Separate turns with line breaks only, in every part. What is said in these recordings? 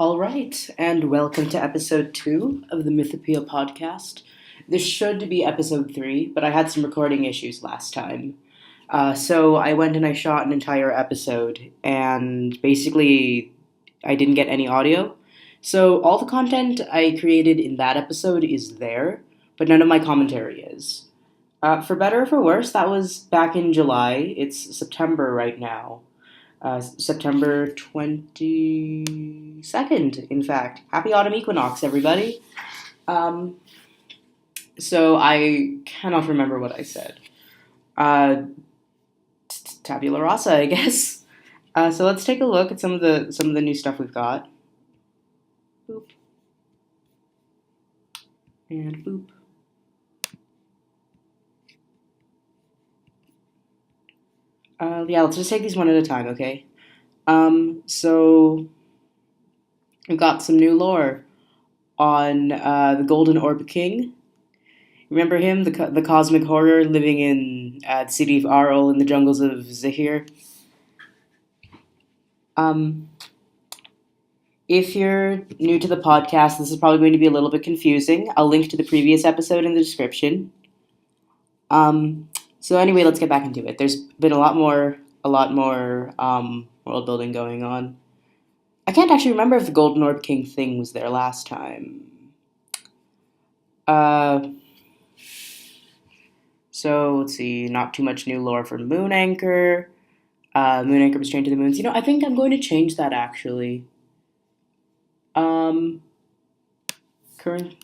All right, and welcome to episode 2 of the Mythopoeia podcast. This should be episode 3, but I had some recording issues last time. So I went and I shot an entire episode, and basically, I didn't get any audio. So all the content I created in that episode is there, but none of my commentary is. For better or for worse, that was back in July. It's September right now. September 22nd, in fact. Happy autumn equinox, everybody. Um, so I cannot remember what I said. Uh, Tabula rasa, I guess. So let's take a look at some of the new stuff we've got. Boop and boop. Yeah, let's just take these one at a time, okay? So we've got some new lore on the Golden Orb King. Remember him, the cosmic horror living in the city of Arl in the jungles of Zahir? Um, if you're new to the podcast, this is probably going to be a little bit confusing. I'll link to the previous episode in the description. So anyway, let's get back into it. There's been a lot more world building going on. I can't actually remember if the Golden Orb King thing was there last time. Uh, so let's see, not too much new lore for Moon Anchor. Moon Anchor was chained to the moons. I think I'm going to change that actually. Um, current,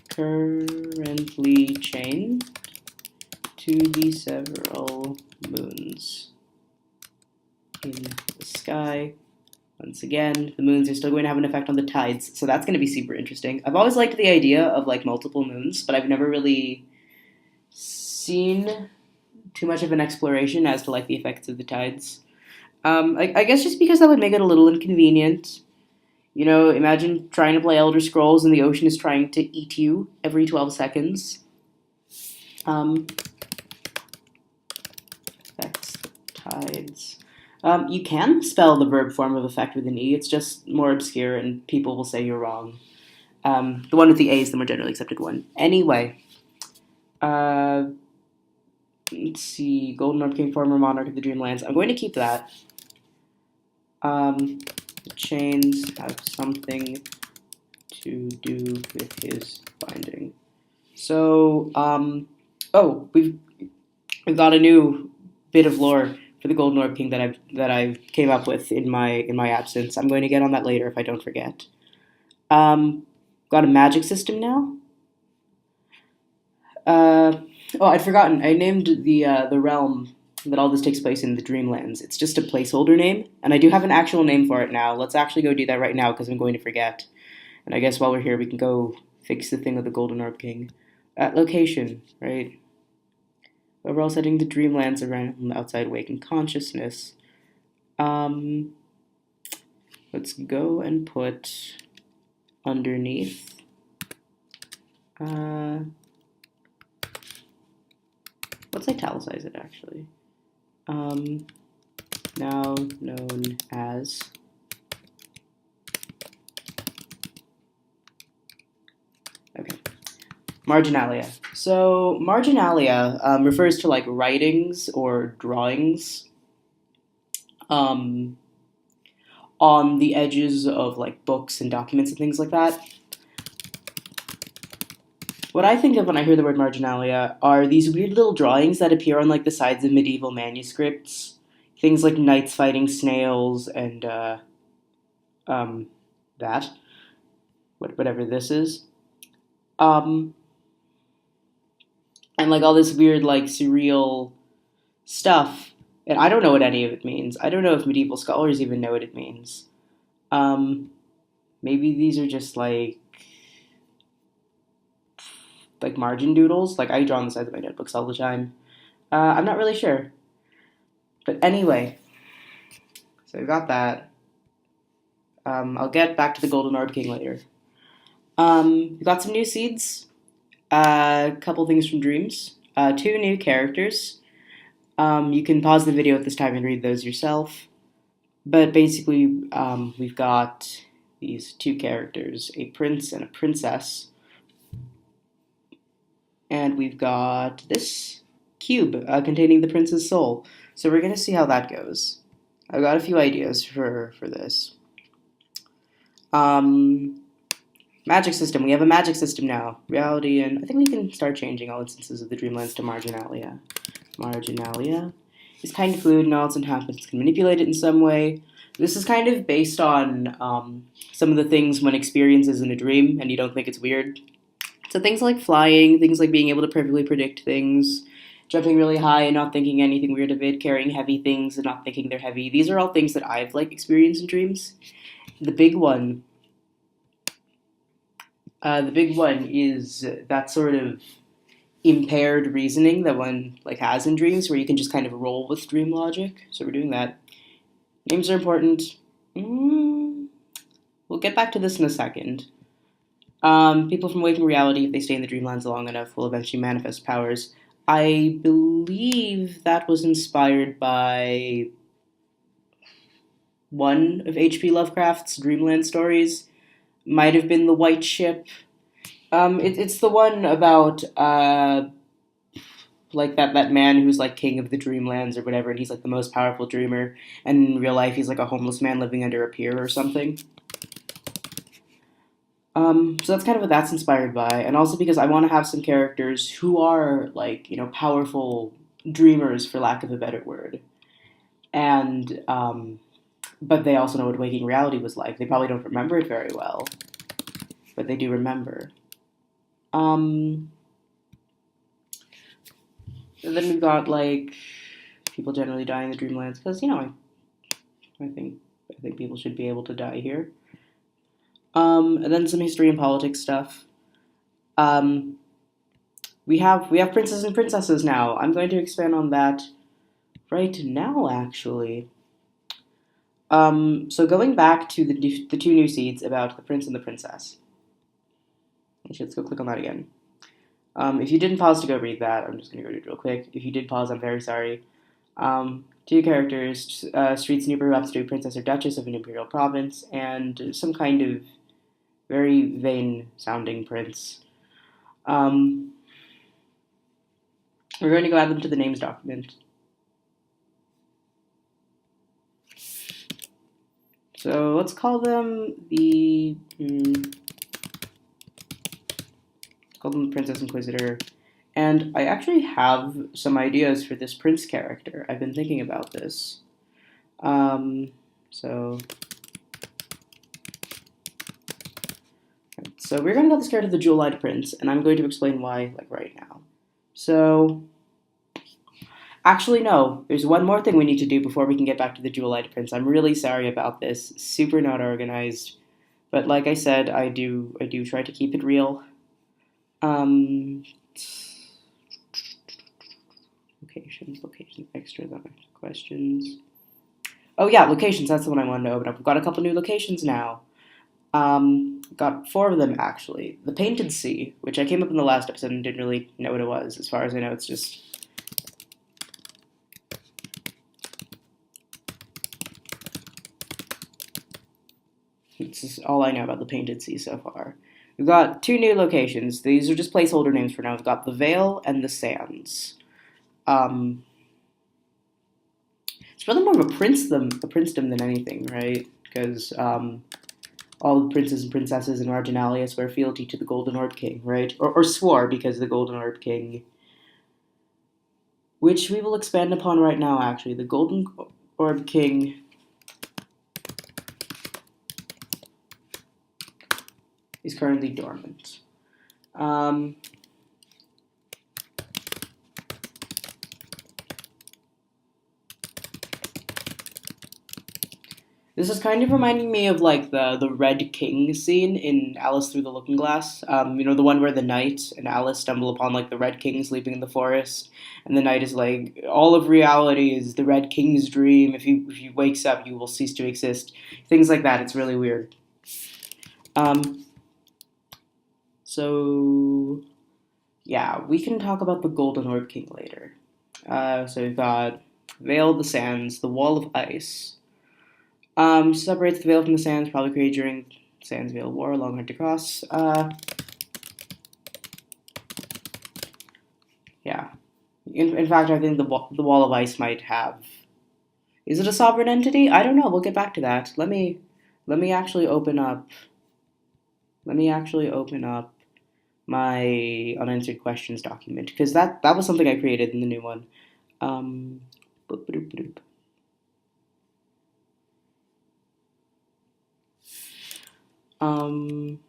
Currently chained to the several moons in the sky. Once again, the moons are still going to have an effect on the tides, so that's going to be super interesting. I've always liked the idea of like multiple moons, but I've never really seen too much of an exploration as to like the effects of the tides. I guess just because that would make it a little inconvenient. Imagine trying to play Elder Scrolls and the ocean is trying to eat you every 12 seconds. Um, Effects, tides. You can spell the verb form of effect with an E. It's just more obscure, and people will say you're wrong. The one with the A is the more generally accepted one. Anyway, uh, let's see. Golden Orb King, former monarch of the Dreamlands. I'm going to keep that. The chains have something to do with his binding. So, we've got a new bit of lore for the Golden Orb King that I came up with in my absence. I'm going to get on that later if I don't forget. Got a magic system now. I'd forgotten. I named the realm that all this takes place in the Dreamlands. It's just a placeholder name, and I do have an actual name for it now. Let's actually go do that right now because I'm going to forget. And I guess while we're here, we can go fix the thing with the Golden Orb King. Location, right? Overall setting the Dreamlands around outside awakened consciousness. Um, let's go and put underneath. Let's italicize it actually. Now known as Marginalia. So Marginalia refers to like writings or drawings um, on the edges of like books and documents and things like that. What I think of when I hear the word marginalia are these weird little drawings that appear on like the sides of medieval manuscripts. Things like knights fighting snails and um, that, whatever this is. Um, and like all this weird like surreal stuff. And I don't know what any of it means. I don't know if medieval scholars even know what it means. Um, Maybe these are just like margin doodles. Like I draw on the sides of my notebooks all the time. I'm not really sure. But anyway, so we got that. I'll get back to the Golden Orb King later. We got some new seeds. A couple things from Dreams. Two new characters. You can pause the video at this time and read those yourself. But basically, we've got these two characters, a prince and a princess. And we've got this cube containing the prince's soul. So we're going to see how that goes. I've got a few ideas for this. Um, Magic system. We have a magic system now. Reality, and I think we can start changing all instances of the Dreamlands to Marginalia. Marginalia is kind of fluid, and all its inhabitants can manipulate it in some way. This is kind of based on some of the things one experiences in a dream, and you don't think it's weird. So things like flying, things like being able to perfectly predict things, jumping really high and not thinking anything weird of it, carrying heavy things and not thinking they're heavy. These are all things that I've experienced in dreams. The big one, the big one is that sort of impaired reasoning that one has in dreams, where you can just kind of roll with dream logic. So we're doing that. Names are important. We'll get back to this in a second. People from waking reality, if they stay in the dreamlands long enough, will eventually manifest powers. I believe that was inspired by one of H.P. Lovecraft's Dreamland stories. Might have been The White Ship. It's the one about that man who's king of the dreamlands or whatever, and he's the most powerful dreamer, and in real life he's a homeless man living under a pier or something. So that's kind of what that's inspired by, and also because I want to have some characters who are powerful dreamers, for lack of a better word, and but they also know what waking reality was like. They probably don't remember it very well, but they do remember. And then we've got people generally die in the dreamlands because I think people should be able to die here. And then some history and politics stuff. We have princes and princesses now. I'm going to expand on that right now, actually. So going back to the two new seeds about the prince and the princess. Actually, let's go click on that again. If you didn't pause to go read that, I'm just going to go do it real quick. If you did pause, I'm very sorry. Two characters, street snooper who happens to be princess or duchess of an imperial province, and some kind of very vain-sounding prince. We're going to go add them to the names document. So let's call them the Princess Inquisitor. And I actually have some ideas for this prince character. I've been thinking about this. So we're going to call this character the Jewel-Eyed Prince, and I'm going to explain why right now. So actually, no. There's one more thing we need to do before we can get back to the Jewel-Eyed Prince. I'm really sorry about this. Super not organized. But like I said, I do try to keep it real. Locations, extras, questions. Oh yeah, locations, that's the one I wanted to open up. We've got a couple new locations now. Got 4 of them, actually. The Painted Sea, which I came up in the last episode and didn't really know what it was. As far as I know, it's just... This is all I know about the Painted Sea so far. We've got 2 new locations. These are just placeholder names for now. We've got the Vale and the Sands. It's really more of a princedom than anything, right? Because all the princes and princesses in Marginalia swear fealty to the Golden Orb King, right? Or swore, because the Golden Orb King, which we will expand upon right now, actually. The Golden Orb King is currently dormant. This is kind of reminding me of the Red King scene in Alice Through the Looking Glass. The one where the knight and Alice stumble upon the Red King sleeping in the forest, and the knight is all of reality is the Red King's dream. If he wakes up, you will cease to exist. Things like that. It's really weird. So yeah, we can talk about the Golden Orb King later. So we've got Vale of the Sands, the Wall of Ice. Separates the Vale from the Sands, probably created during Sandsvale War, Longhorn to Cross. Yeah. In fact, I think the Wall of Ice might have. Is it a sovereign entity? I don't know. We'll get back to that. Let me actually open up. Let me actually open up my unanswered questions document because that was something I created in the new one. Um, boop, boop, boop. Um,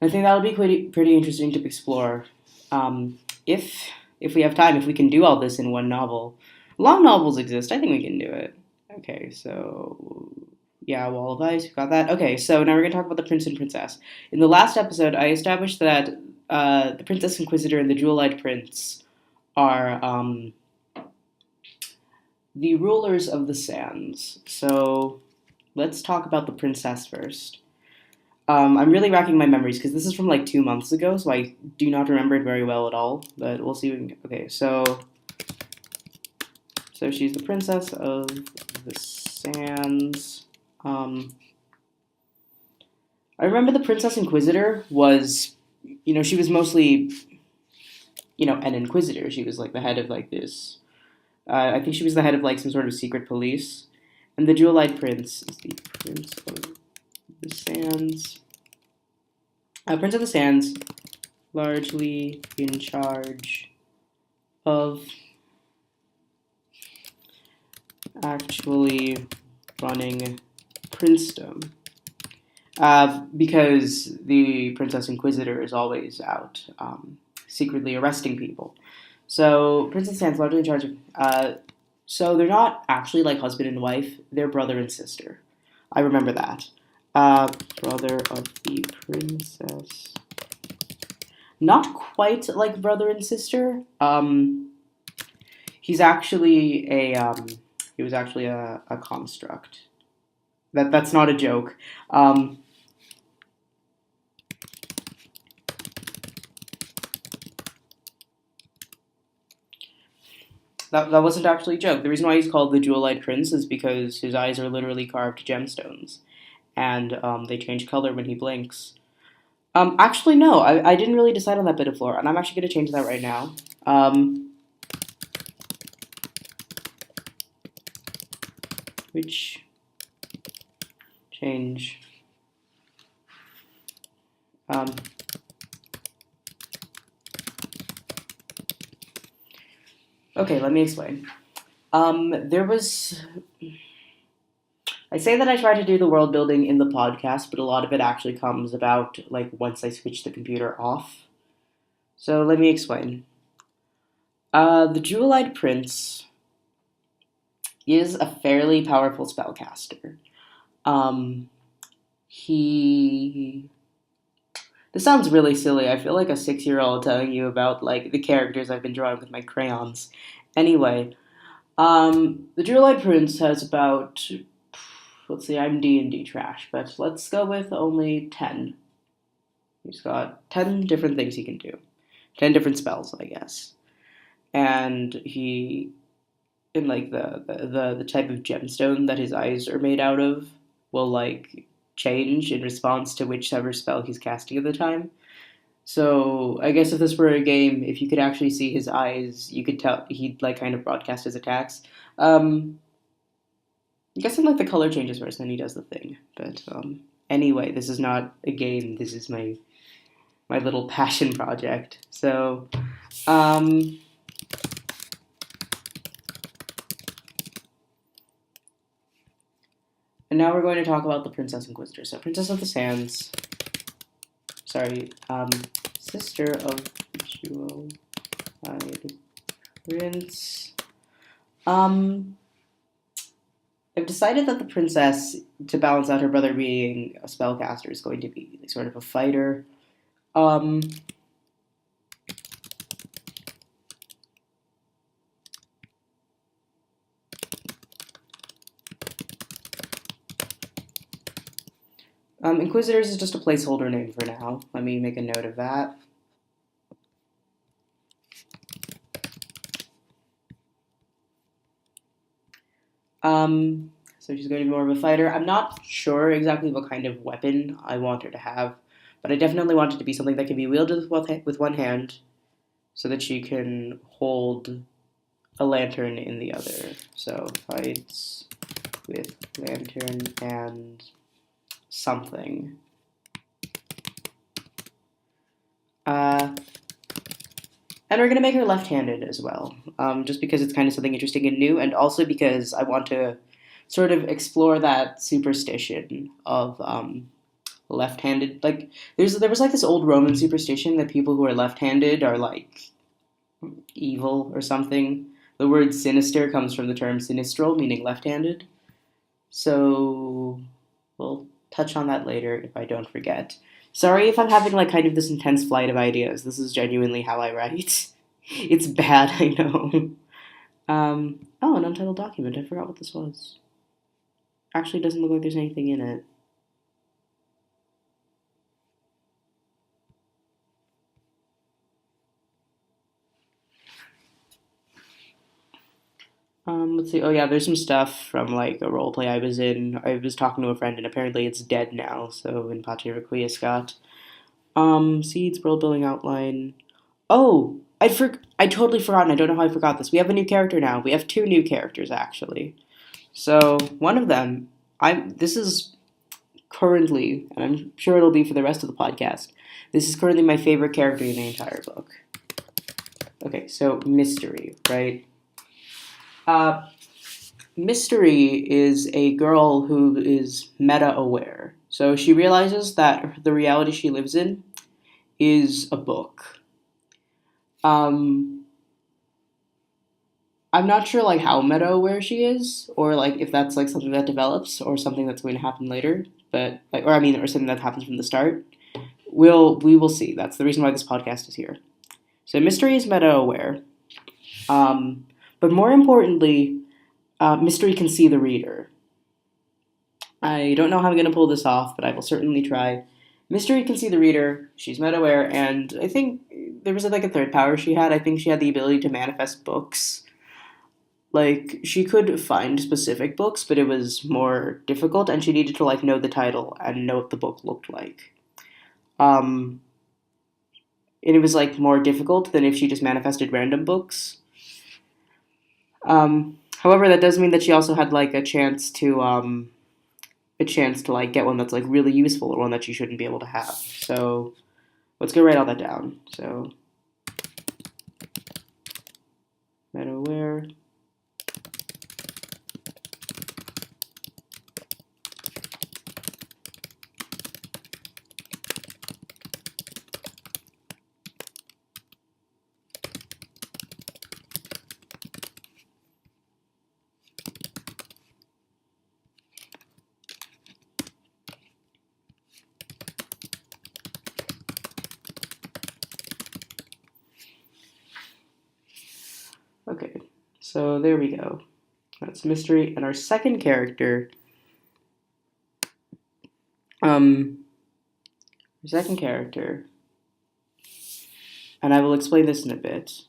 I think that'll be pretty interesting to explore. Um, if if we have time, if we can do all this in one novel, long novels exist. I think we can do it. Okay, so yeah, Wall of Ice, we got that. Okay, so now we're gonna talk about the Prince and Princess. In the last episode, I established that the Princess Inquisitor and the Jewel-Eyed Prince are the rulers of the sands. So let's talk about the princess first. I'm really racking my memories because this is from like 2 months ago, so I do not remember it very well at all. But we'll see. Okay, so she's the princess of the sands. Um, I remember the Princess Inquisitor was, she was mostly, an inquisitor. She was like the head of like this. I think she was the head of like some sort of secret police. And the Jewel-Eyed Prince is the Prince of the Sands. Prince of the Sands, largely in charge of actually running princedom. Because the Princess Inquisitor is always out secretly arresting people. So Princess Sands largely in charge of. So they're not actually like husband and wife; they're brother and sister. I remember that. Brother of the princess. Not quite like brother and sister. He's actually he was actually a construct. That's not a joke. That wasn't actually a joke. The reason why he's called the Jewel-Eyed Prince is because his eyes are literally carved gemstones, and they change color when he blinks. Actually, no, I didn't really decide on that bit of lore, and I'm actually going to change that right now. Which change? Um, okay, let me explain. There was. I say that I try to do the world building in the podcast, but a lot of it actually comes about like once I switch the computer off. So let me explain. The Jewel-Eyed Prince is a fairly powerful spellcaster. Um, he. This sounds really silly. I feel like a 6-year-old telling you about like the characters I've been drawing with my crayons. Anyway, the Jewel-Eyed Prince has about. Let's see, I'm D&D trash, but let's go with only 10. He's got 10 different things he can do. 10 different spells, I guess. And he in like the type of gemstone that his eyes are made out of will like change in response to whichever spell he's casting at the time. So I guess if this were a game, if you could actually see his eyes, you could tell he'd like kind of broadcast his attacks. I'm guessing like the color changes first, then he does the thing. But anyway, this is not a game. This is my little passion project. So um, and now we're going to talk about the Princess Inquisitor. So Princess of the Sands. Sorry, sister of Jewel-Eyed Prince. I've decided that the princess, to balance out her brother being a spellcaster, is going to be like, sort of a fighter. Um, Inquisitors is just a placeholder name for now. Let me make a note of that. So she's going to be more of a fighter. I'm not sure exactly what kind of weapon I want her to have, but I definitely want it to be something that can be wielded with one hand so that she can hold a lantern in the other. So fights with lantern and something. Uh, and we're going to make her left-handed as well, just because it's kind of something interesting and new, and also because I want to sort of explore that superstition of left-handed. Like, there was like this old Roman superstition that people who are left-handed are like evil or something. The word sinister comes from the term sinistral, meaning left-handed. So we'll touch on that later if I don't forget. Sorry if I'm having like kind of this intense flight of ideas. This is genuinely how I write. It's bad, I know. Oh, an untitled document. I forgot what this was. Actually, it doesn't look like there's anything in it. Let's see. Oh yeah, there's some stuff from like a roleplay I was in. I was talking to a friend, and apparently it's dead now. So in Pace Requia Scott. Seeds, world building outline. Oh, I totally forgotten. I don't know how I forgot this. We have a new character now. We have two new characters actually. So one of them, this is currently, and I'm sure it'll be for the rest of the podcast. This is currently my favorite character in the entire book. Okay, so mystery, right? Uh, Mystery is a girl who is meta aware. So she realizes that the reality she lives in is a book. Um, I'm not sure like how meta aware she is, or like if that's like something that develops or something that's going to happen later. But like, or I mean, or something that happens from the start. We will see. That's the reason why this podcast is here. So mystery is meta aware, um, but more importantly, mystery can see the reader. I don't know how I'm going to pull this off, but I will certainly try. Mystery can see the reader. She's meta aware, and I think there was like a third power she had. I think she had the ability to manifest books. Like she could find specific books, but it was more difficult, and she needed to like know the title and know what the book looked like. Um, and it was like more difficult than if she just manifested random books. However, that does mean that she also had like a chance to like get one that's like really useful or one that she shouldn't be able to have. So let's go write all that down. So metaware. Okay, so there we go. That's mystery. And our second character, um, our second character, and I will explain this in a bit.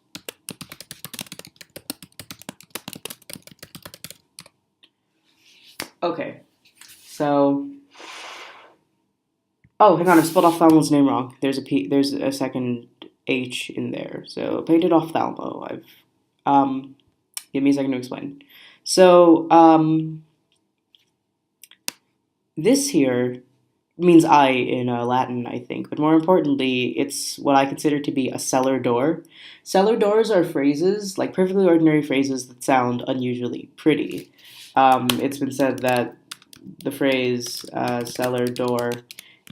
Okay, so oh, hang on, I've spelled ophthalmo's name wrong. There's a second H in there. So painted ophthalmo. Give me a second to explain. So this here means eye in Latin, I think, but more importantly, it's what I consider to be a cellar door. Cellar doors are phrases, like perfectly ordinary phrases that sound unusually pretty. It's been said that the phrase cellar door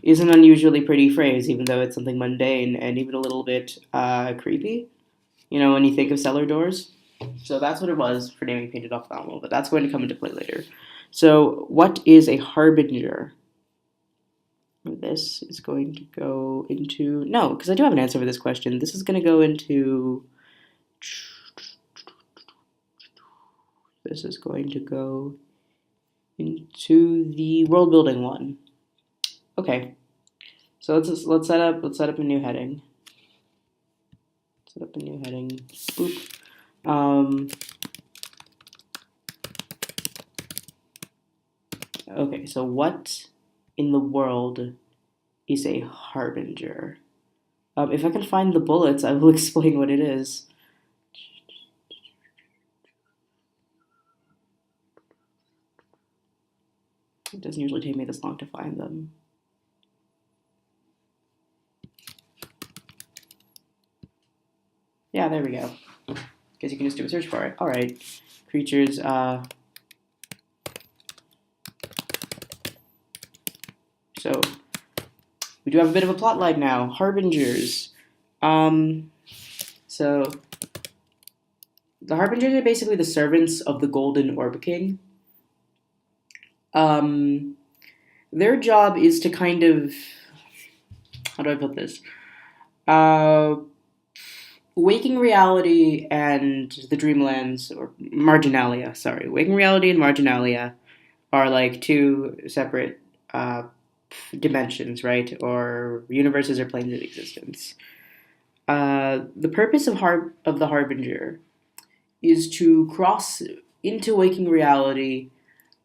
is an unusually pretty phrase, even though it's something mundane and even a little bit creepy, you know, when you think of cellar doors. So that's what it was for naming Painted Ophthalmo, but that's going to come into play later. So, what is a harbinger? This is going to go into. No, because I do have an answer for this question. This is going to go into. This is going to go into the world building one. Okay, so let's set up a new heading. Set up a new heading. Boop. Okay, so what in the world is a harbinger? If I can find the bullets, I will explain what it is. It doesn't usually take me this long to find them. Yeah, there we go. Guess you can just do a search for it. All right, creatures. So we do have a bit of a plot line now. Harbingers. Um, so the harbingers are basically the servants of the Golden Orb King. Um, their job is to kind of, how do I put this? Uh, Waking Reality and the Dreamlands, or Marginalia, sorry. Waking Reality and Marginalia are like two separate uh, dimensions, right? Or universes or planes of existence. The purpose of the Harbinger is to cross into waking reality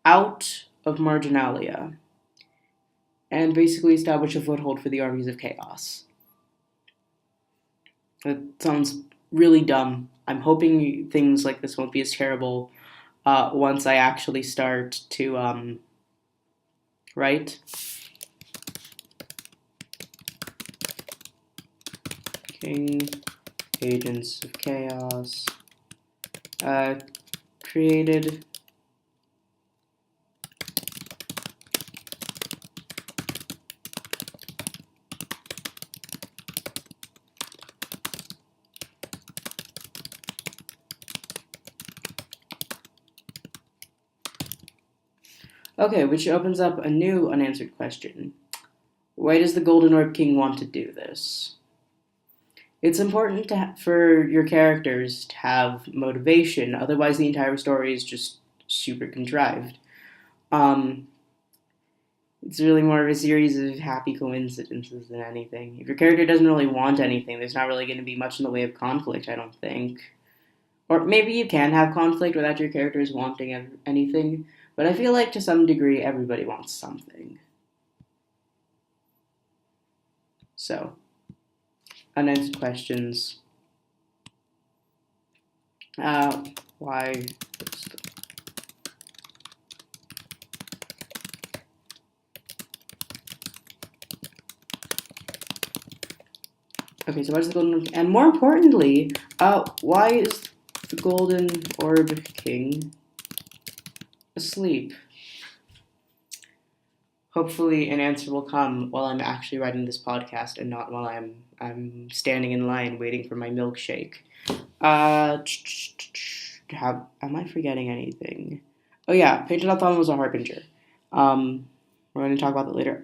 out of Marginalia and basically establish a foothold for the armies of chaos. That sounds really dumb. I'm hoping things like this won't be as terrible once I actually start to write. King, Agents of Chaos, created. Okay, which opens up a new unanswered question. Why does the Golden Orb King want to do this? It's important for your characters to have motivation, otherwise, the entire story is just super contrived. Um, it's really more of a series of happy coincidences than anything. If your character doesn't really want anything, there's not really going to be much in the way of conflict, I don't think. Or maybe you can have conflict without your characters wanting anything, but I feel like to some degree everybody wants something. So, unanswered questions. Why? Okay, so why is the golden? And more importantly, why is the Golden Orb King asleep? Hopefully, an answer will come while I'm actually writing this podcast, and not while I'm standing in line waiting for my milkshake. Am I forgetting anything? Oh yeah, Painted Althon was a harbinger. We're going to talk about that later.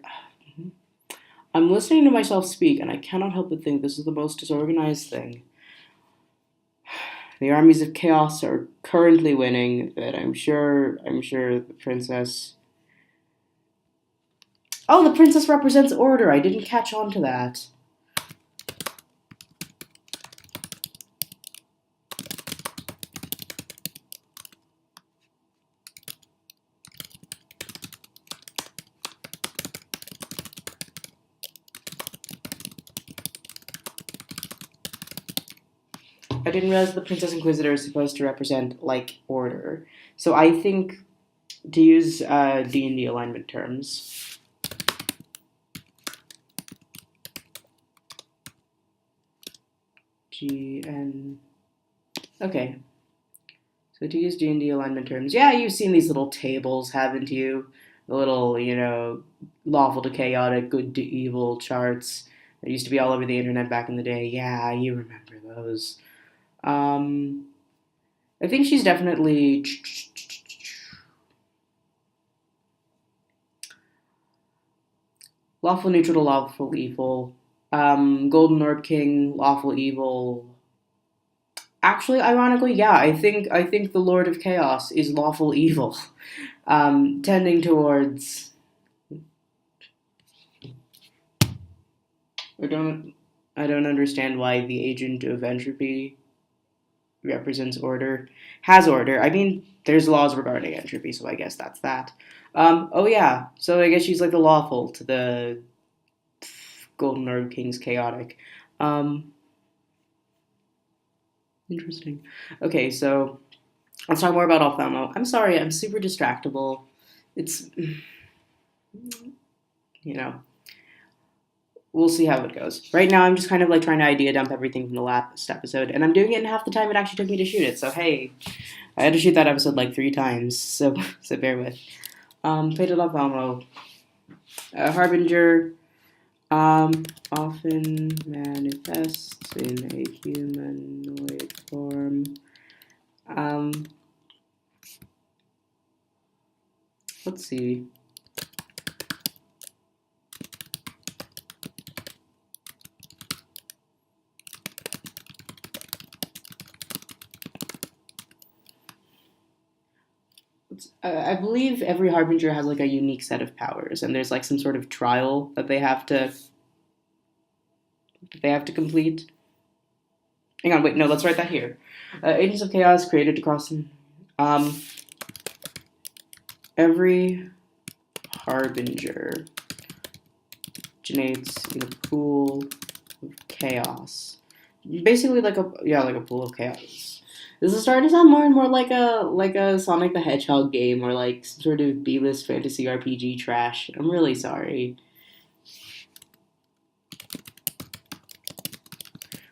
I'm listening to myself speak, and I cannot help but think this is the most disorganized thing. The armies of chaos are currently winning, but I'm sure the princess. Oh, the princess represents order. I didn't catch on to that. I didn't realize the Princess Inquisitor is supposed to represent like order. So I think to use D&D alignment terms. GN. Okay. So to use D&D alignment terms, yeah, you've seen these little tables, haven't you? The little, lawful to chaotic, good to evil charts that used to be all over the internet back in the day. Yeah, you remember those. Um, I think she's definitely lawful neutral to lawful evil. Golden Orb King, lawful evil. Actually, ironically, yeah, I think the Lord of Chaos is lawful evil, tending towards. I don't understand why the agent of entropy. represents order, has order. I mean, there's laws regarding entropy, so I guess that's that. Oh yeah, so I guess she's like the lawful to the Golden Orb King's chaotic. Um, Interesting. Okay, so let's talk more about Ophthalmo. I'm sorry, I'm super distractible. It's, you know, we'll see how it goes. Right now, I'm just kind of like trying to idea dump everything from the last episode, and I'm doing it in half the time it actually took me to shoot it. So hey, I had to shoot that episode like 3 times, so so bear with. Fated Ophthalmo, Harbinger, often manifests in a humanoid form. Um, let's see. I believe every harbinger has like a unique set of powers, and there's like some sort of trial that they have to complete. Hang on, wait, no, let's write that here. Agents of chaos created across um, every harbinger originates in a pool of chaos. Basically, like a pool of chaos. This is starting to sound more and more like a Sonic the Hedgehog game or like some sort of B-list fantasy RPG trash. I'm really sorry.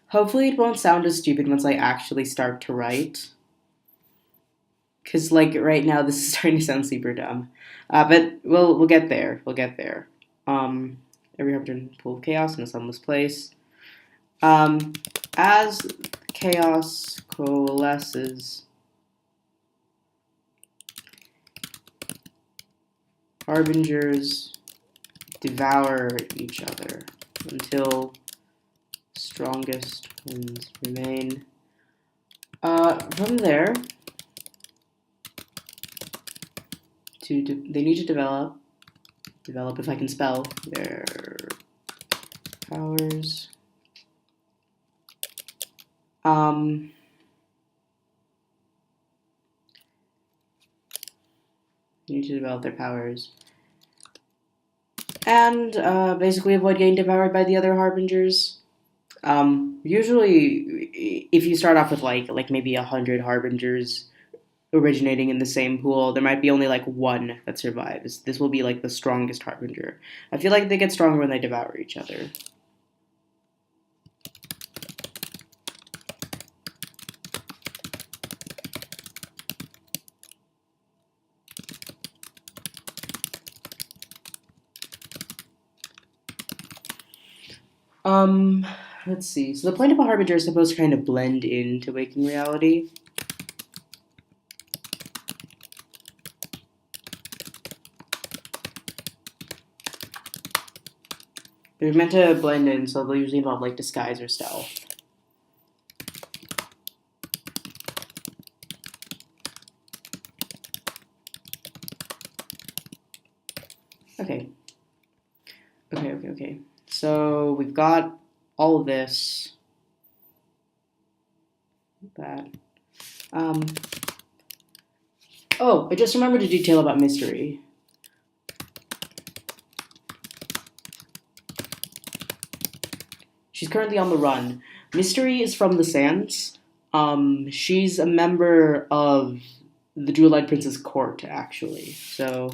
Hopefully, it won't sound as stupid once I actually start to write. Because like right now, this is starting to sound super dumb. But we'll get there. We'll get there. Um, every harbinger pool of chaos in a sunless place. Um, as chaos coalesces, harbingers devour each other until strongest ones remain. From there, they need to develop if I can spell their powers. Um, they need to develop their powers. And basically avoid getting devoured by the other harbingers. Usually, if you start off with like maybe 100 harbingers originating in the same pool, there might be only like one that survives. This will be like the strongest harbinger. I feel like they get stronger when they devour each other. Um, let's see. So the point of a harbinger is supposed to kind of blend into waking reality. They're meant to blend in, so they'll usually involve like disguise or stealth. Okay. Okay. So we've got all of this. That. Um, oh, I just remembered a detail about mystery. She's currently on the run. Mystery is from the Sands. She's a member of the Jewel-Eyed Prince's court, actually. So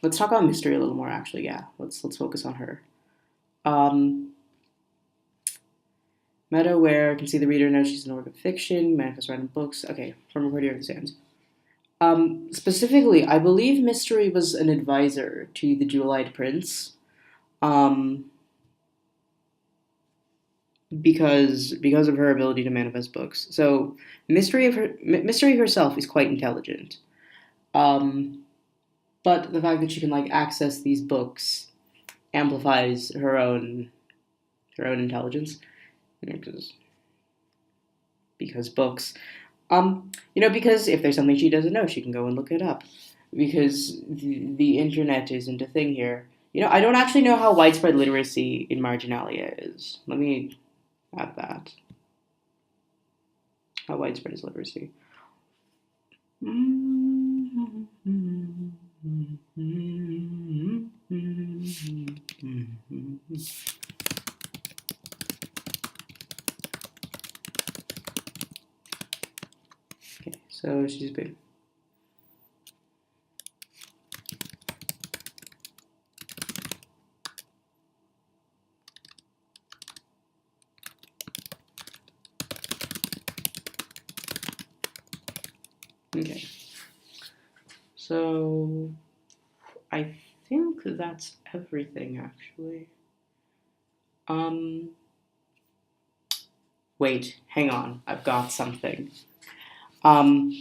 let's talk about mystery a little more. Actually, yeah. Let's focus on her. Um, Meta aware can see the reader knows she's an work of fiction. Manifest writing books. Okay, from Recording of the Sands. Specifically, I believe Mystery was an advisor to the Jewel-Eyed Prince. Um, because of her ability to manifest books. So Mystery herself is quite intelligent. Um, but the fact that she can like access these books amplifies her own intelligence because books. Because if there's something she doesn't know, she can go and look it up. because the internet isn't a thing here. I don't actually know how widespread literacy in Marginalia is. Let me add that. How widespread is literacy? Okay, so she's been. Okay, so I think that's everything actually. Um, Wait, hang on, I've got something. Um,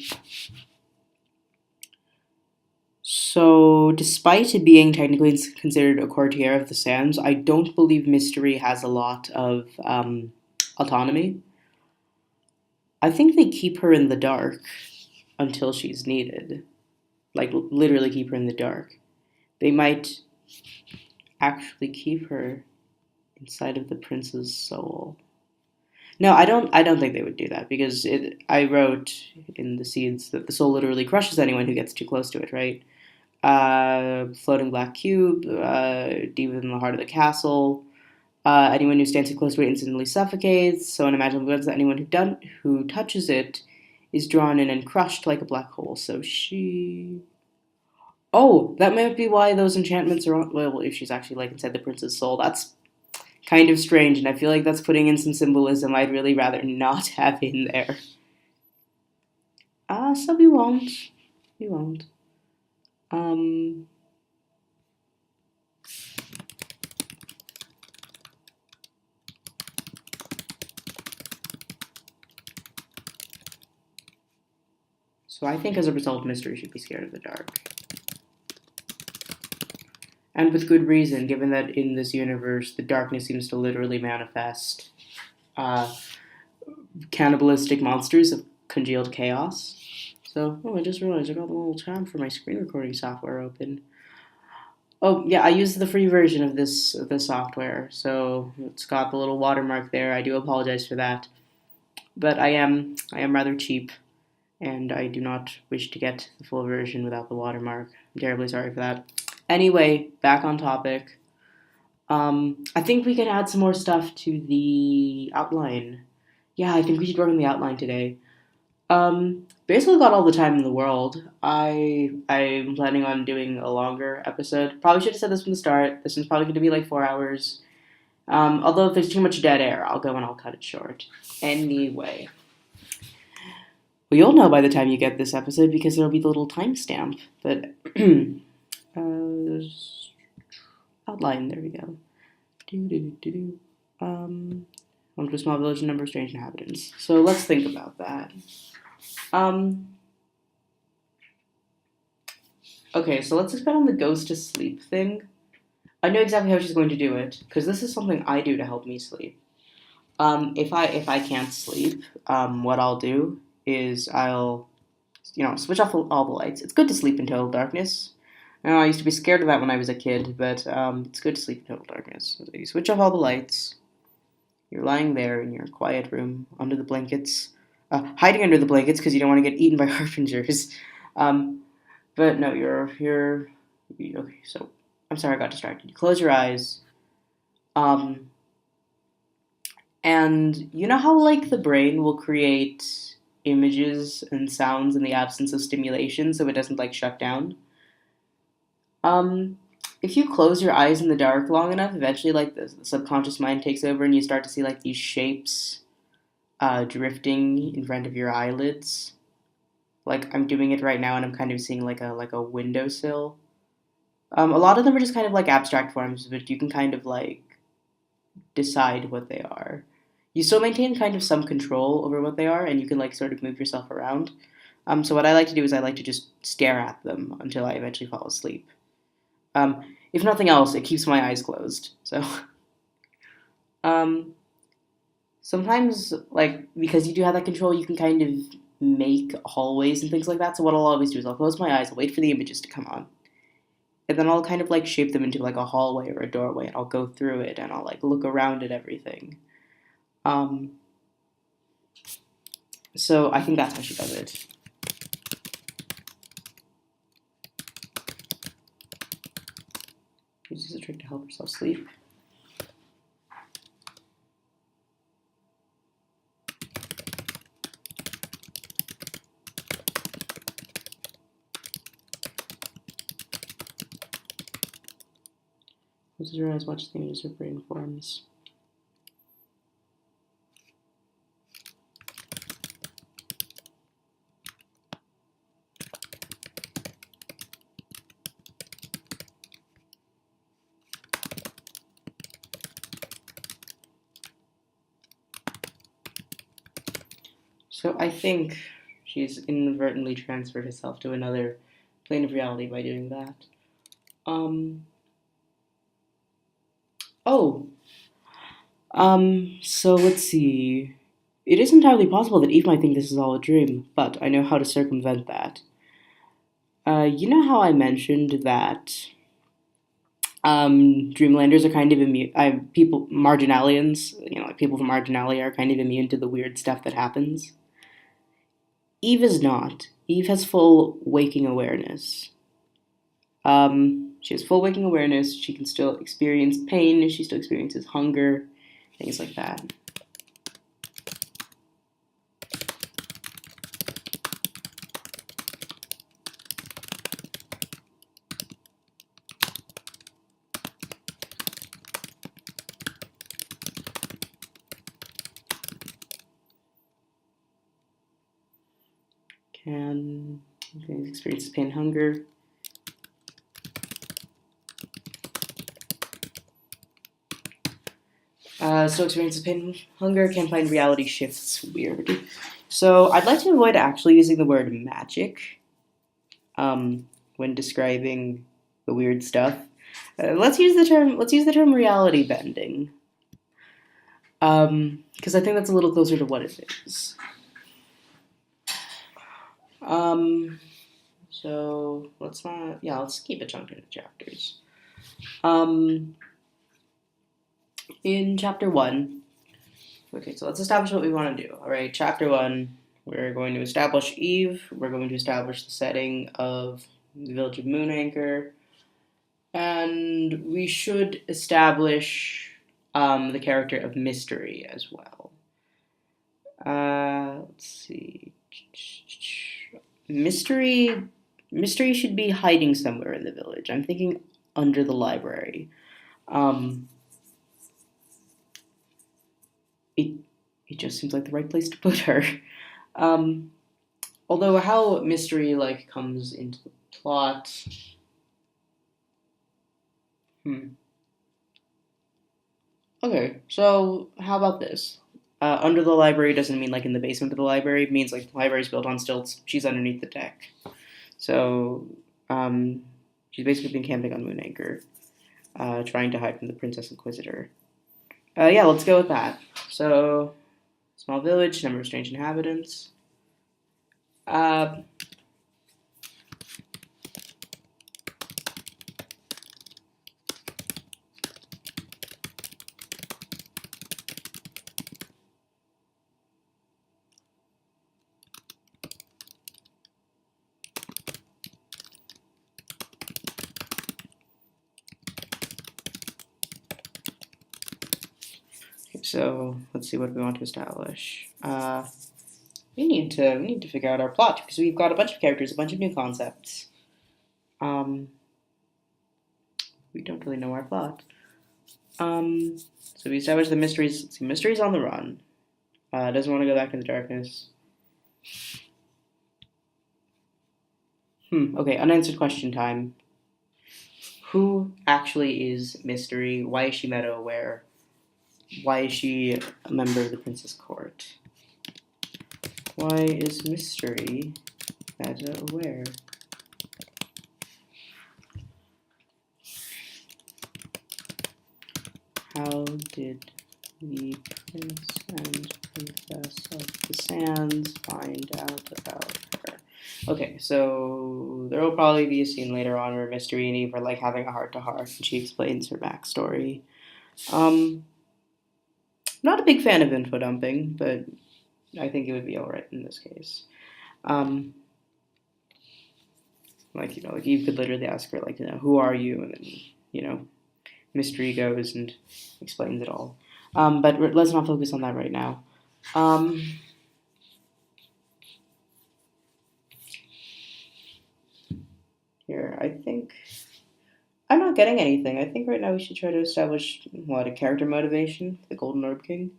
so despite it being technically considered a courtier of the sands, I don't believe Mystery has a lot of autonomy. I think they keep her in the dark until she's needed. Like, literally keep her in the dark. They might actually keep her inside of the prince's soul. No, I don't think they would do that because I wrote in the seeds that the soul literally crushes anyone who gets too close to it, right? Floating black cube, deep within the heart of the castle. Anyone who stands too close to it instantly suffocates. So unimaginable events that anyone who touches it is drawn in and crushed like a black hole. So she. Oh, that might be why those enchantments are on. Well, if she's actually like inside the prince's soul, that's kind of strange, and I feel like that's putting in some symbolism I'd really rather not have in there. So we won't. We won't. Um, so I think as a result, Mystery should be scared of the dark. And with good reason, given that in this universe, the darkness seems to literally manifest uh, cannibalistic monsters of congealed chaos. So, I just realized I got a little tab for my screen recording software open. Oh yeah, I use the free version of this software, so it's got the little watermark there. I do apologize for that, but I am rather cheap, and I do not wish to get the full version without the watermark. I'm terribly sorry for that. Anyway, back on topic. I think we can add some more stuff to the outline. Yeah, I think we should work on the outline today. Basically got all the time in the world. I'm planning on doing a longer episode. Probably should have said this from the start. This one's probably going to be like 4 hours. Although if there's too much dead air, I'll go and I'll cut it short. Anyway, we all know by the time you get this episode because there'll be the little timestamp. But outline. There we go. Home to a small village, a number of strange inhabitants. So let's think about that. Okay, so let's expand on the goes to sleep thing. I know exactly how she's going to do it because this is something I do to help me sleep. If I can't sleep, what I'll do is I'll switch off all the lights. It's good to sleep in total darkness. I used to be scared of that when I was a kid, but it's good to sleep in total darkness. So you switch off all the lights. You're lying there in your quiet room under the blankets, hiding under the blankets because you don't want to get eaten by harbingers. Um, but no, you're okay. So I'm sorry, I got distracted. You close your eyes, um, and you know how like the brain will create images and sounds in the absence of stimulation, so it doesn't like shut down. Um, if you close your eyes in the dark long enough, eventually like the subconscious mind takes over, and you start to see like these shapes drifting in front of your eyelids. Like I'm doing it right now, and I'm kind of seeing like a windowsill. A lot of them are just kind of like abstract forms, but you can kind of like decide what they are. You still maintain kind of some control over what they are, and you can like sort of move yourself around. So what I like to do is I like to just stare at them until I eventually fall asleep. If nothing else, it keeps my eyes closed. So um, sometimes, like because you do have that control, you can kind of make hallways and things like that. So what I'll always do is I'll close my eyes, I'll wait for the images to come on, and then I'll kind of like shape them into like a hallway or a doorway, and I'll go through it and I'll like look around at everything. Um, so I think that's how she does it. She uses a trick to help herself sleep. Closes her eyes, watches the images her brain forms. So I think she's inadvertently transferred herself to another plane of reality by doing that. Um, oh, so let's see. It is entirely possible that Eve might think this is all a dream, but I know how to circumvent that. You know how I mentioned that Dreamlanders are kind of immune. Marginalians, like people from Marginalia, are kind of immune to the weird stuff that happens. Eve is not. Eve has full waking awareness. She has full waking awareness. She can still experience pain. She still experiences hunger, things like that. Can experience pain, hunger. Still experiences pain, hunger. Can find reality shifts. Weird. So I'd like to avoid actually using the word magic when describing the weird stuff. Let's use the term reality bending. Because I think that's a little closer to what it is. So let's keep it chunked into chapters. In chapter 1, okay, so let's establish what we want to do. All right, chapter 1, we're going to establish Eve. We're going to establish the setting of the village of Moonanchor, and we should establish the character of Mystery as well. Let's see. Mystery should be hiding somewhere in the village. I'm thinking under the library. It just seems like the right place to put her. Although how Mystery comes into the plot. Okay, so how about this? Under the library doesn't mean in the basement of the library. It means the library's built on stilts. She's underneath the deck. So she's basically been camping on Moonanchor, trying to hide from the Princess Inquisitor. Yeah, let's go with that. So, small village, number of strange inhabitants. So let's see what we want to establish. We need to figure out our plot because we've got a bunch of characters, a bunch of new concepts. We don't really know our plot. So we established the mysteries. Let's see, mysteries on the run. Doesn't want to go back in the darkness. Okay, unanswered question time. Who actually is Mystery? Why is she meta aware? Why is she a member of the Princess Court? Why is Mystery meta aware? How did the prince and princess of the sands find out about her. Okay, so there will probably be a scene later on where Mystery and Eve are like having a heart-to-heart, and she explains her backstory. Um, Not a big fan of info dumping, but I think it would be alright in this case. Um, like Eve could literally ask her, like, who are you? And then, Mystery goes and explains it all. But let's not focus on that right now. Here, I think I'm not getting anything. I think right now we should try to establish a character motivation for the Golden Orb King.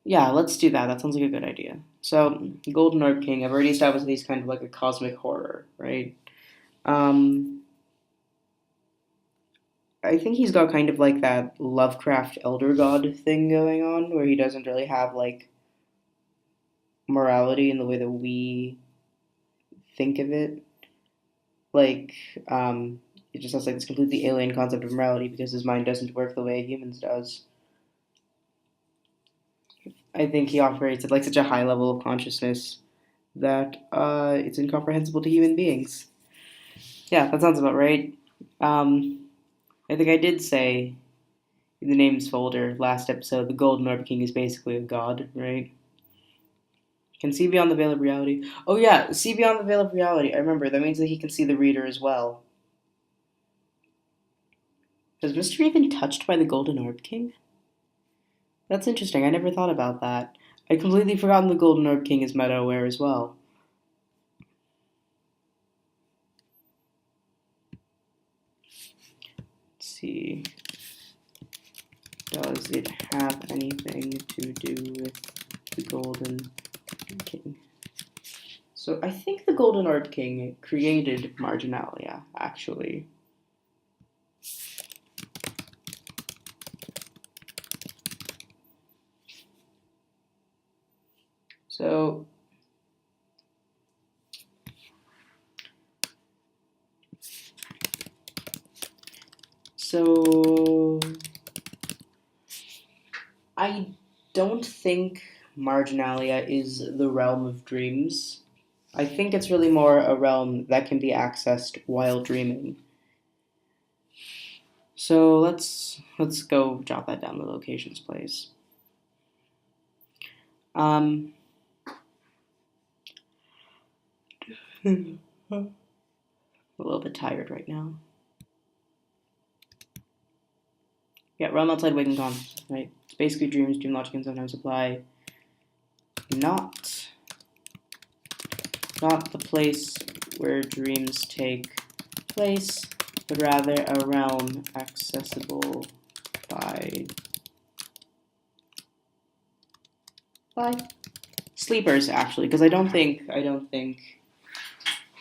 Yeah, let's do that. That sounds like a good idea. So, Golden Orb King, I've already established that he's kind of like a cosmic horror, right? Um, I think he's got kind of like that Lovecraft elder god thing going on, where he doesn't really have like morality in the way that we think of it. Like, it just has like this completely alien concept of morality because his mind doesn't work the way a human's does. I think he operates at like such a high level of consciousness that it's incomprehensible to human beings. Yeah, that sounds about right. Um, I think I did say in the names folder last episode, the Golden Orb King is basically a god, right? Can see beyond the veil of reality. Oh yeah, see beyond the veil of reality. I remember that means that he can see the reader as well. Has Mister even touched by the Golden Orb King? That's interesting. I never thought about that. I'd completely forgotten the Golden Orb King is meta aware as well. Let's see. Does it have anything to do with the Golden King? So I think the Golden Orb King created Marginalia, actually. So So I don't think Marginalia is the realm of dreams. I think it's really more a realm that can be accessed while dreaming. So let's go jot that down. The locations place. Um, a little bit tired right now. Yeah, realm outside waking consciousness. Right. It's basically dreams. Dream logic can sometimes apply. Not not the place where dreams take place, but rather a realm accessible by by sleepers actually, because I don't think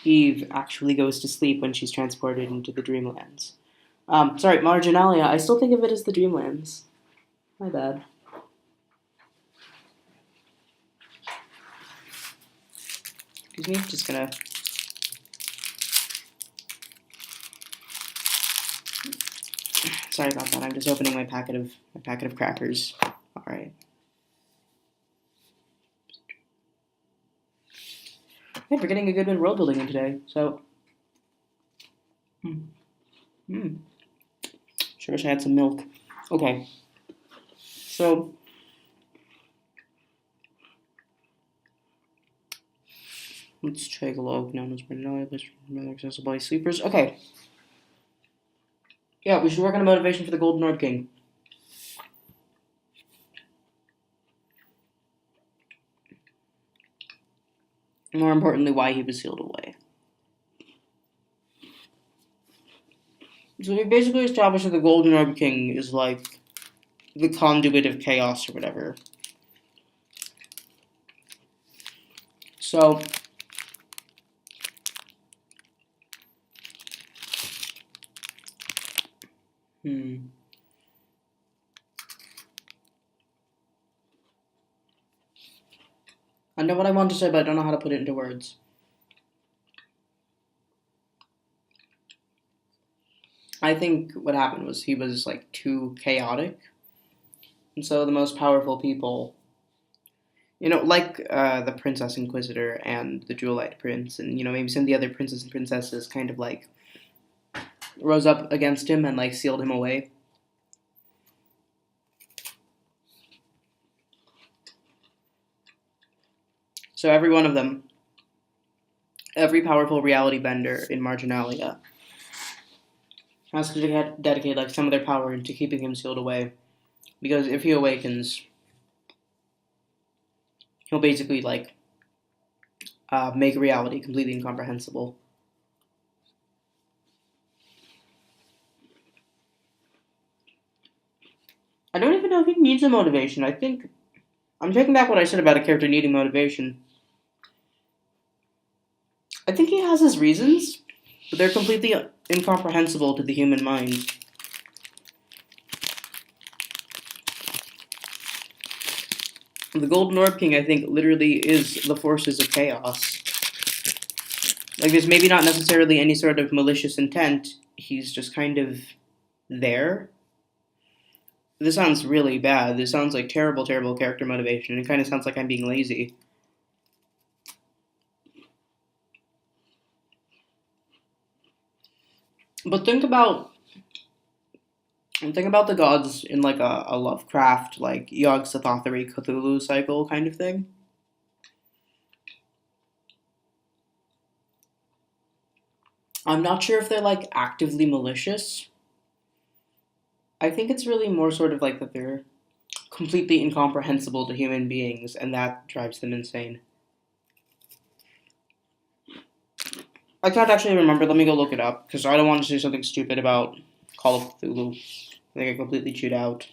Eve actually goes to sleep when she's transported into the dreamlands. Sorry, Marginalia. I still think of it as the dreamlands. My bad. Excuse me. Just gonna. Sorry about that. I'm just opening my packet of crackers. All right. Hey, we're getting a good bit of world building in today. So, hmm. Sure wish I had some milk. Okay. So, let's take a look. Known as Marginalia, but accessible by sleepers. Okay. Yeah, we should work on a motivation for the Golden Orb King. More importantly, why he was sealed away. So we basically established that the Golden Orb King is like the conduit of chaos or whatever. So, I know what I want to say, but I don't know how to put it into words. I think what happened was he was like too chaotic, and so the most powerful people, like the Princess Inquisitor and the Jewelite Prince, and maybe some of the other princes and princesses, kind of like rose up against him and like sealed him away. So every one of them, every powerful reality bender in Marginalia, has to dedicate like some of their power into keeping him sealed away, because if he awakens, he'll basically like make reality completely incomprehensible. I don't even know if he needs a motivation. I think I'm taking back what I said about a character needing motivation. I think he has his reasons, but they're completely incomprehensible to the human mind. The Golden Orb King, I think, literally is the forces of chaos. Like, there's maybe not necessarily any sort of malicious intent. He's just kind of there. This sounds really bad. This sounds like terrible, terrible character motivation. It kind of sounds like I'm being lazy. But think about the gods in like a Lovecraft, like Yog-Sothothery Cthulhu cycle kind of thing. I'm not sure if they're like actively malicious. I think it's really more sort of like that they're completely incomprehensible to human beings, and that drives them insane. I can't actually remember. Let me go look it up because I don't want to say something stupid about Call of Cthulhu. I think I completely chewed out.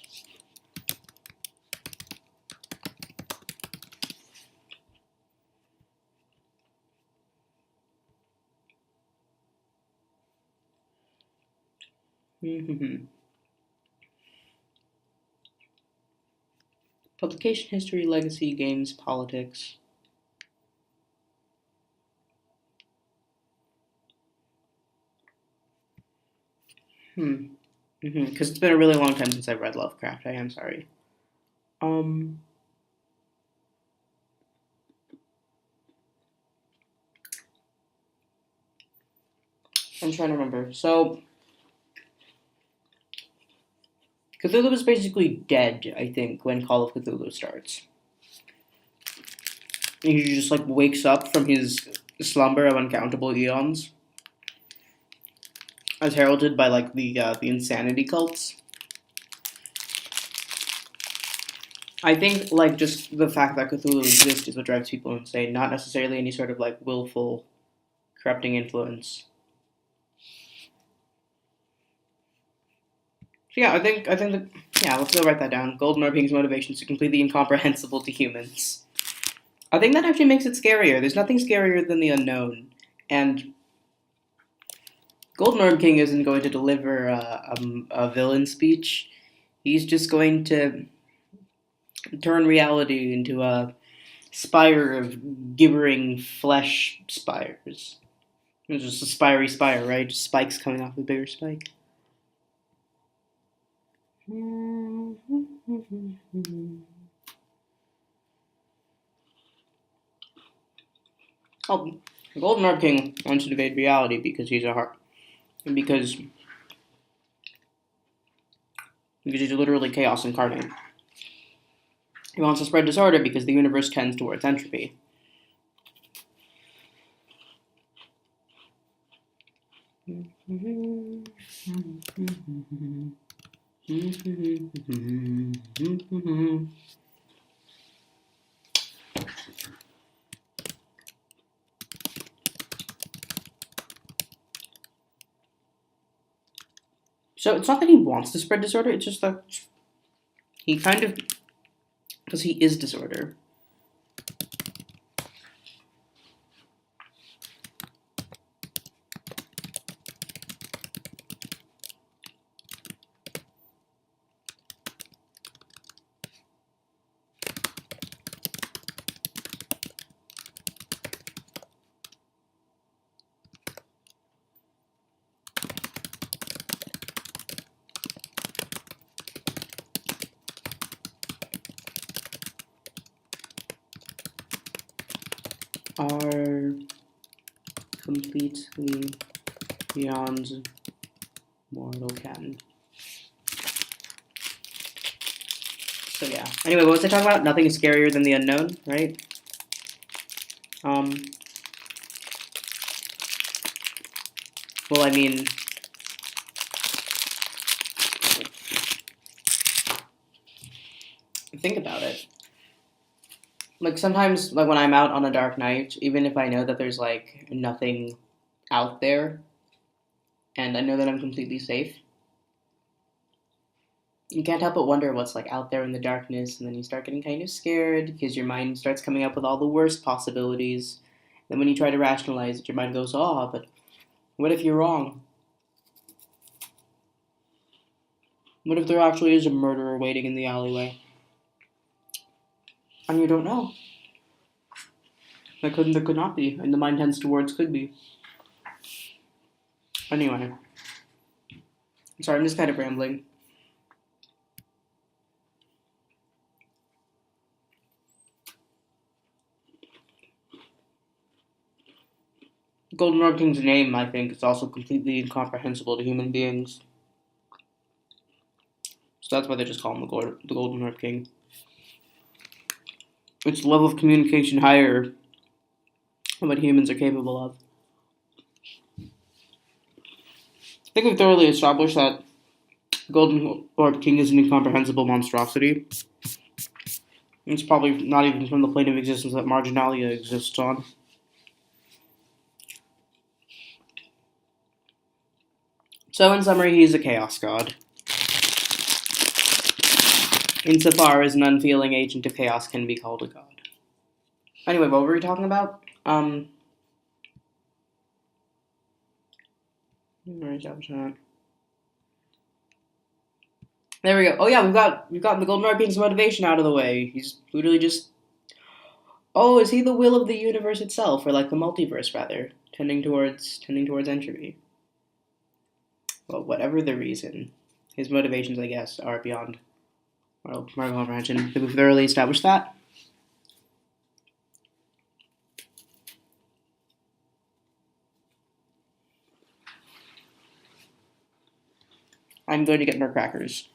Publication history, legacy, games, politics. Because it's been a really long time since I've read Lovecraft. I am sorry. Um, I'm trying to remember. So Cthulhu was basically dead, I think, when Call of Cthulhu starts. He just like wakes up from his slumber of uncountable eons, as heralded by like the insanity cults. I think like just the fact that Cthulhu exists is what drives people insane, not necessarily any sort of like willful corrupting influence. So yeah, I think that yeah, let's go write that down. Golden Orping's motivations are completely incomprehensible to humans. I think that actually makes it scarier. There's nothing scarier than the unknown, and Golden Orb King isn't going to deliver a villain speech. He's just going to turn reality into a spire of gibbering flesh spires. It's just a spiry spire, right? Just spikes coming off a bigger spike. Oh, Golden Orb King wants to evade reality because he's a heart, because he's literally chaos incarnate. He wants to spread disorder because the universe tends towards entropy. So it's not that he wants to spread disorder, it's just that he kind of, because he is disorder. are completely beyond mortal ken. So yeah. Anyway, what was I talking about? Nothing is scarier than the unknown, right? Well, I mean, think about it. Like sometimes, like when I'm out on a dark night, even if I know that there's like nothing out there, and I know that I'm completely safe, you can't help but wonder what's like out there in the darkness, and then you start getting kind of scared because your mind starts coming up with all the worst possibilities. Then when you try to rationalize it, your mind goes, "Oh, but what if you're wrong? What if there actually is a murderer waiting in the alleyway?" And you don't know. There could not be, and the mind tends towards could be. Anyway, sorry, I'm just kind of rambling. Golden Orb King's name, I think, is also completely incomprehensible to human beings. So that's why they just call him the Golden Orb King. It's the level of communication higher than what humans are capable of. I think we've thoroughly established that Golden Orb King is an incomprehensible monstrosity. It's probably not even from the plane of existence that Marginalia exists on. So, in summary, he's a chaos god. Insofar as an unfeeling agent of chaos can be called a god. Anyway, what were we talking about? There we go. Oh yeah, we've got the Golden Orb King's motivation out of the way. He's literally just. Oh, is he the will of the universe itself, or like the multiverse rather, tending towards entropy? Well, whatever the reason, his motivations, I guess, are beyond our comprehension. We've thoroughly established that. I'm going to get more crackers.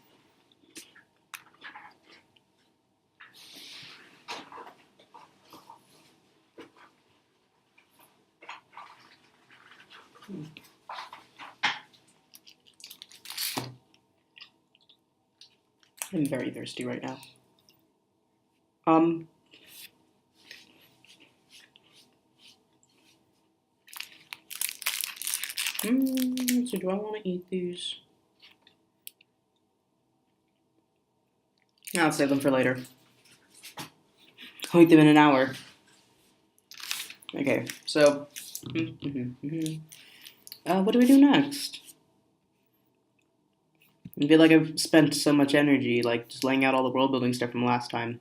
I'm very thirsty right now. So do I want to eat these? I'll save them for later. I'll eat them in an hour. Okay, so what do we do next? I feel like I've spent so much energy, like just laying out all the world building stuff from last time.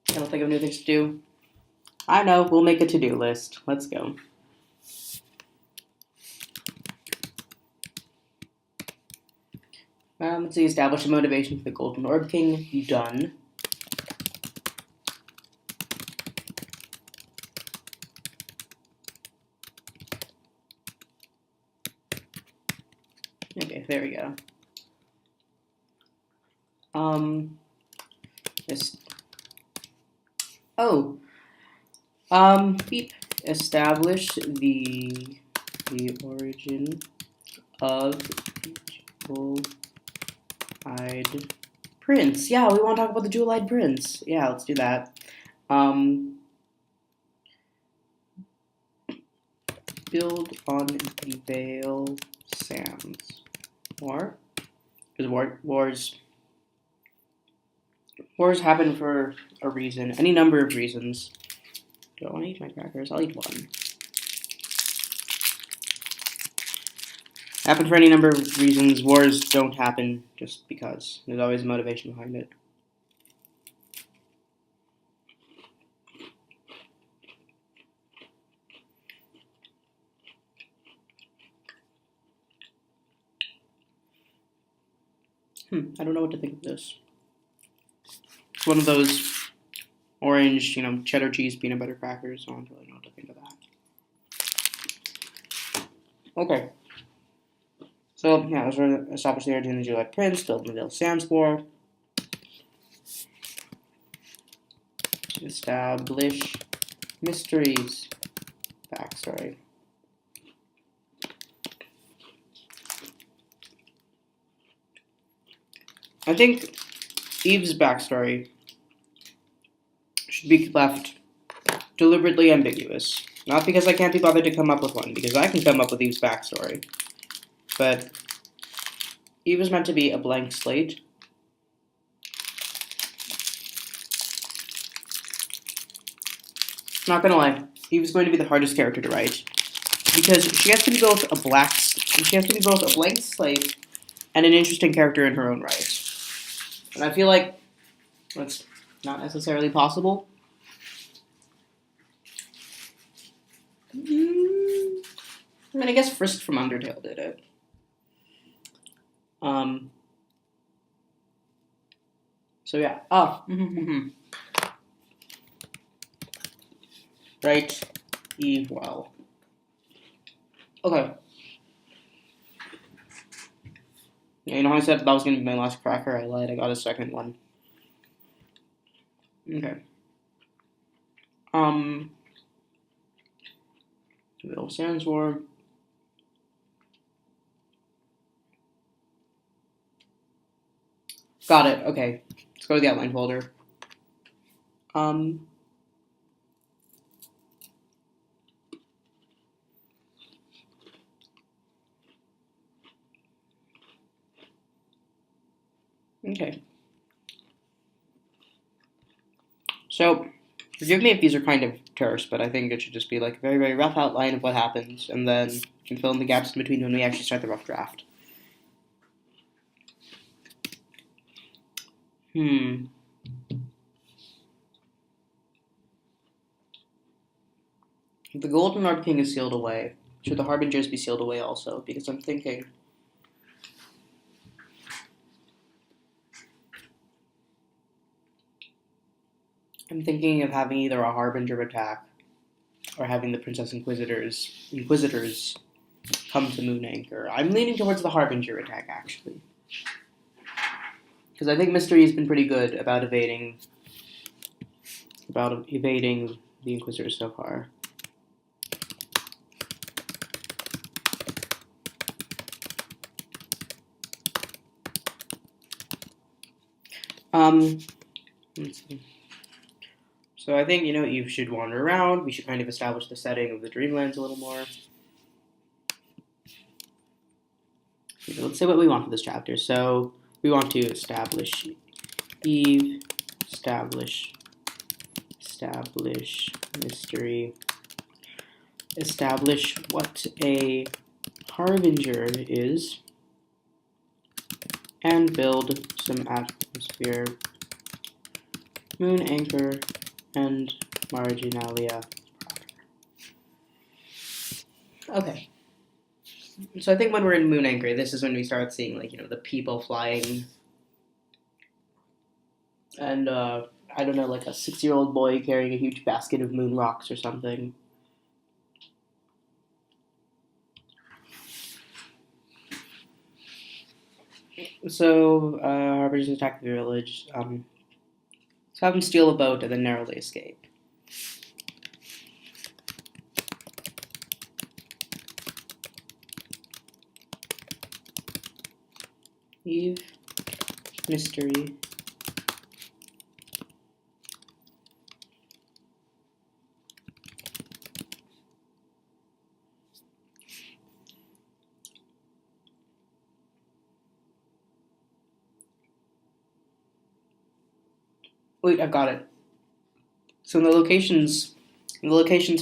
I don't think of new things to do. I know, we'll make a to-do list. Let's go. Let's see, establish a motivation for the Golden Orb King. Done. Okay, there we go. This. Oh. Beep. Establish the origin of jewel-eyed prince. Yeah, we want to talk about the jewel-eyed prince. Yeah, let's do that. Build on the Vale Sands. War? Because wars happen for a reason. Any number of reasons. Do I want to eat my crackers? I'll eat one. Happen for any number of reasons. Wars don't happen just because. There's always a motivation behind it. I don't know what to think of this. It's one of those Orange, cheddar cheese, peanut butter crackers. I don't really know what to think of that. Okay. So, yeah, those were established the origin of the Juliet Prince, built in the Ville Sandsbourg. Establish mysteries. Backstory. I think Eve's backstory should be left deliberately ambiguous. Not because I can't be bothered to come up with one, because I can come up with Eve's backstory. But Eve is meant to be a blank slate. Not gonna lie, Eve's going to be the hardest character to write. Because she has to be both a blank slate and an interesting character in her own right. And I feel like that's not necessarily possible. I mean, I guess Frisk from Undertale did it. So yeah. Right. Eve well. Okay. Yeah, how I said that was going to be my last cracker? I lied. I got a second one. Okay. Ville Sandsbourg. Got it. Okay. Let's go to the outline folder. Okay. So, forgive me if these are kind of terse, but I think it should just be like a very, very rough outline of what happens, and then you can fill in the gaps in between when we actually start the rough draft. The Golden Orb King is sealed away. Should the Harbingers be sealed away also? Because I'm thinking of having either a Harbinger attack or having the Princess Inquisitors come to Moon Anchor. I'm leaning towards the Harbinger attack, actually. Because I think Mystery has been pretty good about evading the Inquisitors so far. Let's see. So I think, Eve should wander around. We should kind of establish the setting of the Dreamlands a little more. Okay, let's say what we want for this chapter. So we want to establish Eve, establish mystery, establish what a Harbinger is, and build some atmosphere, Moon Anchor, and Marginalia. Okay. So I think when we're in Moon Anchor, this is when we start seeing, the people flying. And, I don't know, like a 6-year-old boy carrying a huge basket of moon rocks or something. So, Harbingers attack the village. So have them steal a boat and then narrowly escape. Eve, mystery. Wait, I've got it. So in the locations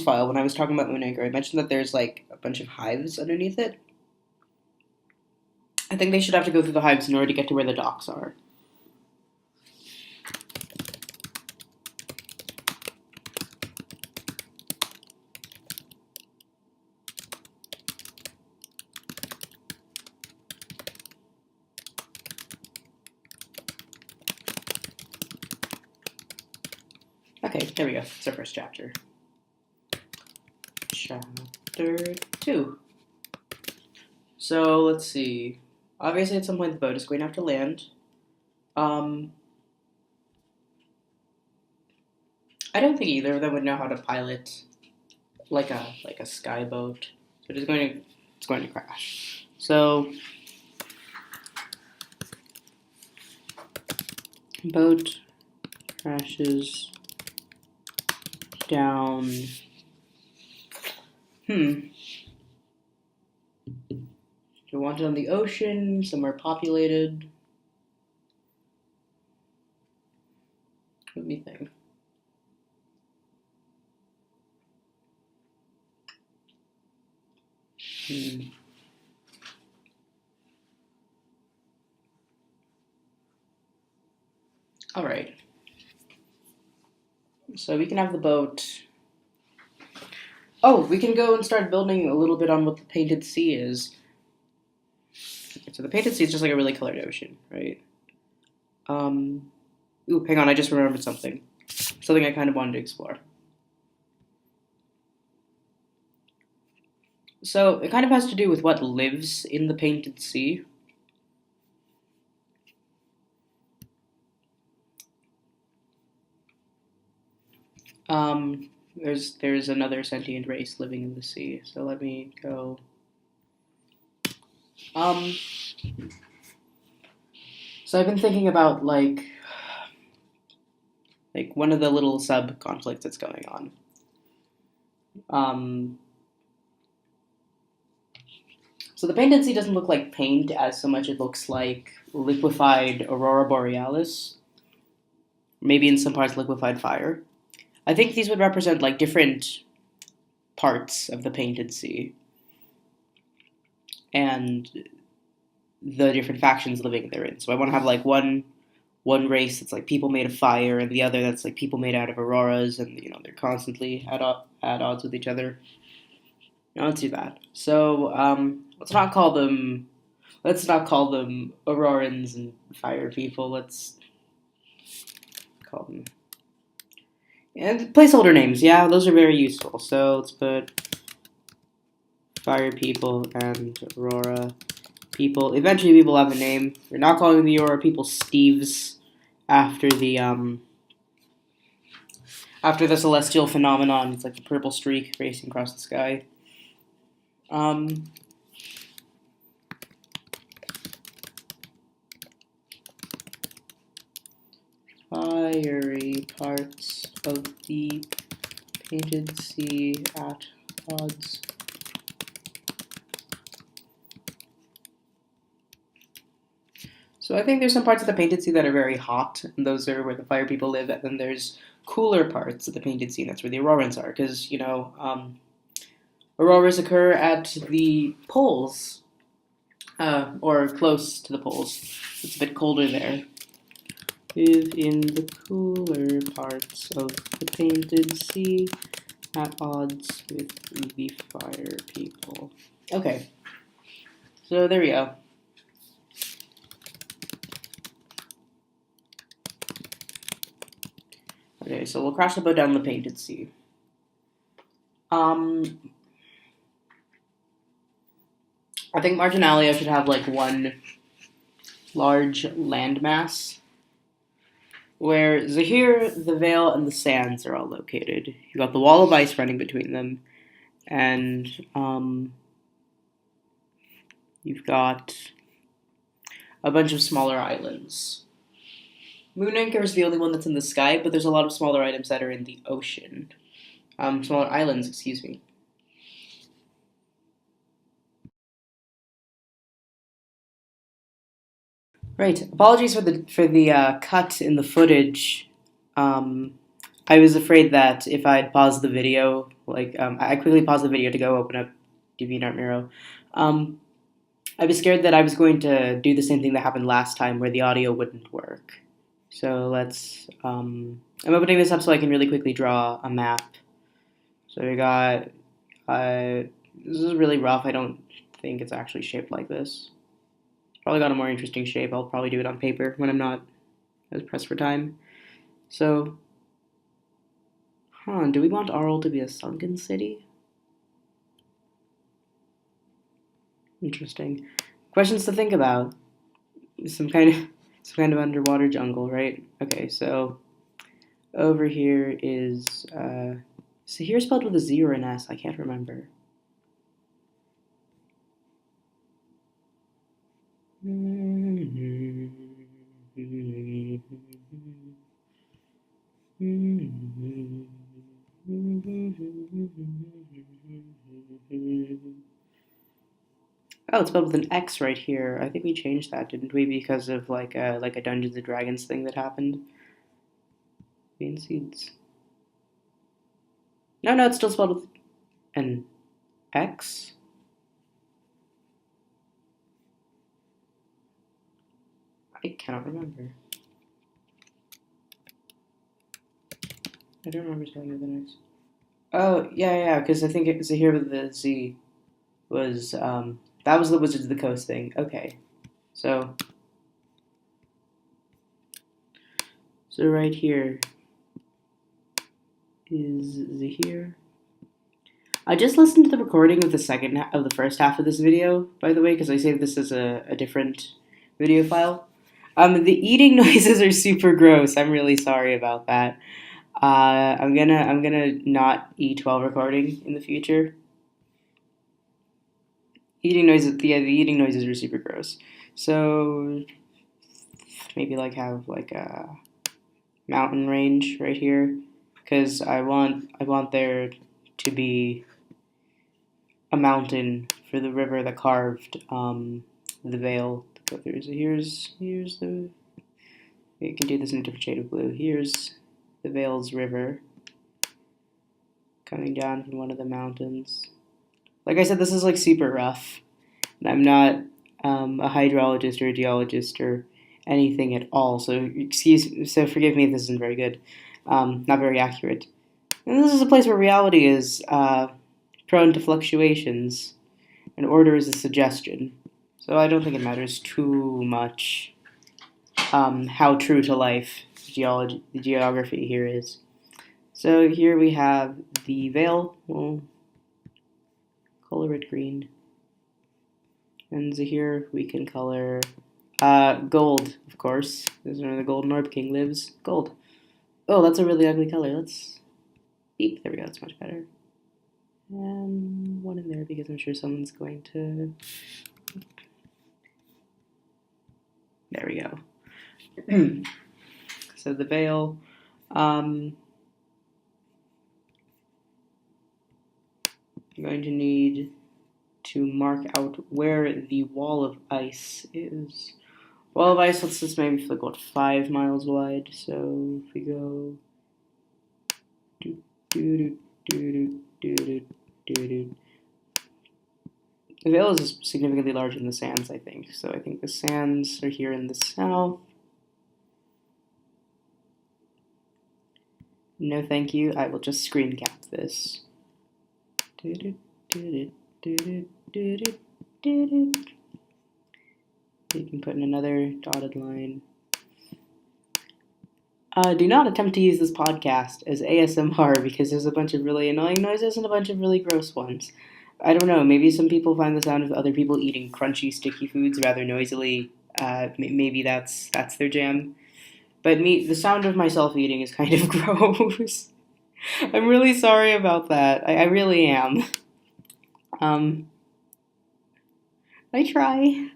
file, when I was talking about Moon Anchor, I mentioned that there's a bunch of hives underneath it. I think they should have to go through the hives in order to get to where the docks are. Okay, there we go. It's our first chapter. Chapter 2. So let's see. Obviously, at some point, the boat is going to have to land. I don't think either of them would know how to pilot like a sky boat. So it's going to crash. So boat crashes down. You want it on the ocean, somewhere populated. Let me think. All right. So we can have the boat. Oh, we can go and start building a little bit on what the painted sea is. So the painted sea is just like a really colored ocean, right? Ooh, hang on, I just remembered something. Something I kind of wanted to explore. So it kind of has to do with what lives in the painted sea. There's another sentient race living in the sea. So let me go. So I've been thinking about like one of the little sub conflicts that's going on. Um, so the painted sea doesn't look like paint as so much it looks like liquefied aurora borealis, maybe in some parts liquefied fire. I think these would represent like different parts of the painted sea and the different factions living therein. So I want to have like one race that's like people made of fire, and the other that's like people made out of auroras, and they're constantly at odds with each other. Now let's do that. So let's not call them Aurorans and fire people. Let's call them and placeholder names. Yeah, those are very useful. So let's put fire people and Aurora people. Eventually, people have a name. We're not calling the Aurora people Steves after the celestial phenomenon. It's like the purple streak racing across the sky. Fiery parts of the painted sea at odds. So I think there's some parts of the painted sea that are very hot, and those are where the fire people live. And then there's cooler parts of the painted sea, and that's where the Aurorans are, because auroras occur at the poles, or close to the poles. It's a bit colder there. Live in the cooler parts of the painted sea at odds with the fire people. Okay, so there we go. Okay, so we'll crash the boat down the painted sea. I think Marginalia should have like one large landmass where Zahir, the Vale, and the Sands are all located. You've got the wall of ice running between them, and you've got a bunch of smaller islands. Moonanchor is the only one that's in the sky, but there's a lot of smaller items that are in the ocean. Smaller islands, excuse me. Right. Apologies for the cut in the footage. I was afraid that if I'd paused the video, I quickly paused the video to go open up DeviantArt Miro. I was scared that I was going to do the same thing that happened last time, where the audio wouldn't work. So let's. I'm opening this up so I can really quickly draw a map. So we got. This is really rough. I don't think it's actually shaped like this. Probably got a more interesting shape. I'll probably do it on paper when I'm not as pressed for time. So Huh, do we want Arl to be a sunken city? Interesting. Questions to think about. Some kind of underwater jungle, right? Okay, so over here is so here spelled with a Z or an S, I can't remember. Oh, it's spelled with an X right here. I think we changed that, didn't we? Because of like a Dungeons and Dragons thing that happened. Bean seeds. No, it's still spelled with an X. I cannot remember. I don't remember telling you the next. Oh yeah, because I think it's here with the Z was that was the Wizards of the Coast thing. Okay, so right here is Zahir. I just listened to the recording of the first half of this video, by the way, because I saved this as a different video file. The eating noises are super gross. I'm really sorry about that. I'm gonna not eat while recording in the future. Eating noises, yeah, the eating noises are super gross. So maybe like have like a mountain range right here, because I want there to be a mountain for the river that carved the veil to go through. So here's the you can do this in a different shade of blue. Here's the Veil's river coming down from one of the mountains. Like I said, this is like super rough. And I'm not a hydrologist or a geologist or anything at all. So forgive me if this isn't very good, not very accurate. And this is a place where reality is prone to fluctuations, and order is a suggestion. So I don't think it matters too much how true to life the geography here is. So here we have the veil. We'll color it green. And here we can color gold, of course. This is where the Golden Orb King lives. Gold. Oh, that's a really ugly color. Let's beep. There we go. That's much better. And one in there because I'm sure someone's going to. There we go. So the veil. I'm going to need to mark out where the wall of ice is. Wall of ice, let's just maybe flick what 5 miles wide. So if we go the veil is significantly larger than the sands, I think. So I think the sands are here in the south. No, thank you. I will just screen cap this. You can put in another dotted line. Do not attempt to use this podcast as ASMR because there's a bunch of really annoying noises and a bunch of really gross ones. I don't know, maybe some people find the sound of other people eating crunchy, sticky foods rather noisily. Maybe that's their jam. But the sound of myself eating is kind of gross. I'm really sorry about that. I really am. I try.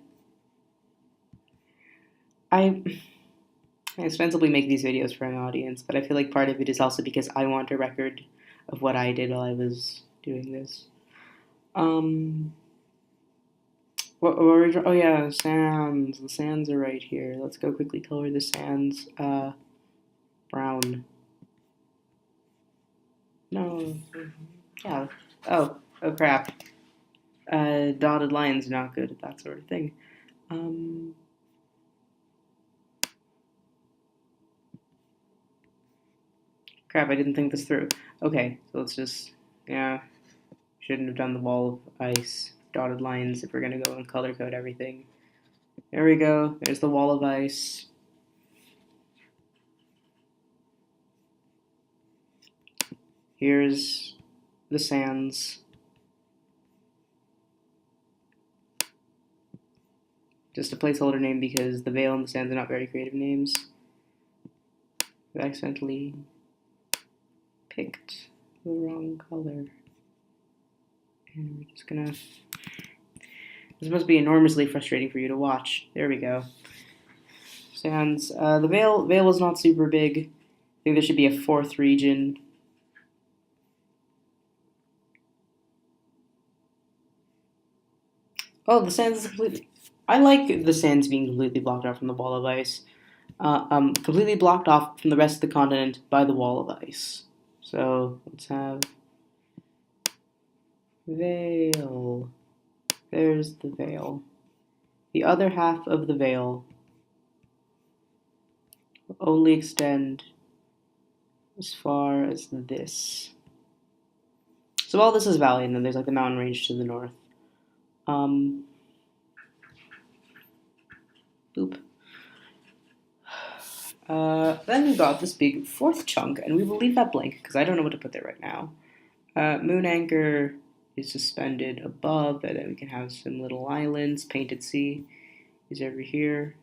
I ostensibly make these videos for an audience, but I feel like part of it is also because I want a record of what I did while I was doing this. What were we? Oh yeah, sands. The sands are right here. Let's go quickly color the sands brown. No, yeah. Oh crap. Dotted lines are not good at that sort of thing. Crap, I didn't think this through. Okay, so let's just, yeah, shouldn't have done the wall of ice, dotted lines if we're gonna go and color code everything. There we go, there's the wall of ice. Here's the sands. Just a placeholder name because the Vale and the sands are not very creative names. I accidentally picked the wrong color. And we're just gonna... This must be enormously frustrating for you to watch. There we go. Sands. The Vale is not super big. I think there should be a fourth region. Oh, the sands is completely... I like the sands being completely blocked off from the wall of ice. Completely blocked off from the rest of the continent by the wall of ice. So let's have Vale. There's the Vale. The other half of the Vale will only extend as far as this. So all this is valley, and then there's like the mountain range to the north. Boop. Then we've got this big fourth chunk, and we will leave that blank because I don't know what to put there right now. Moon anchor is suspended above, and then we can have some little islands. Painted sea is over here.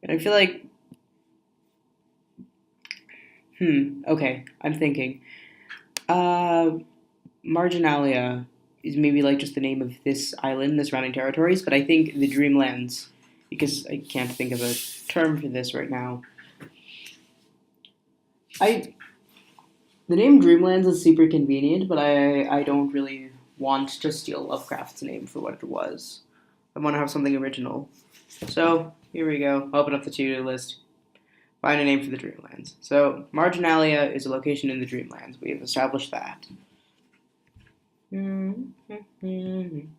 And I feel like, okay, I'm thinking. Marginalia is maybe like just the name of this island, the surrounding territories, but I think the Dreamlands, because I can't think of a term for this right now. The name Dreamlands is super convenient, but I don't really want to steal Lovecraft's name for what it was. I want to have something original. So, here we go. Open up the to-do list. Find a name for the Dreamlands. So, Marginalia is a location in the Dreamlands. We have established that. Name claim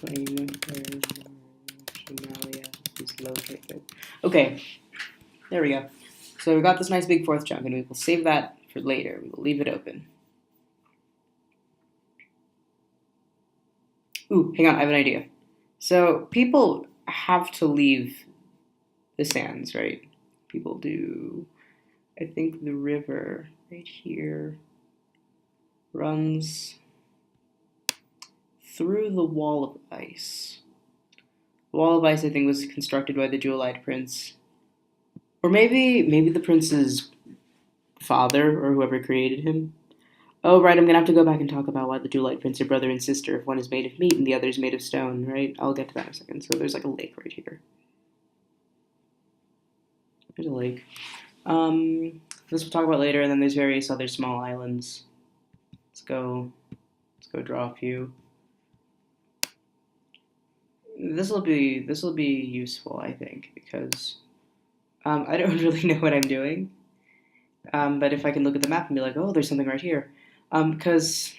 where Marginalia is located. Okay, there we go. So we got this nice big fourth chunk, and we will save that for later. We will leave it open. Ooh, hang on, I have an idea. So people have to leave the sands, right? People do. I think the river right here runs through the wall of ice. The wall of ice, I think, was constructed by the Jewel-Eyed Prince. Or maybe the prince's father or whoever created him. Oh, right, I'm gonna have to go back and talk about why the Jewel-Eyed Prince are brother and sister if one is made of meat and the other is made of stone, right? I'll get to that in a second. So there's like a lake right here. There's a lake. This we'll talk about later, and then there's various other small islands. Let's go draw a few. This will be useful, I think, because I don't really know what I'm doing. But if I can look at the map and be like, oh, there's something right here, because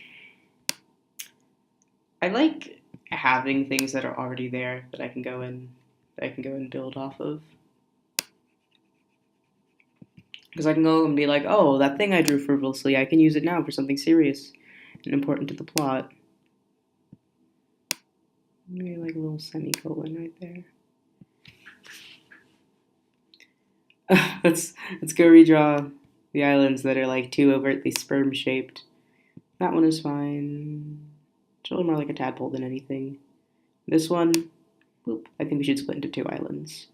I like having things that are already there that I can go and build off of. Because I can go and be like, oh, that thing I drew frivolously, I can use it now for something serious and important to the plot. Maybe like a little semicolon right there. Let's go redraw the islands that are like too overtly sperm shaped. That one is fine. It's really more like a tadpole than anything. This one, whoop, I think we should split into two islands.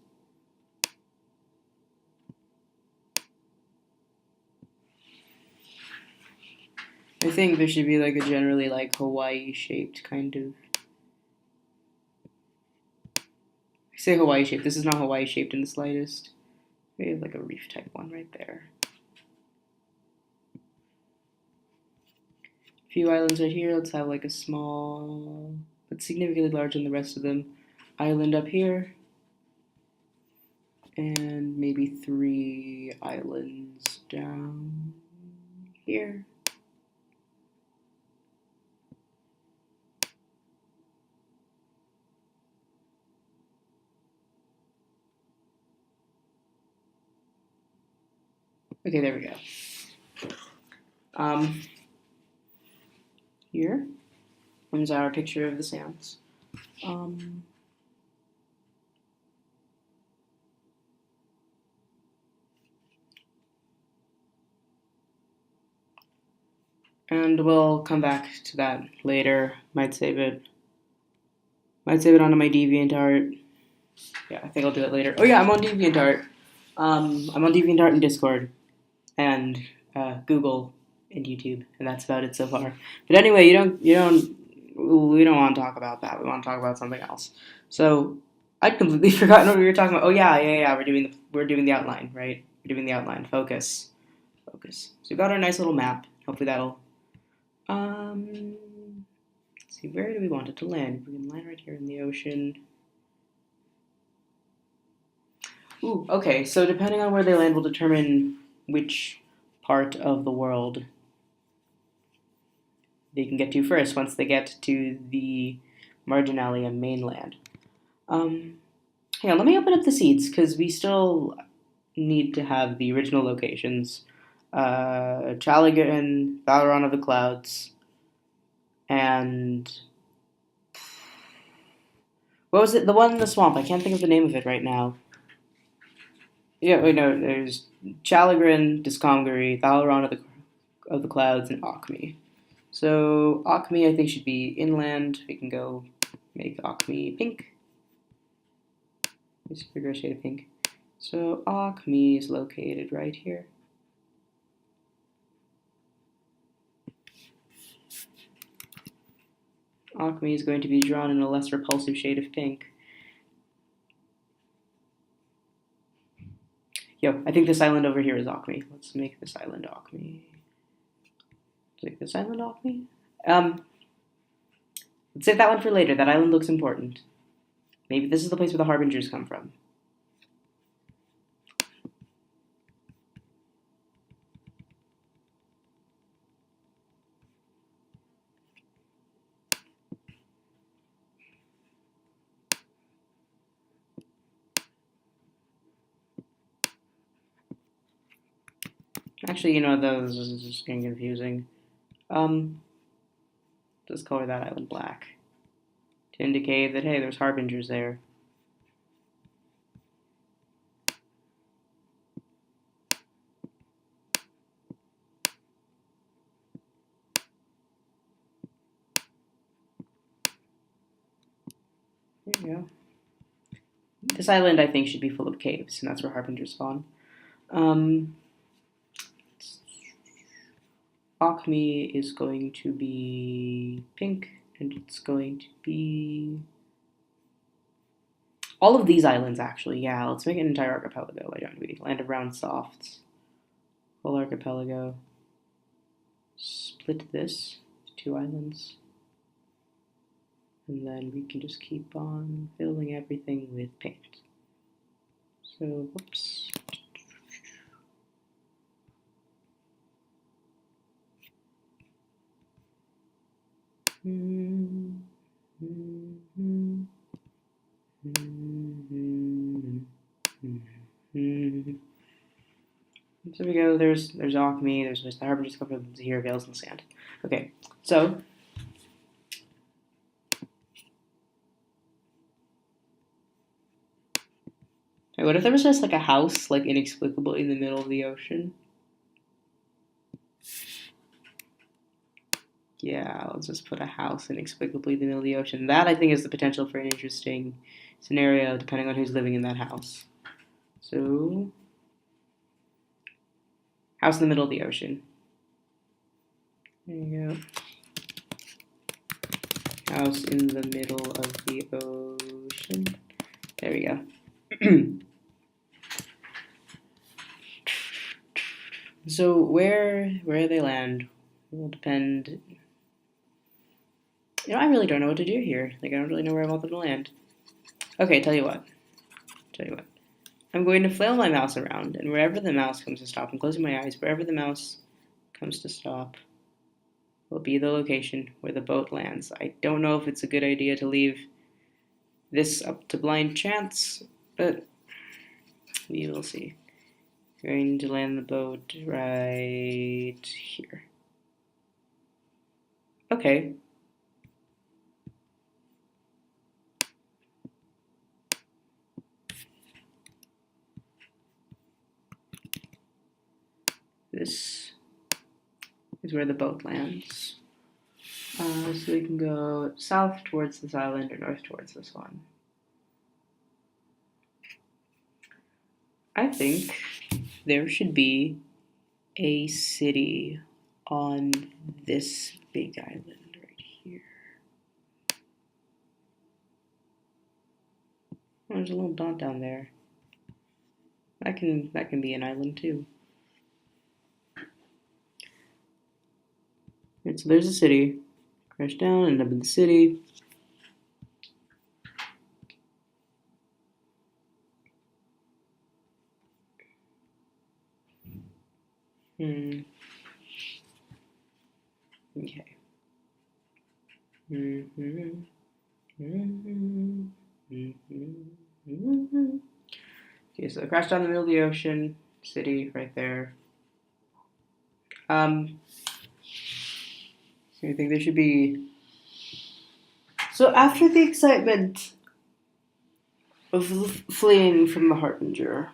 I think there should be like a generally like Hawaii shaped kind of. I say Hawaii shaped. This is not Hawaii shaped in the slightest. We have like a reef type one right there. A few islands right here. Let's have like a small, but significantly larger than the rest of them, island up here. And maybe 3 islands down here. Okay, there we go. Here comes our picture of the sands. And we'll come back to that later. Might save it. Might save it onto my DeviantArt. Yeah, I think I'll do it later. Oh yeah, I'm on DeviantArt. I'm on DeviantArt and Discord and Google and YouTube, and that's about it so far. But anyway, we don't want to talk about that. We want to talk about something else. So I'd completely forgotten what we were talking about. Oh yeah. We're doing the outline, right? We're doing the outline. Focus. So we got our nice little map. Hopefully that'll. Let's see, where do we want it to land? We can land right here in the ocean. Ooh, okay. So depending on where they land will determine which part of the world they can get to first once they get to the Marginalia mainland. Hang on, let me open up the seeds because we still need to have the original locations. Chaligan, Valoron of the Clouds, and what was it? The one in the swamp. I can't think of the name of it right now. Yeah, wait, no, there's Chalagrin, Discomgary, Valoron of the Clouds, and Acme. So Acme, I think, should be inland. We can go make Acme pink. Just figure a shade of pink. So Acme is located right here. Acme is going to be drawn in a less repulsive shade of pink. Yo, I think this island over here is Acme. Let's make this island Acme. Let's make this island Acme. Let's save that one for later. That island looks important. Maybe this is the place where the Harbingers come from. Actually, this is just getting confusing. Let's color that island black to indicate that, hey, there's Harbingers there. There you go. This island, I think, should be full of caves, and that's where Harbingers spawn. Acme is going to be pink, and it's going to be all of these islands, actually. Yeah, let's make an entire archipelago. Why don't we? Land of Round Softs. Whole archipelago. Split this to 2 islands. And then we can just keep on filling everything with paint. So, whoops. So we go, there's Acme, there's the harbor just covered here, Veils in the Sand. Okay, so what if there was just like a house like inexplicably in the middle of the ocean? Yeah, let's just put a house inexplicably in the middle of the ocean. That I think is the potential for an interesting scenario depending on who's living in that house. So house in the middle of the ocean. There you go. House in the middle of the ocean. There we go. So where they land will depend. I really don't know what to do here. Like, I don't really know where I want them to land. Okay, tell you what. I'm going to flail my mouse around, and wherever the mouse comes to stop, I'm closing my eyes, wherever the mouse comes to stop will be the location where the boat lands. I don't know if it's a good idea to leave this up to blind chance, but we will see. Going to land the boat right here. Okay. This is where the boat lands. So we can go south towards this island or north towards this one. I think there should be a city on this big island right here. Oh, there's a little dot down there. That can be an island too. Right, so there's a city. Crash down, end up in the city. Okay. Okay, so crash down in the middle of the ocean, city right there. I think there should be. So after the excitement of fleeing from the Harbinger,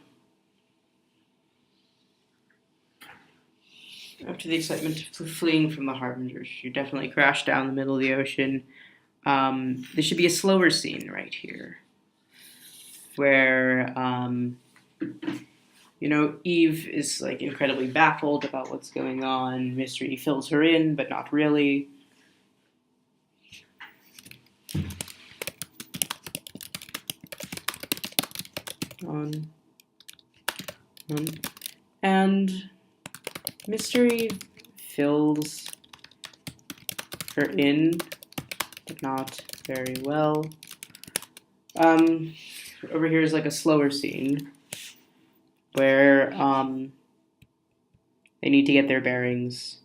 you definitely crash down the middle of the ocean. There should be a slower scene right here, where Eve is like incredibly baffled about what's going on. Mystery fills her in, but not really. And Mystery fills her in, but not very well. Over here is like a slower scene where they need to get their bearings.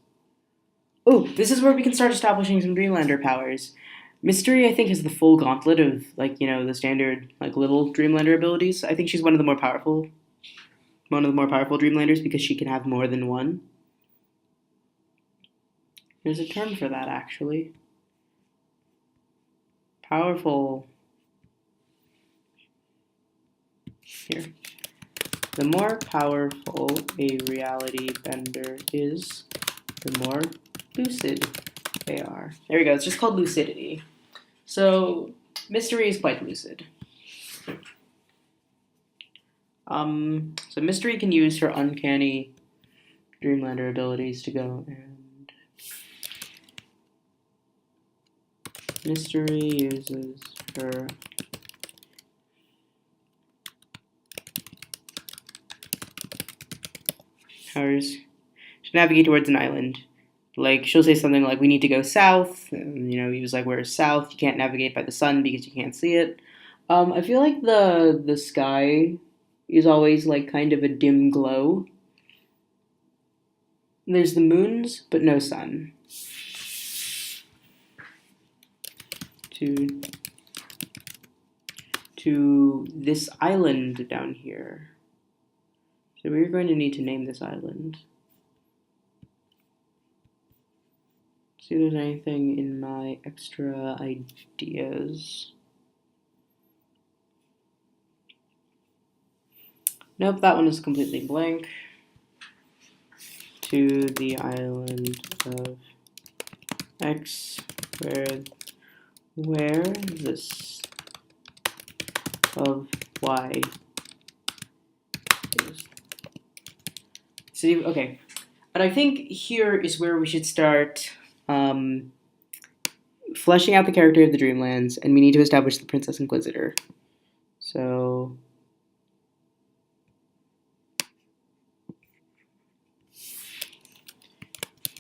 Oh, this is where we can start establishing some Dreamlander powers. Mystery, I think, has the full gauntlet of the standard little Dreamlander abilities. I think she's one of the more powerful Dreamlanders because she can have more than one. There's a term for that, actually. Powerful. Here. The more powerful a reality bender is, the more lucid they are. There we go. It's just called lucidity. So Mystery is quite lucid. So Mystery can use her uncanny Dreamlander abilities to go and Mystery uses her powers to navigate towards an island. Like, she'll say something like, we need to go south. And, he was like, where's south? You can't navigate by the sun because you can't see it. I feel like the sky is always like kind of a dim glow. There's the moons, but no sun. To this island down here. So we're going to need to name this island. See if there's anything in my extra ideas. Nope, that one is completely blank. To the island of X, where this of Y is. See, okay. And I think here is where we should start fleshing out the character of the Dreamlands, and we need to establish the Princess Inquisitor. So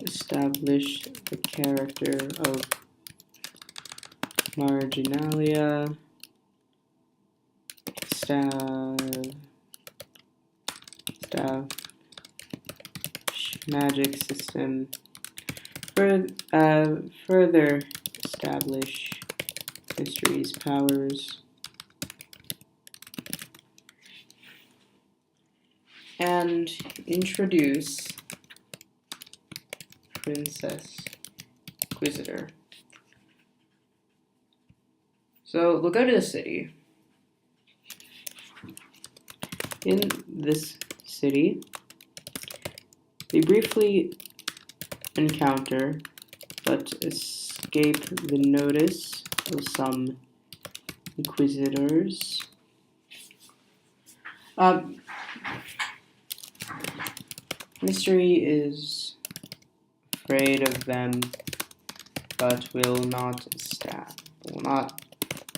establish the character of Marginalia, magic system, further establish Mystery's powers, and introduce Princess Inquisitor. So we'll go to the city. In this city, They briefly encounter, but escape the notice of some inquisitors. Mystery is afraid of them, but will not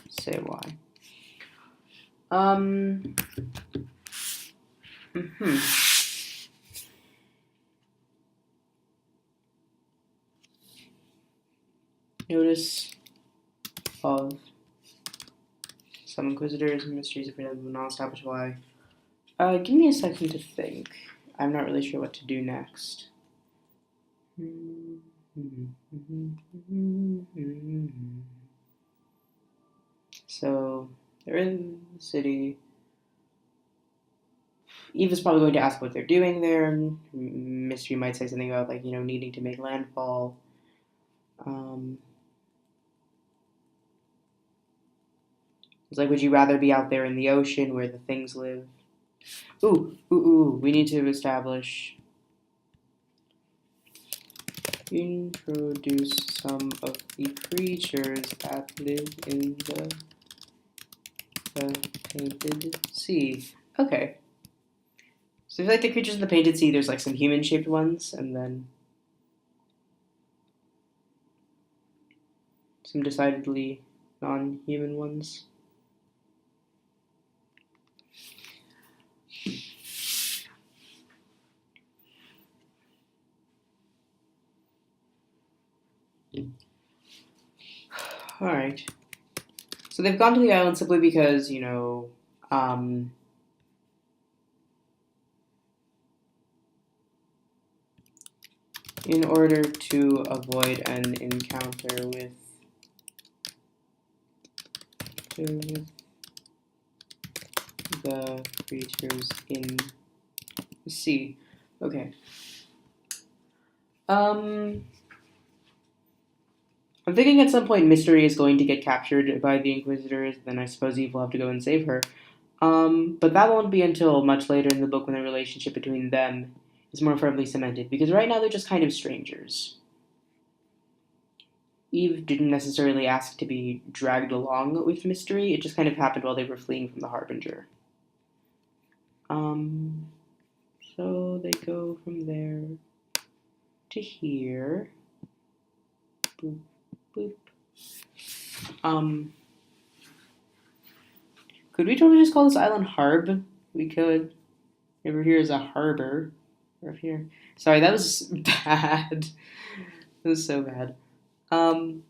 say why. Notice of some inquisitors and mysteries afraid of them, will not establish why. Give me a second to think. I'm not really sure what to do next. So, they're in the city. Eva's probably going to ask what they're doing there. Mystery might say something about, like, needing to make landfall. It's like, would you rather be out there in the ocean where the things live? Ooh, we need to establish. Introduce some of the creatures that live in the painted sea. Okay. So, like the creatures in the painted sea, there's like some human-shaped ones, and then some decidedly non-human ones. Alright. So they've gone to the island simply because, in order to avoid an encounter with the creatures in the sea. Okay. I'm thinking at some point Mystery is going to get captured by the Inquisitors, then I suppose Eve will have to go and save her. But that won't be until much later in the book when the relationship between them is more firmly cemented, because right now they're just kind of strangers. Eve didn't necessarily ask to be dragged along with Mystery, it just kind of happened while they were fleeing from the Harbinger. So they go from there to here. Boop, boop. Could we totally just call this island Harb? We could. Over here is a harbor. Over here. Sorry, that was bad. That was so bad. I'm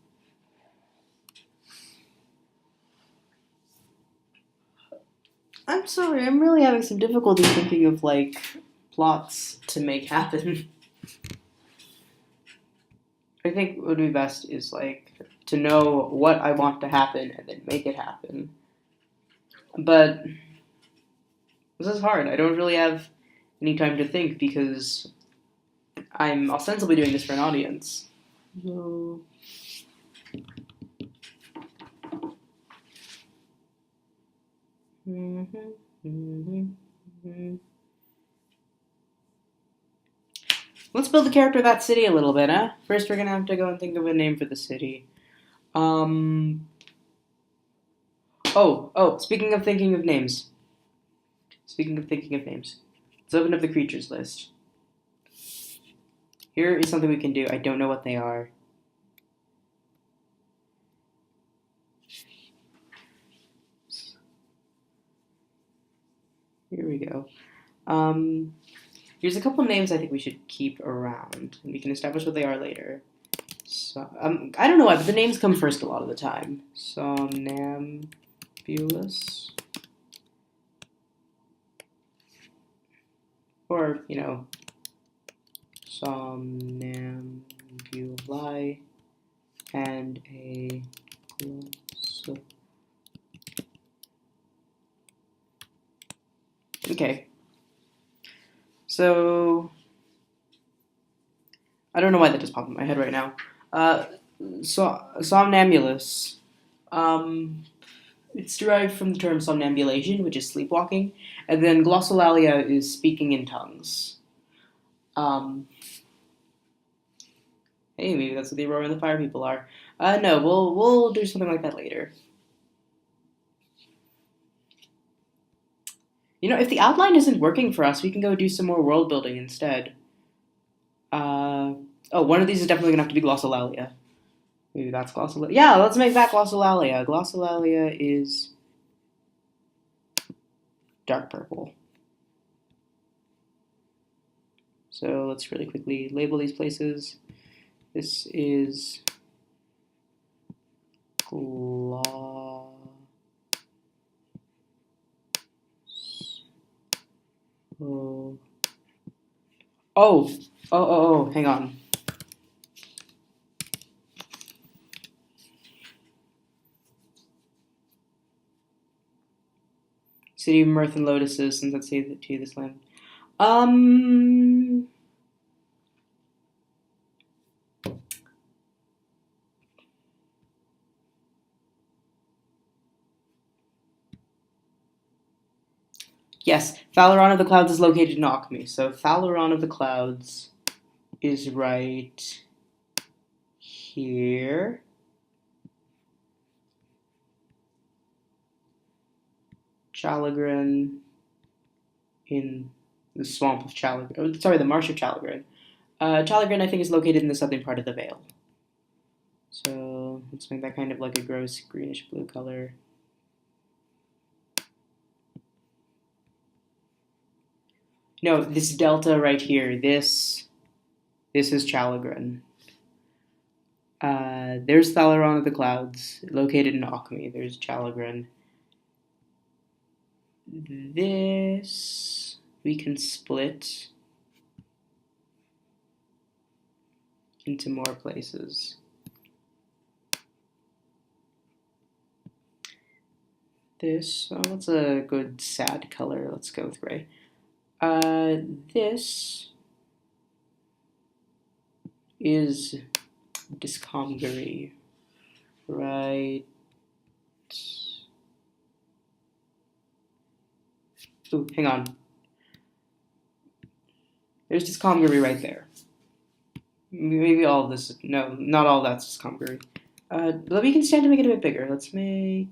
sorry, I'm really having some difficulty thinking of, like, plots to make happen. I think what would be best is, like, to know what I want to happen and then make it happen. But this is hard. I don't really have any time to think because I'm ostensibly doing this for an audience. So... Let's build the character of that city a little bit, huh? First, we're gonna have to go and think of a name for the city. Speaking of thinking of names. Let's open up the creatures list. Here is something we can do. I don't know what they are. Here we go. Here's a couple names I think we should keep around, and we can establish what they are later. So, I don't know why, but the names come first a lot of the time. Somnambulous. Or, somnambuli and a okay. So I don't know why that just popped in my head right now. Somnambulous. It's derived from the term somnambulation, which is sleepwalking, and then glossolalia is speaking in tongues. Um, hey, maybe that's what the Aurora and the Fire people are. No, we'll do something like that later. You know, if the outline isn't working for us, we can go do some more world building instead. Uh, oh, one of these is definitely gonna have to be glossolalia. Maybe that's glossolalia. Yeah, let's make that glossolalia. Glossolalia is dark purple. So let's really quickly label these places. This is gloss. Oh, hang on. City of Mirth and Lotuses, since that's to this land. Um, yes, Phaleron of the Clouds is located in Alchemy. So Phaleron of the Clouds is right here. Chalagrin in the swamp of Chalagrin. Oh, sorry, the marsh of Chalagrin. Chalagrin, I think, is located in the southern part of the Vale. So let's make that kind of like a gross greenish blue color. No, this delta right here, this is Chalagrin. There's Phaleron of the Clouds, located in Alchemy. There's Chalagrin. This we can split into more places. This, what's a good sad color? Let's go with gray. This is Discomgary, right? Ooh, hang on. There's Discomgary right there. Maybe all of this. No, not all of that's Discomgary. But we can stand to make it a bit bigger. Let's make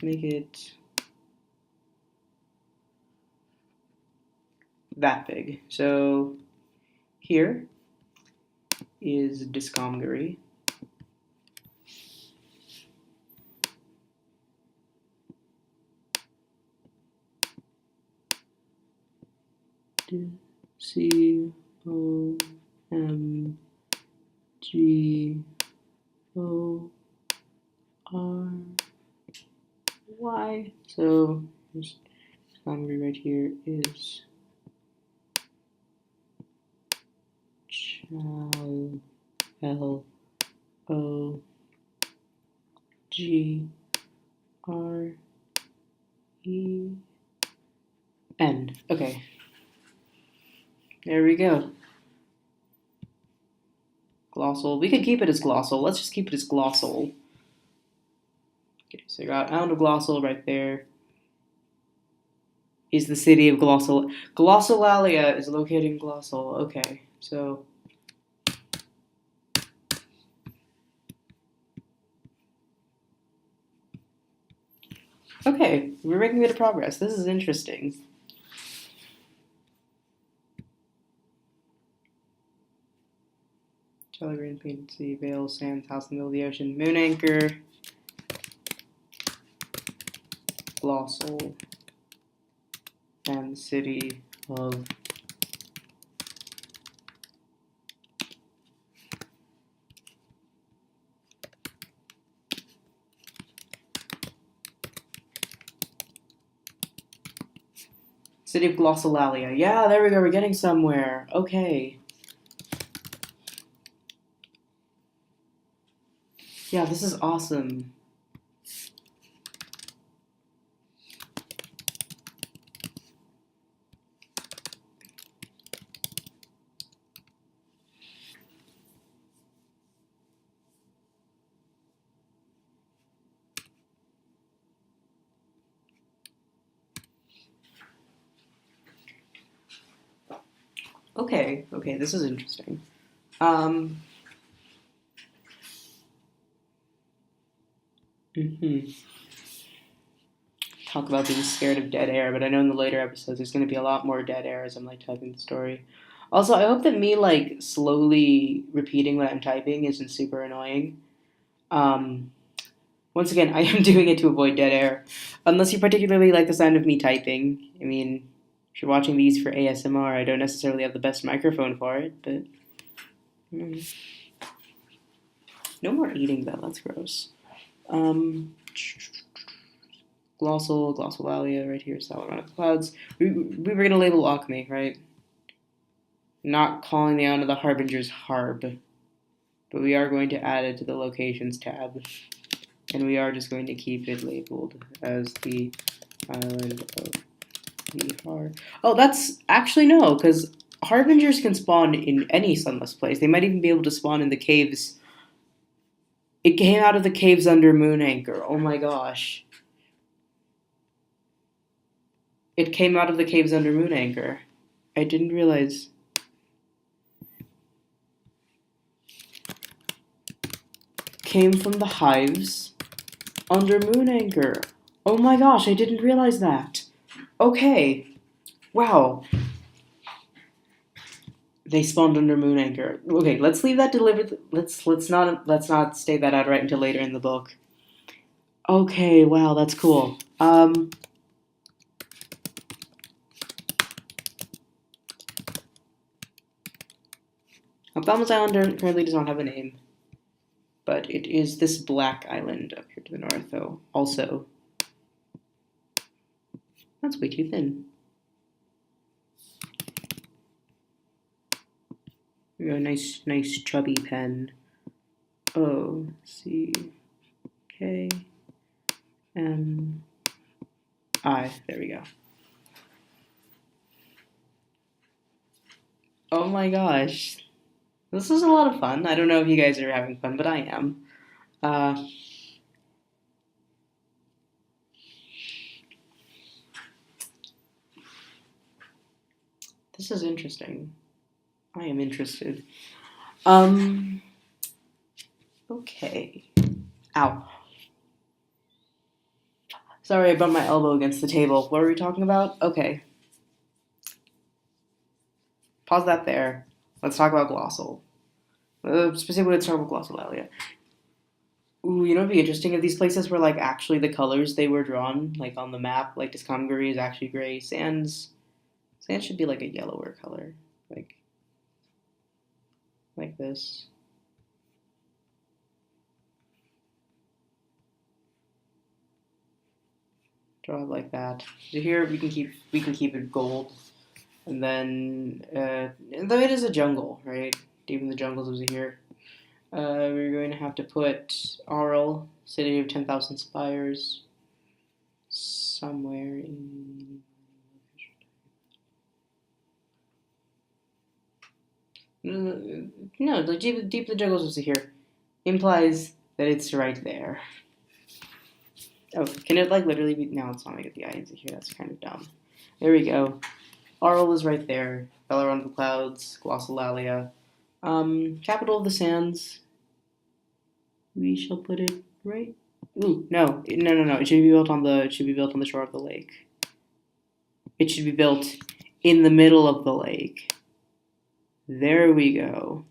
it that big. So here is Discomgary. Comgory. So Discomgary right here is Chalogren. Okay. There we go. Glossal. We could keep it as glossal. Let's just keep it as glossal. Okay, so you got Island of Glossal right there. Is the city of Glossal. Glossolalia is located in Glossal. Okay, so. Okay, we're making a bit of progress. This is interesting. Jolly Green Painted Sea, Vale, Sands, House in the Middle of the Ocean, Moon Anchor, Glossal, and the city of Glossolalia. Yeah, there we go. We're getting somewhere. Okay. Yeah, this is awesome. Okay, this is interesting. Um, mhm. Talk about being scared of dead air, but I know in the later episodes there's going to be a lot more dead air as I'm like typing the story. Also, I hope that me like slowly repeating what I'm typing isn't super annoying. Um, Once again, I am doing it to avoid dead air, unless you particularly like the sound of me typing. I mean, if you're watching these for ASMR, I don't necessarily have the best microphone for it, but no more eating though. That's gross. Um, glossolalia right here. So around the clouds. We were gonna label alchemy, right? Not calling the honor the harbinger's harb, but we are going to add it to the locations tab, and we are just going to keep it labeled as the island of the harb. Oh, that's actually no, because harbingers can spawn in any sunless place. They might even be able to spawn in the caves. It came out of the caves under Moon Anchor. Oh my gosh. It came out of the caves under Moon Anchor. I didn't realize. Came from the hives under Moon Anchor. Oh my gosh, I didn't realize that. Okay. Wow. They spawned under Moon Anchor. Okay, let's leave that delivered. Let's not state that out right until later in the book. Okay, wow, that's cool. Ophthalmos Island currently does not have a name, but it is this black island up here to the north, though. Also, that's way too thin. We got a nice chubby pen. O C K M I. There we go. Oh my gosh, this is a lot of fun. I don't know if you guys are having fun, but I am. Uh, this is interesting. I am interested. Um, okay. Ow. Sorry, I bumped my elbow against the table. What were we talking about? Okay. Pause that there. Let's talk about glossal. Specifically, let's talk about glossolalia. Ooh, you know what'd be interesting if these places were like actually the colors they were drawn, like on the map. Like Discomgary is actually gray. Sands should be like a yellower color, like this. Draw it like that. So here we can keep it gold, and then though it is a jungle, right? Even the jungles over here. We're going to have to put Arl, City of 10,000 Spires, somewhere in. No, the deep the jungles was here implies that it's right there. Oh, can it like literally be? No, it's not gonna get the eye here. That's kind of dumb. There we go. Arl is right there. Fell around the clouds. Glossolalia. Capital of the Sands. We shall put it right. Ooh, no. It should be built on the. It should be built on the shore of the lake. It should be built in the middle of the lake. There we go.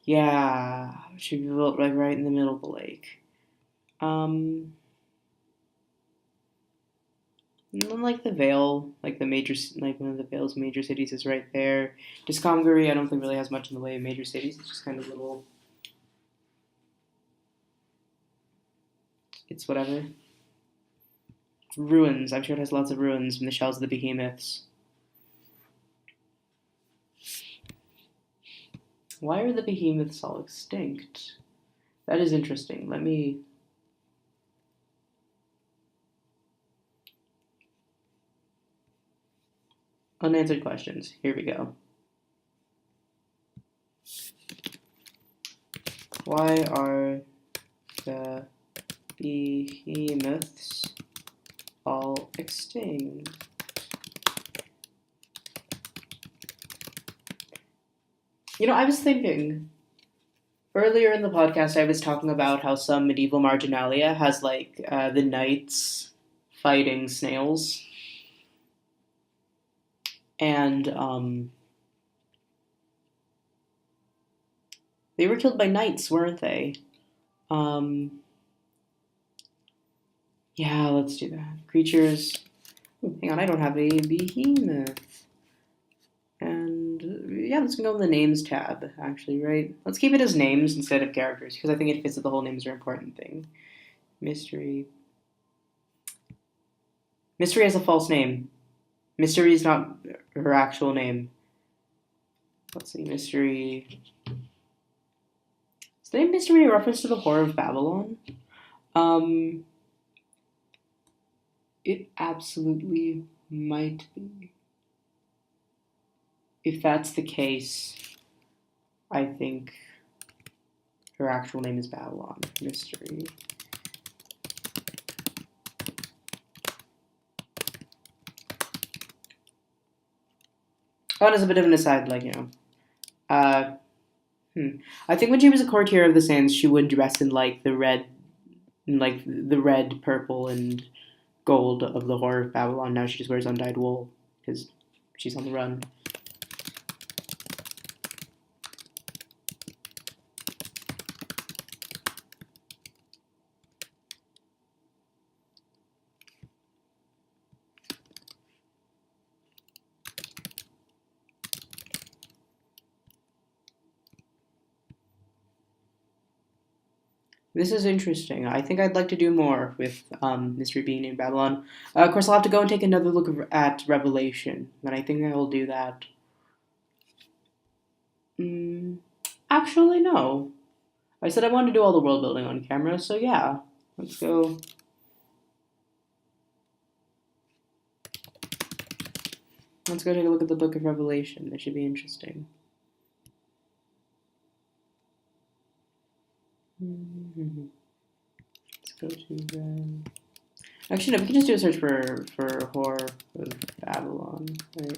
Yeah, it should be built like right in the middle of the lake. And then like the Vale, like the major, like one of the Vale's major cities is right there. Discomgary, I don't think really has much in the way of major cities. It's just kind of little. It's whatever. Ruins. I'm sure it has lots of ruins from the shells of the behemoths. Why are the behemoths all extinct? That is interesting. Let me. Unanswered questions. Here we go. Why are the behemoths all extinct? I was thinking earlier in the podcast, I was talking about how some medieval marginalia has like the knights fighting snails, and they were killed by knights, weren't they? Um, yeah, let's do that. Creatures. Oh, hang on, I don't have a behemoth. And yeah, let's go in the names tab, actually, right? Let's keep it as names instead of characters, because I think it fits that the whole names are an important thing. Mystery. Mystery has a false name. Mystery is not her actual name. Let's see, Mystery. Is the name Mystery a reference to the Whore of Babylon? Um, it absolutely might be. If that's the case, I think her actual name is Babylon. Mystery. Oh, and as a bit of an aside, uh, I think when she was a courtier of the sands, she would dress in like the red, purple, and gold of the Whore of Babylon. Now she just wears undyed wool because she's on the run. This is interesting. I think I'd like to do more with Mystery being in Babylon. Of course, I'll have to go and take another look at Revelation, but I think I will do that. Mm, actually, no. I said I wanted to do all the world building on camera, so yeah. Let's go. Let's go take a look at the Book of Revelation. That should be interesting. Let's go to the. Actually, no. We can just do a search for Whore of Babylon, right?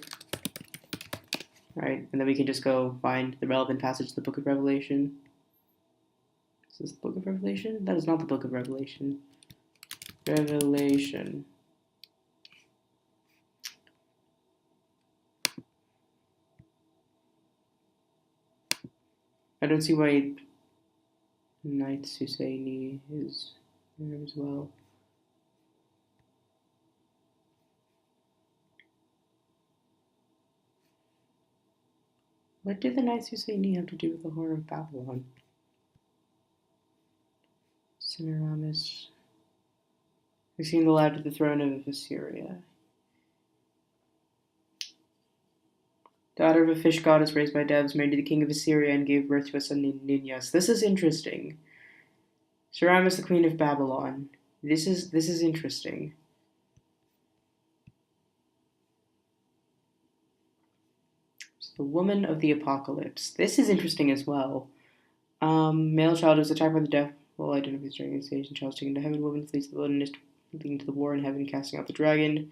Right, and then we can just go find the relevant passage of the Book of Revelation. Is this the Book of Revelation? That is not the Book of Revelation. Revelation. I don't see why Knight Susaini is there as well. What did the Knight Susaini have to do with the Whore of Babylon? Semiramis. Succeeding the lad to the throne of Assyria. Daughter of a fish goddess raised by doves, married to the king of Assyria and gave birth to a son named Ninos. This is interesting. Semiramis, the queen of Babylon. This is interesting. The woman of the apocalypse. This is interesting as well. Male child was attacked by the devil. Well, identifies during his stage, and child is taken to heaven. Woman flees to the wilderness, leading to the war in heaven, casting out the dragon.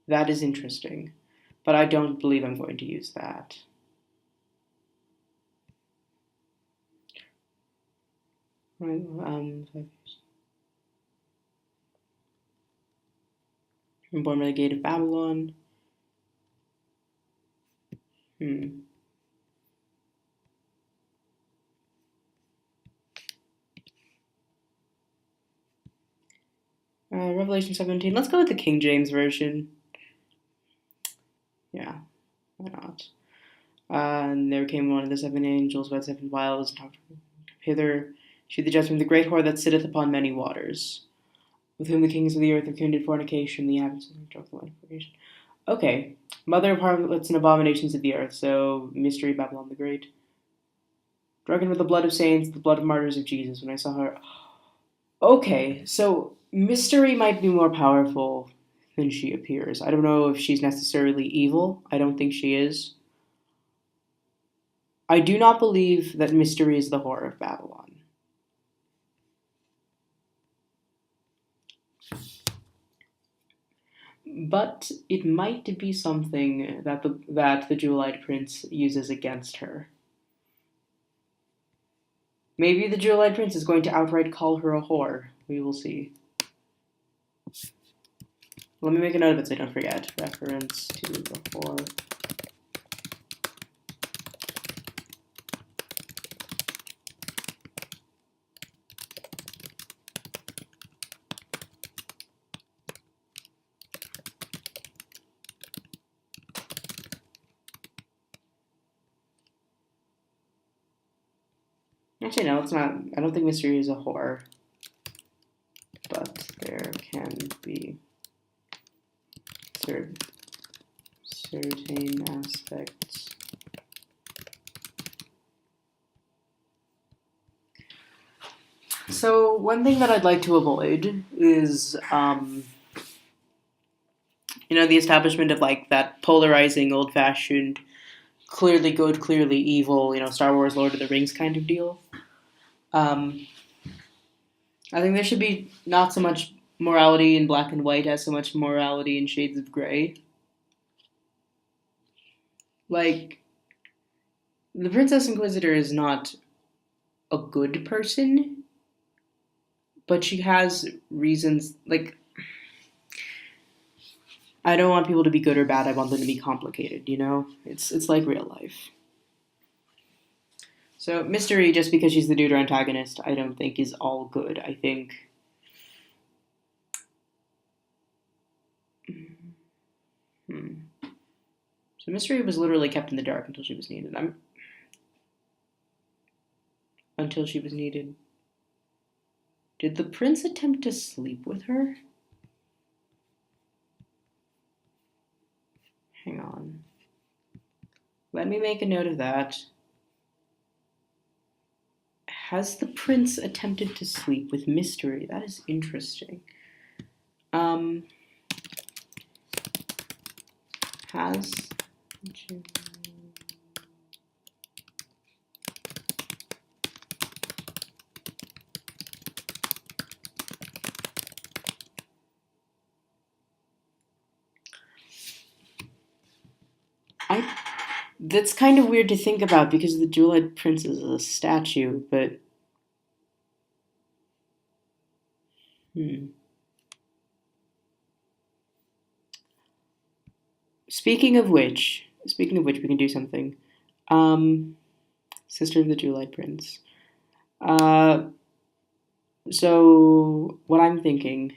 That is interesting, but I don't believe I'm going to use that. Right. I'm born by the gate of Babylon. Revelation 17. Let's go with the King James version. Yeah, why not? And there came one of the seven angels by the seven vials and talked hither. She the judgment, the great whore that sitteth upon many waters, with whom the kings of the earth have committed fornication, the inhabitants of the fornication. Okay, mother of harlots and abominations of the earth. So mystery Babylon the Great, drunken with the blood of saints, the blood of martyrs of Jesus. When I saw her, okay, so mystery might be more powerful than she appears. I don't know if she's necessarily evil. I don't think she is. I do not believe that mystery is the whore of Babylon. But it might be something that the Jewel-Eyed Prince uses against her. Maybe the Jewel-Eyed Prince is going to outright call her a whore. We will see. Let me make a note of it so I don't forget. Reference to the whore. Actually, no, it's not. I don't think Mystery is a whore. But there can be certain aspects. So one thing that I'd like to avoid is, the establishment of like that polarizing, old-fashioned, clearly good, clearly evil, Star Wars, Lord of the Rings kind of deal. I think there should be not so much morality in black and white as so much morality in shades of gray. Like, the Princess Inquisitor is not a good person, but she has reasons, like, I don't want people to be good or bad, I want them to be complicated, It's like real life. So, Mystery, just because she's the neuter antagonist, I don't think is all good. I think... So, Mystery was literally kept in the dark until she was needed. Until she was needed. Did the prince attempt to sleep with her? Hang on. Let me make a note of that. Has the prince attempted to sleep with Mystery? That is interesting. Has... That's kind of weird to think about because the Jewel-Eyed Prince is a statue, but... Speaking of which, we can do something. Sister of the Jewel-Eyed Prince. So, what I'm thinking...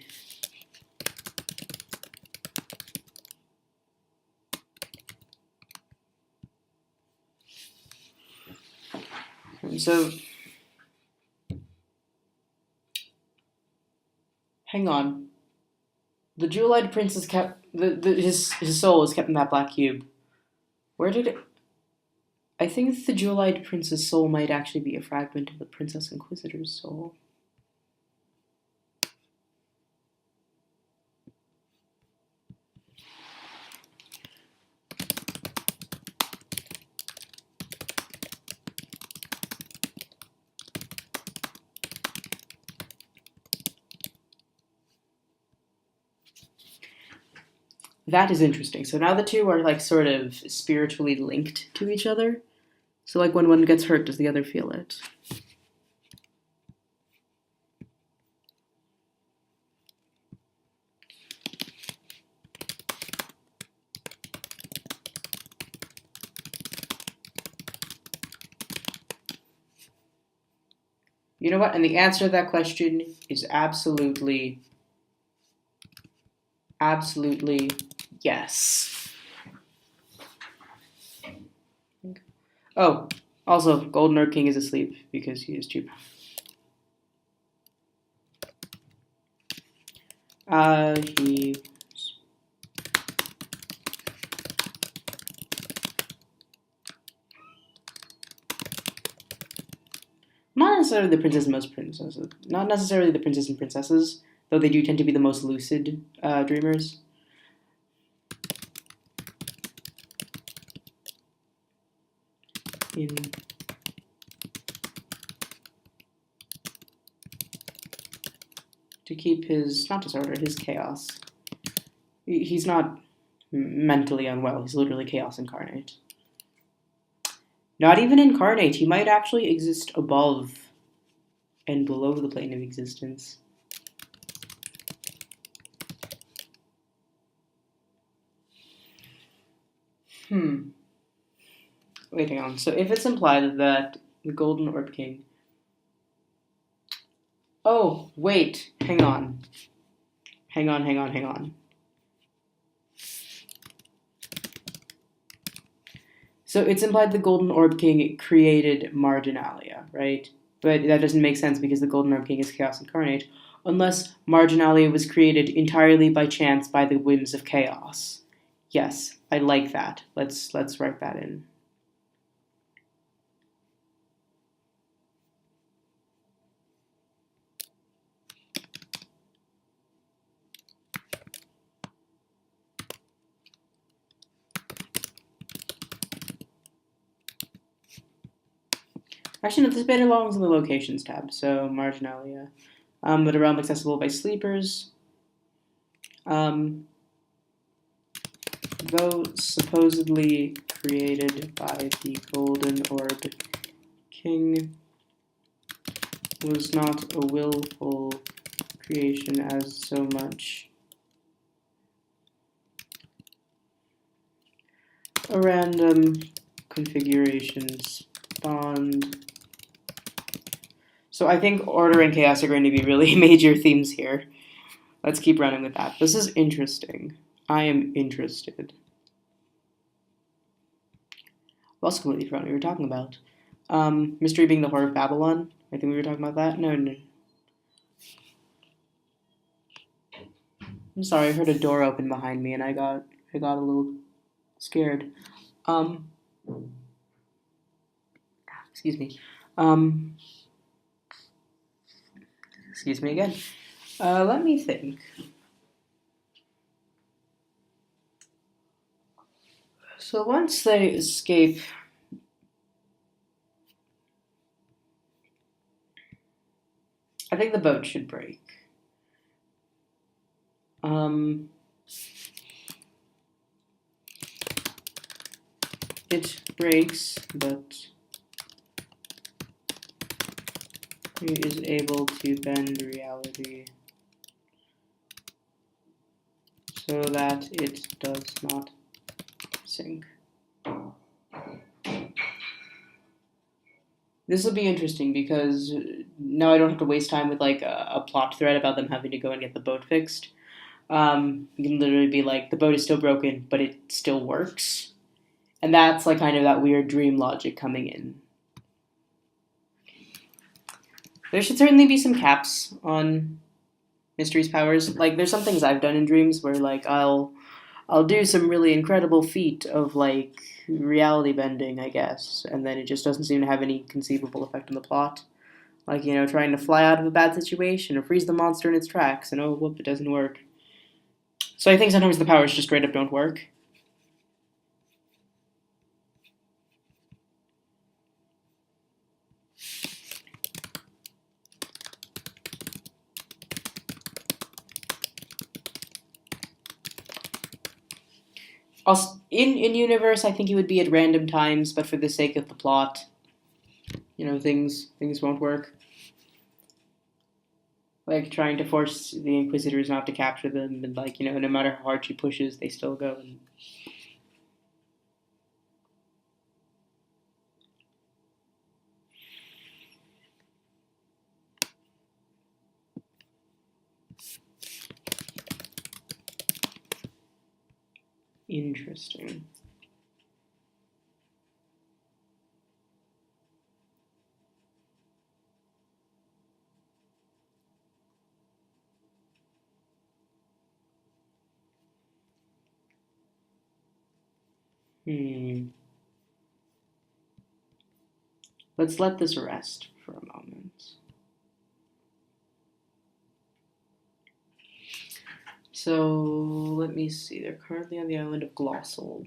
So... Hang on. The Jewel-Eyed Prince is kept... his soul is kept in that black cube. Where did it... I think the Jewel-Eyed Prince's soul might actually be a fragment of the Princess Inquisitor's soul. That is interesting. So now the two are like sort of spiritually linked to each other. So like when one gets hurt, does the other feel it? You know what? And the answer to that question is absolutely yes. Oh, also, Golden Earth King is asleep because he is too powerful. He... Not necessarily the princess and most princesses. Not necessarily the princess and princesses, though they do tend to be the most lucid dreamers. To keep his, not disorder, his chaos He's not mentally unwell. He's literally chaos incarnate. Not even incarnate. He might actually exist above and below the plane of existence. Wait, hang on. So if it's implied that the Golden Orb King... Oh, wait. Hang on. Hang on. So it's implied the Golden Orb King created Marginalia, right? But that doesn't make sense because the Golden Orb King is Chaos Incarnate, unless Marginalia was created entirely by chance by the whims of chaos. Yes, I like that. Let's write that in. Actually, no, this beta belongs in the Locations tab, so Marginalia. But a realm accessible by sleepers. Though supposedly created by the Golden Orb King, was not a willful creation as so much a random configuration spawned. So I think order and chaos are going to be really major themes here. Let's keep running with that. This is interesting. I am interested. I've also completely forgotten what we were talking about. Mystery being the Whore of Babylon. I think we were talking about that. No. I'm sorry, I heard a door open behind me and I got a little scared. Excuse me. Excuse me again. Let me think. So once they escape, I think the boat should break. It breaks, but it is able to bend reality so that it does not sink. This will be interesting because now I don't have to waste time with like a plot thread about them having to go and get the boat fixed. You can literally be like, the boat is still broken, but it still works. And that's like kind of that weird dream logic coming in. There should certainly be some caps on Mystery's powers. Like, there's some things I've done in dreams where like I'll do some really incredible feat of like reality bending, I guess, and then it just doesn't seem to have any conceivable effect on the plot. Like, trying to fly out of a bad situation or freeze the monster in its tracks, and oh, whoop, it doesn't work. So I think sometimes the powers just straight up don't work. Also, in universe, I think it would be at random times, but for the sake of the plot, things won't work. Like trying to force the Inquisitors not to capture them, and like no matter how hard she pushes, they still go. And... Interesting. Let's let this rest for a moment. So, let me see. They're currently on the island of Glossal.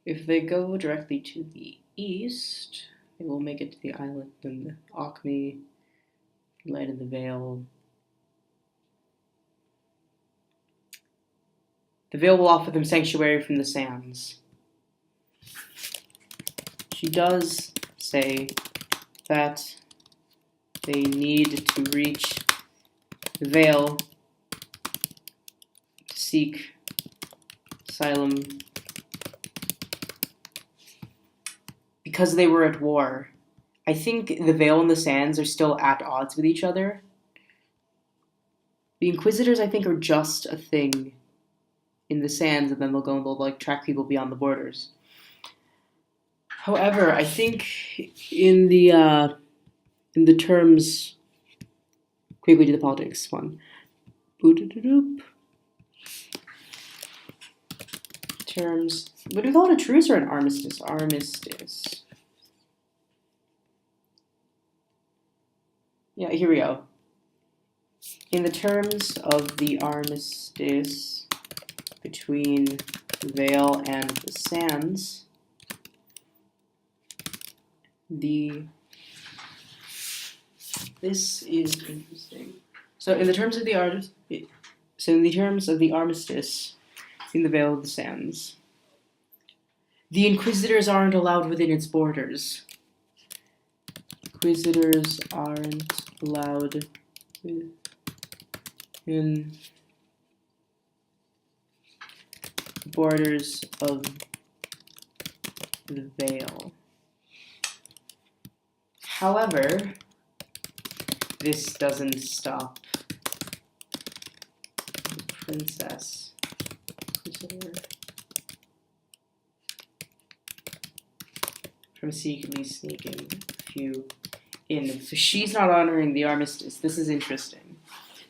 If they go directly to the east, they will make it to the island of Acme, Light of the Veil. The veil will offer them sanctuary from the sands. She does say that they need to reach the veil to seek asylum because they were at war. I think the veil and the sands are still at odds with each other. The Inquisitors, I think, are just a thing in the sands, and then they'll go and they'll like track people beyond the borders. However, I think in the terms, quickly do the politics one. Terms. What do we call it? A truce or an armistice? Armistice. Yeah, here we go. In the terms of the armistice between the Vale and the Sands, this is interesting. So in the terms of the armistice in the Vale of the Sands, the Inquisitors aren't allowed within its borders. Inquisitors aren't allowed within the borders of the Vale. However, this doesn't stop the princess from secretly sneaking a few in. So she's not honoring the armistice. This is interesting.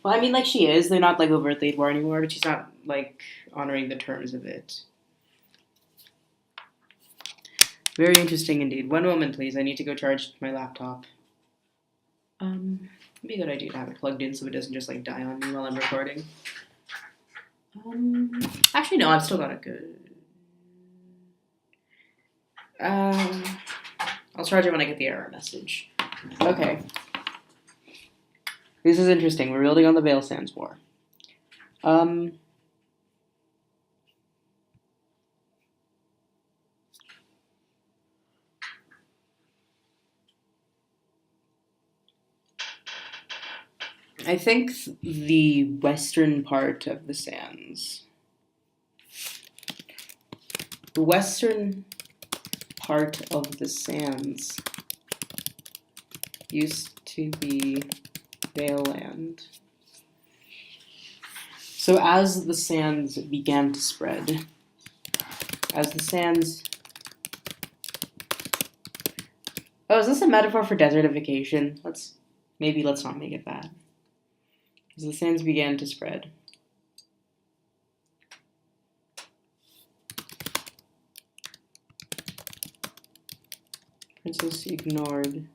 Well, I mean, like, she is. They're not, like, overtly at war anymore, but she's not, like, honoring the terms of it. Very interesting indeed. One moment, please. I need to go charge my laptop. It'd be a good idea to have it plugged in so it doesn't just, like, die on me while I'm recording. Actually, no, I've still got it good. I'll charge it when I get the error message. Okay. This is interesting. We're building on the Vale Sands War. I think the western part of the sands. The western part of the sands used to be Vale land. So as the sands began to spread, as the sands... Oh, is this a metaphor for desertification? Maybe let's not make it that. As the sands began to spread, Princess ignored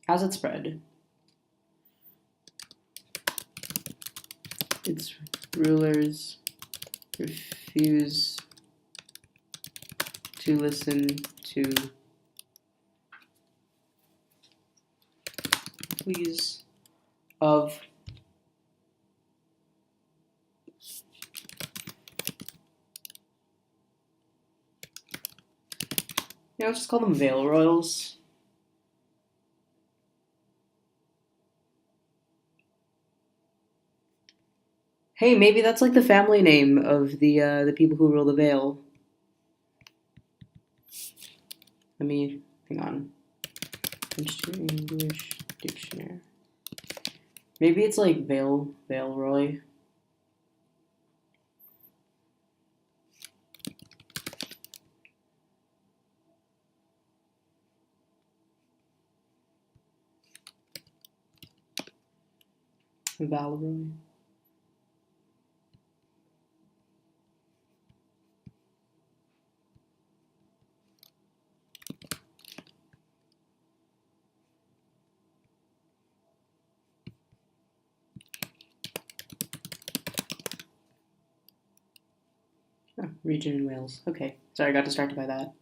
as it spread. Its rulers refuse to listen to pleas of let's just call them Vale Royals. Hey, maybe that's like the family name of the people who rule the Vale. Let me hang on. French to English dictionary. Maybe it's like Valeroy. Valeroy. Oh, region in Wales. Okay. Sorry, I got distracted by that.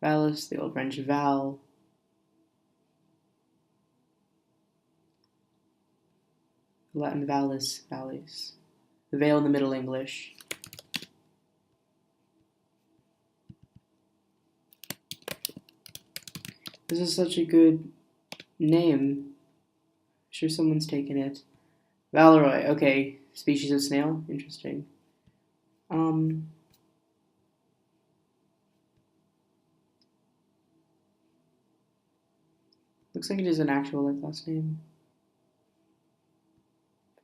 Vallis, the old French Val. Latin vallis, valleys. The vale in the Middle English. This is such a good name. I'm sure someone's taken it. Valeroy, okay. Species of snail? Interesting. Looks like it is an actual last name.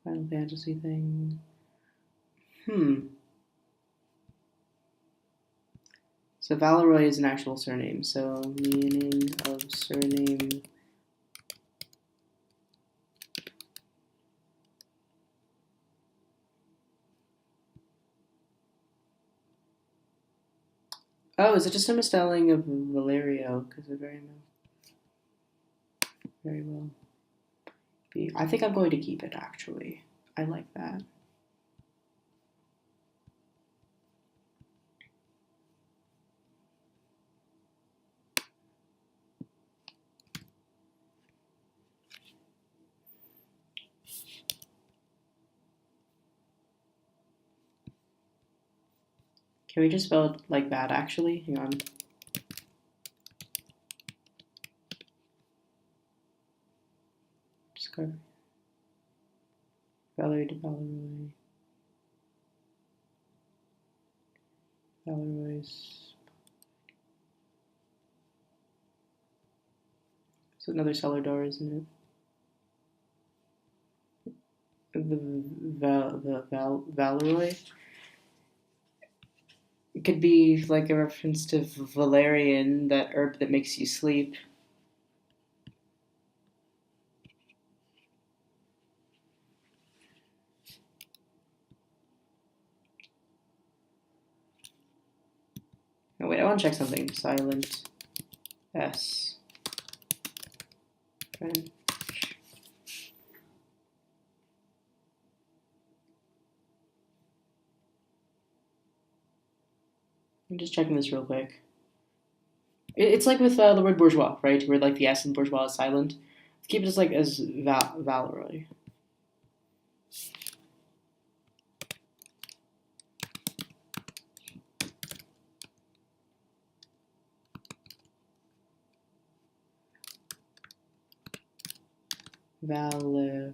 Final Fantasy thing. So Valeroy is an actual surname. So meaning of surname. Oh, is it just a misspelling of Valerio? Because it very well be. I think I'm going to keep it, actually. I like that. Can we just spell it like that, actually? Hang on. Discovery. Valerie to Valeroy. Valeroy's. It's another cellar door, isn't it? The Valeroy. It could be like a reference to valerian, that herb that makes you sleep. Oh, wait, I want to check something. Silent S. French. I'm just checking this real quick. It's like with the word bourgeois, right? Where like the S in bourgeois is silent. Let's keep it as like as Valeroy. Valeroy.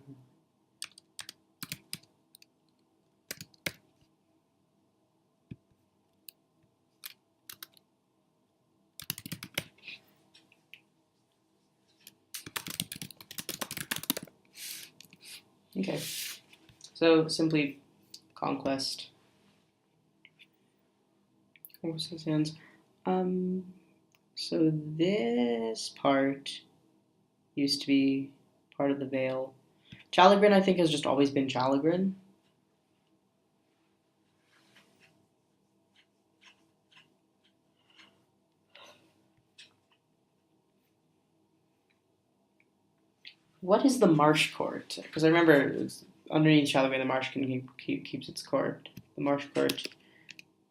Okay, so simply conquest. Conquest hands. So this part used to be part of the Vale. Chalagrin, I think, has just always been Chalagrin. What is the Marsh Court? Because I remember it's underneath Chalagrin, the marsh keeps its court. The Marsh Court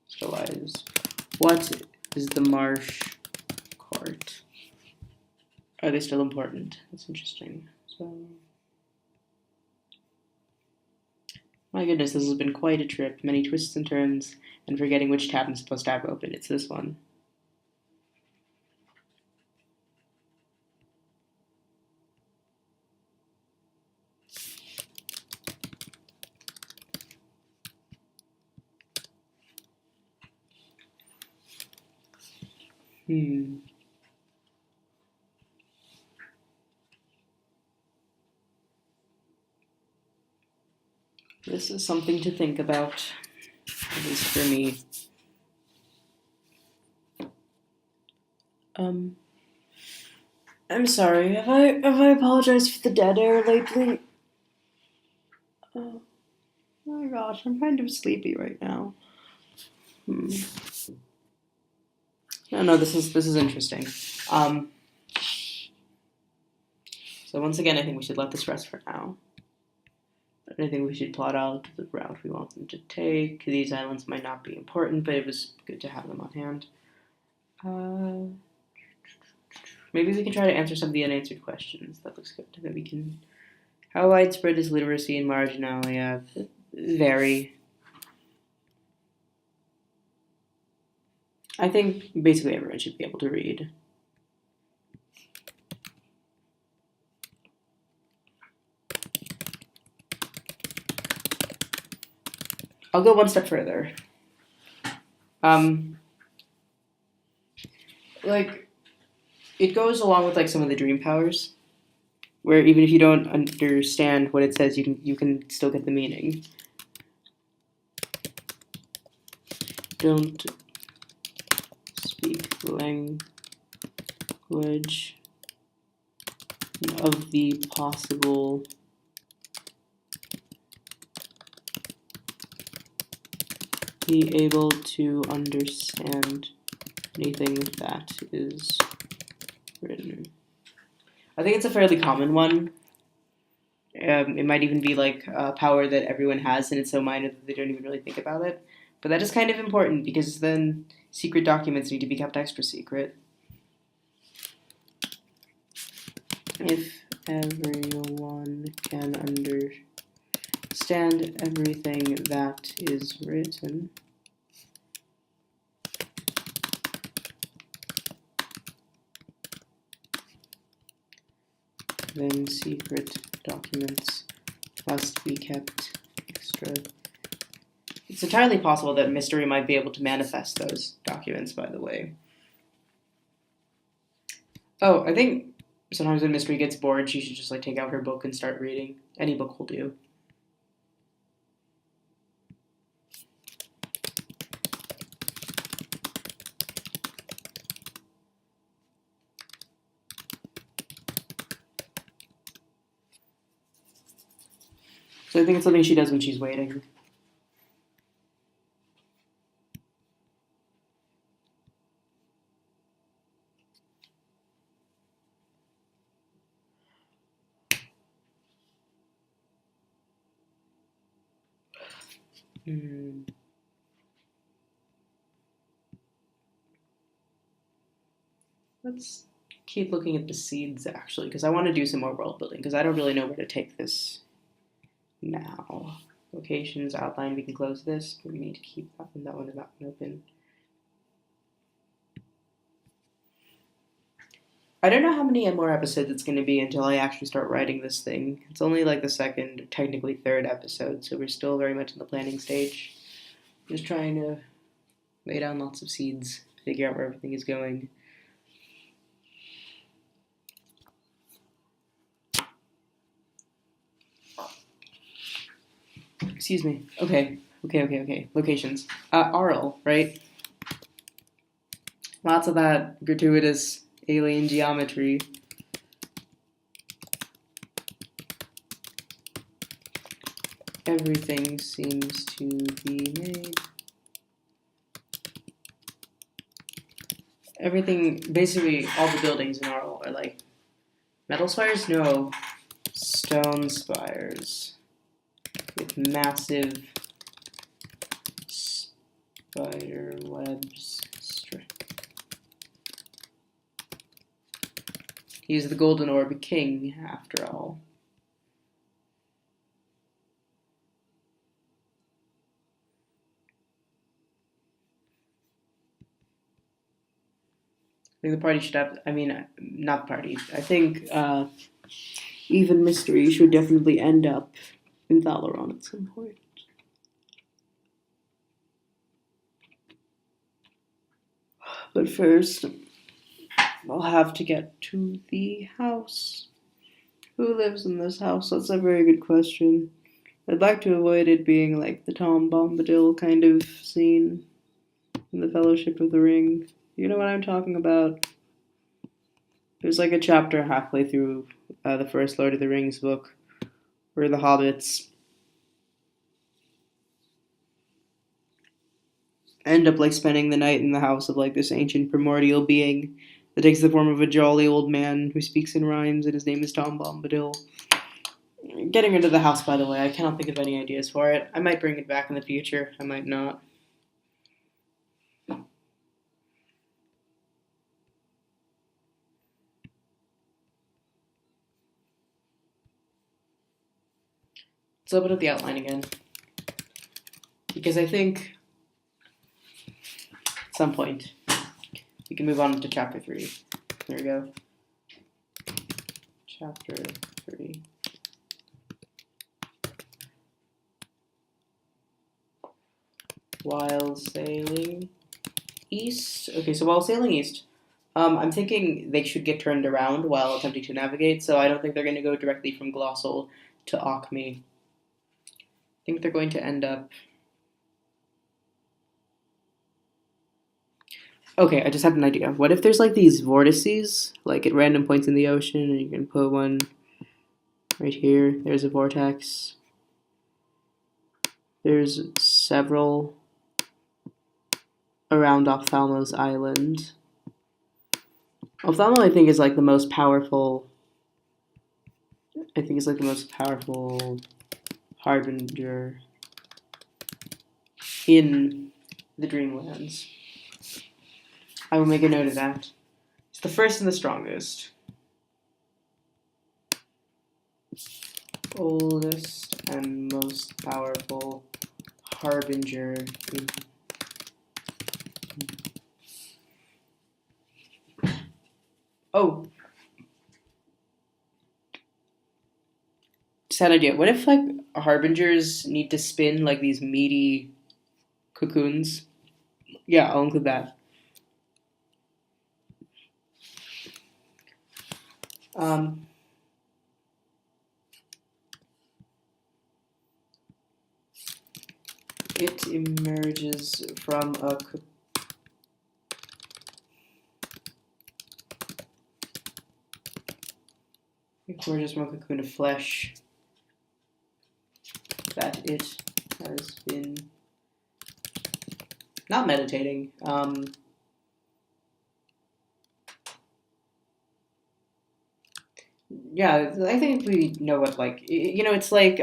still lies. What is the Marsh Court? Are they still important? That's interesting. So, my goodness, this has been quite a trip. Many twists and turns, and forgetting which tab I'm supposed to have open. It's this one. This is something to think about, at least for me. I'm sorry. Have I apologized for the dead air lately? Oh my gosh, I'm kind of sleepy right now. No, this is interesting. So once again, I think we should let this rest for now. I think we should plot out the route we want them to take. These islands might not be important, but it was good to have them on hand. Maybe we can try to answer some of the unanswered questions. That looks good. That we can How widespread is literacy in Marginalia? Vary. I think basically everyone should be able to read. I'll go one step further. Like, it goes along with like some of the dream powers, where even if you don't understand what it says, you can still get the meaning. Don't speak language of the possible be able to understand anything that is written. I think it's a fairly common one. It might even be like a power that everyone has, and it's so minor that they don't even really think about it. But that is kind of important because then secret documents need to be kept extra secret. If everyone can understand everything that is written, then secret documents must be kept extra. It's entirely possible that Mystery might be able to manifest those documents, by the way. Oh, I think sometimes when Mystery gets bored, she should just like take out her book and start reading. Any book will do. So I think it's something she does when she's waiting. Let's keep looking at the seeds actually, because I want to do some more world building, because I don't really know where to take this now. Locations, outline, we can close this, but we need to keep that one open. I don't know how many more episodes it's going to be until I actually start writing this thing. It's only like the second, technically third episode, so we're still very much in the planning stage. Just trying to lay down lots of seeds, figure out where everything is going. Excuse me. Okay. Locations. Arl, right? Lots of that gratuitous alien geometry. Everything seems to be made. Everything, basically, all the buildings in Arl are like metal spires? No. Stone spires. With massive spider webs. He's the Golden Orb King, after all. I think the party should have, not party. I think even Mystery should definitely end up in Thalaron at some point. But first, I'll have to get to the house. Who lives in this house? That's a very good question. I'd like to avoid it being like the Tom Bombadil kind of scene in the Fellowship of the Ring. You know what I'm talking about? There's like a chapter halfway through the first Lord of the Rings book where the hobbits end up like spending the night in the house of like this ancient primordial being that takes the form of a jolly old man who speaks in rhymes, and his name is Tom Bombadil. Getting rid of the house, by the way, I cannot think of any ideas for it. I might bring it back in the future. I might not. Let's open up the outline again. Because I think at some point we can move on to chapter 3. There we go. Chapter 3. While sailing east. Okay, so while sailing east, I'm thinking they should get turned around while attempting to navigate, so I don't think they're going to go directly from Glossal to Acme. I think they're going to end up... Okay, I just had an idea. What if there's like these vortices, like at random points in the ocean, and you can put one right here. There's a vortex. There's several around Ophthalmos Island. Ophthalmo, I think, is like the most powerful. I think it's like the most powerful harbinger in the Dreamlands. I will make a note of that. It's the first and the strongest. Oldest and most powerful harbinger in... Oh! Just had an idea. What if, like, harbingers need to spin, like, these meaty cocoons? Yeah, I'll include that. It emerges from a cocoon of flesh that it has been not meditating. Yeah, I think we know what, like, it's like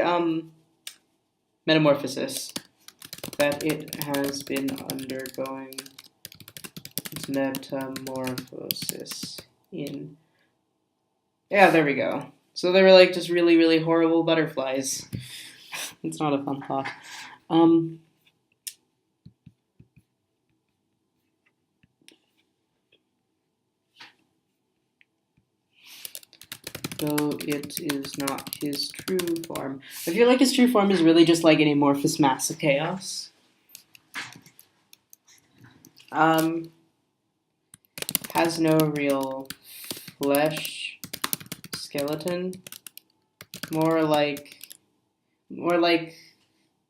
metamorphosis that it has been undergoing. It's metamorphosis in... Yeah, there we go. So they were like just really, really horrible butterflies. It's not a fun thought. Though it is not his true form. I feel like his true form is really just like an amorphous mass of chaos. Has no real flesh skeleton. More like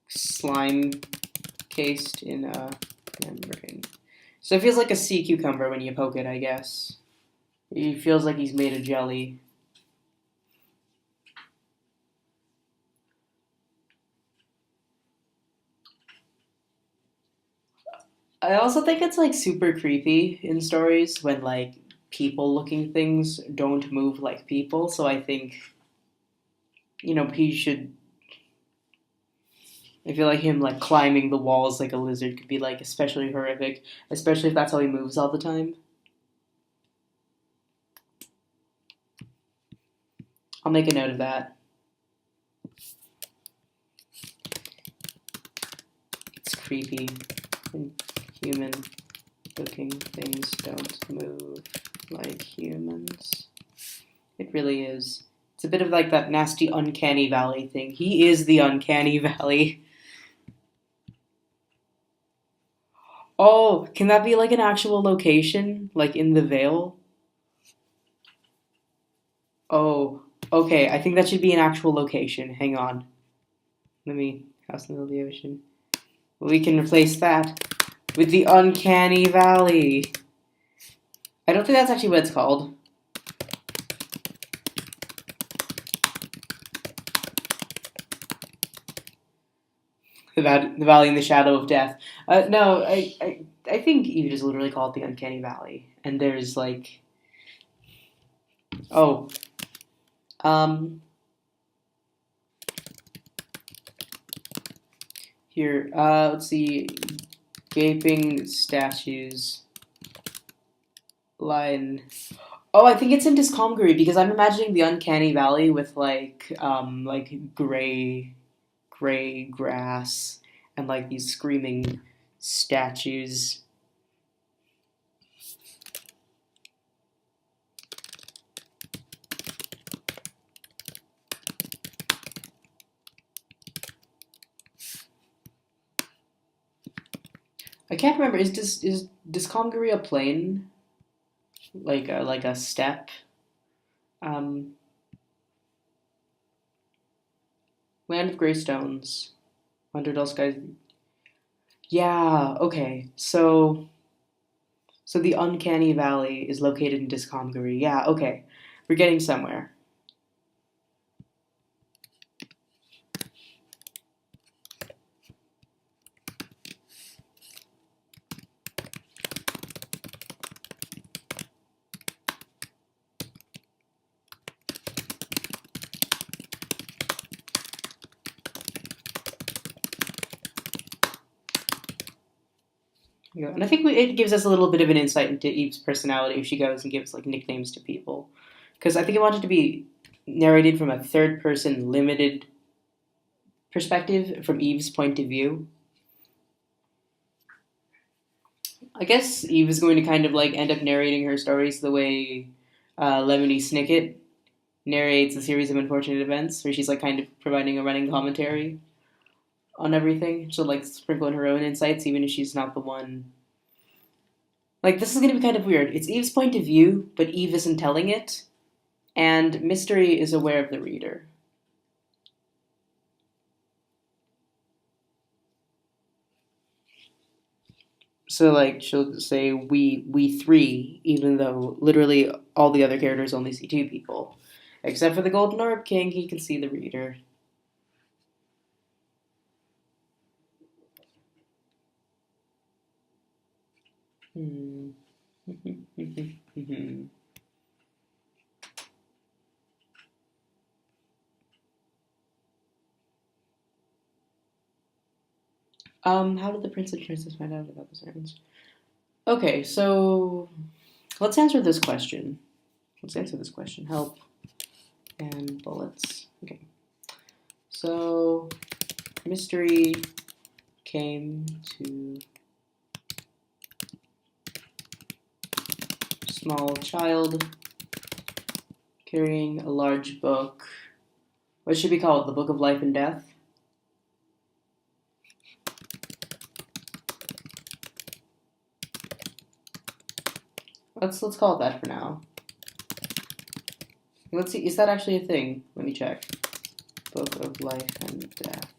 slime cased in a membrane. So it feels like a sea cucumber when you poke it, I guess. It feels like he's made of jelly. I also think it's like super creepy in stories when like people looking things don't move like people, so I think he should... I feel like him like climbing the walls like a lizard could be like especially horrific, especially if that's how he moves all the time. I'll make a note of that. It's creepy when human looking things don't move like humans. It really is. It's a bit of like that nasty uncanny valley thing. He is the uncanny valley. Oh, can that be like an actual location? Like in the Vale? Oh, okay. I think that should be an actual location. Hang on. House in the middle of the ocean. We can replace that with the uncanny valley. I don't think that's actually what it's called. The valley in the shadow of death. No, I think you just literally call it the uncanny valley. And there's like... Oh. Here, let's see. Gaping statues. Line. Oh, I think it's in Discomgary because I'm imagining the uncanny valley with like gray gray grass and like these screaming statues. I can't remember. Is Discongaria a plain? Like a steppe? Um, Land of Grey Stones. Under Dull Skies. Yeah, okay. So the Uncanny Valley is located in Discongaria. Yeah, okay. We're getting somewhere. Yeah, and I think it gives us a little bit of an insight into Eve's personality if she goes and gives like nicknames to people, because I think I wanted to be narrated from a third person, limited perspective from Eve's point of view. I guess Eve is going to kind of like end up narrating her stories the way Lemony Snicket narrates a series of unfortunate events, where she's like kind of providing a running commentary on everything. She'll like sprinkle in her own insights, even if she's not the one. Like, this is going to be kind of weird. It's Eve's point of view, but Eve isn't telling it, and Mystery is aware of the reader. So, like, she'll say, we three, even though literally all the other characters only see two people. Except for the Golden Orb King, he can see the reader. Hmm. How did the prince and princess find out about the servants? Okay, so let's answer this question. Help and bullets. Okay. So, Mystery came to small child carrying a large book. What should we call it? The Book of Life and Death? Let's call it that for now. Let's see, is that actually a thing? Let me check. Book of Life and Death.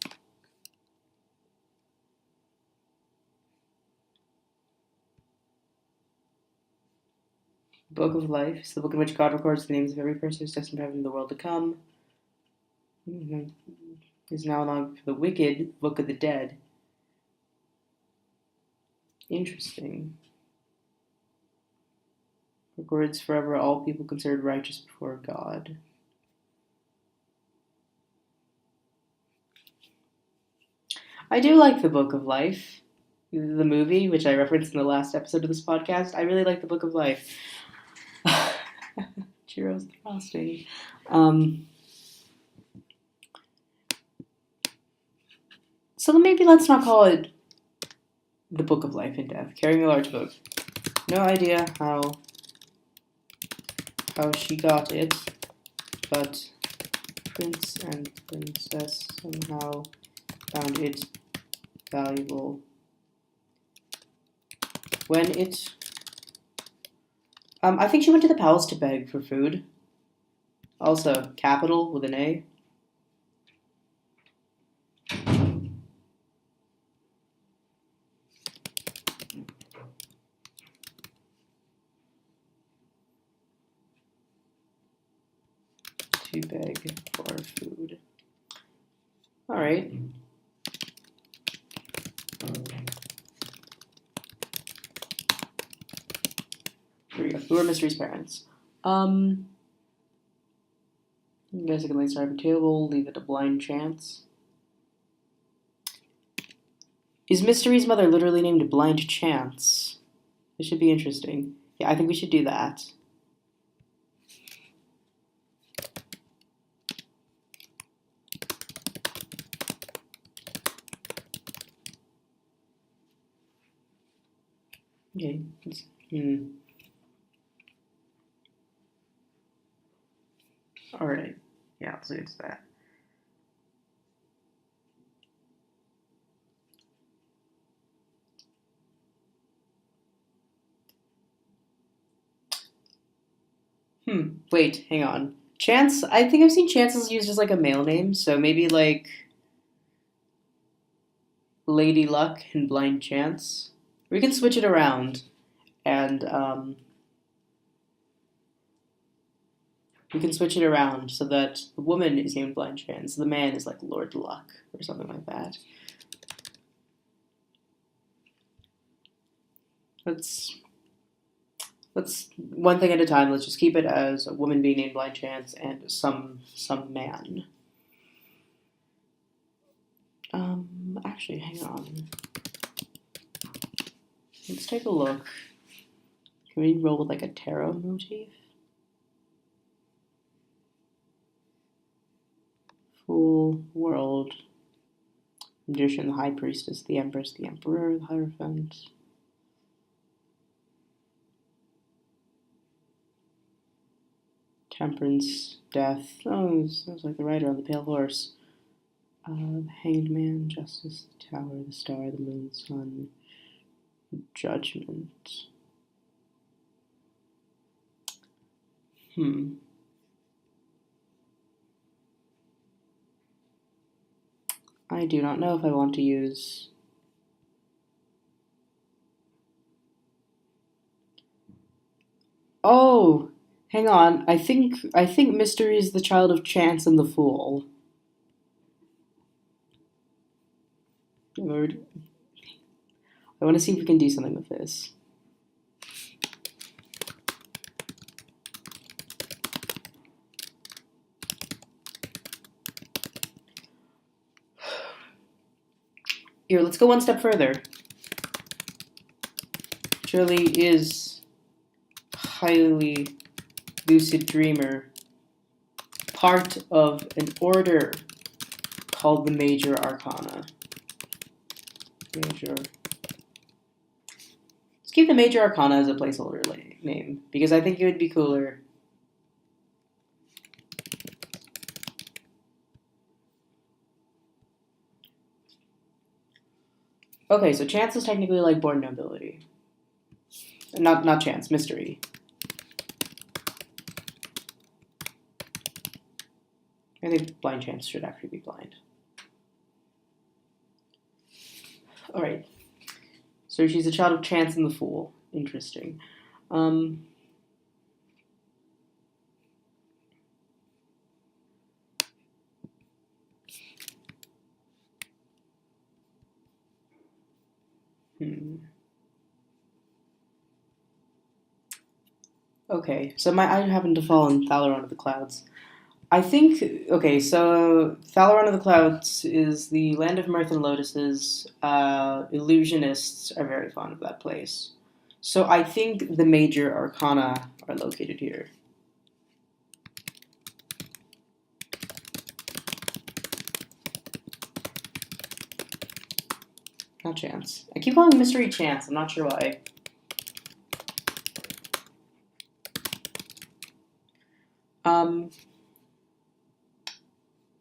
Book of Life is the book in which God records the names of every person who's destined to heaven in the world to come. Is now known for the wicked, Book of the Dead. Interesting. Records forever all people considered righteous before God. I do like the Book of Life, the movie, which I referenced in the last episode of this podcast. I really like the Book of Life. Churros and frosting. So maybe let's not call it the Book of Life and Death. Carrying a large book. No idea how she got it, but Prince and Princess somehow found it valuable. When it... I think she went to the palace to beg for food. Also, capital with an A. To beg for food. Alright. Here we go. Who are Mystery's parents? You guys can lay start a table, leave it a blind chance. Is Mystery's mother literally named Blind Chance? This should be interesting. Yeah, I think we should do that. Okay. All right. Yeah, let's do that. Wait, hang on. Chance? I think I've seen Chances used as like a male name, so maybe like Lady Luck and Blind Chance. We can switch it around, and we can switch it around so that the woman is named Blind Chance, the man is like Lord Luck or something like that. Let's one thing at a time. Let's just keep it as a woman being named Blind Chance and some man. Actually, hang on. Let's take a look. Can we roll with like a tarot motif? Fool, World, Magician, the High Priestess, the Empress, the Emperor, the Hierophant. Temperance, Death. Oh, sounds like the rider on the pale horse. Hanged Man, Justice, the Tower, the Star, the Moon, Sun, Judgment. I do not know if I want to use. Oh, hang on. I think Mystery is the child of Chance and the Fool. Lord, I want to see if we can do something with this. Here, let's go one step further. Shirley is highly lucid dreamer, part of an order called the Major Arcana. Let's keep the Major Arcana as a placeholder name, because I think it would be cooler. Okay, so Chance is technically like born nobility. Not Chance, Mystery. I think Blind Chance should actually be blind. Alright. So she's a child of Chance and the Fool. Interesting. Okay, so I happen to fall in Thalaron of the Clouds. I think, okay, so Thalaron of the Clouds is the land of mirth and lotuses. Illusionists are very fond of that place. So I think the major arcana are located here. Not Chance. I keep calling Mystery Chance. I'm not sure why.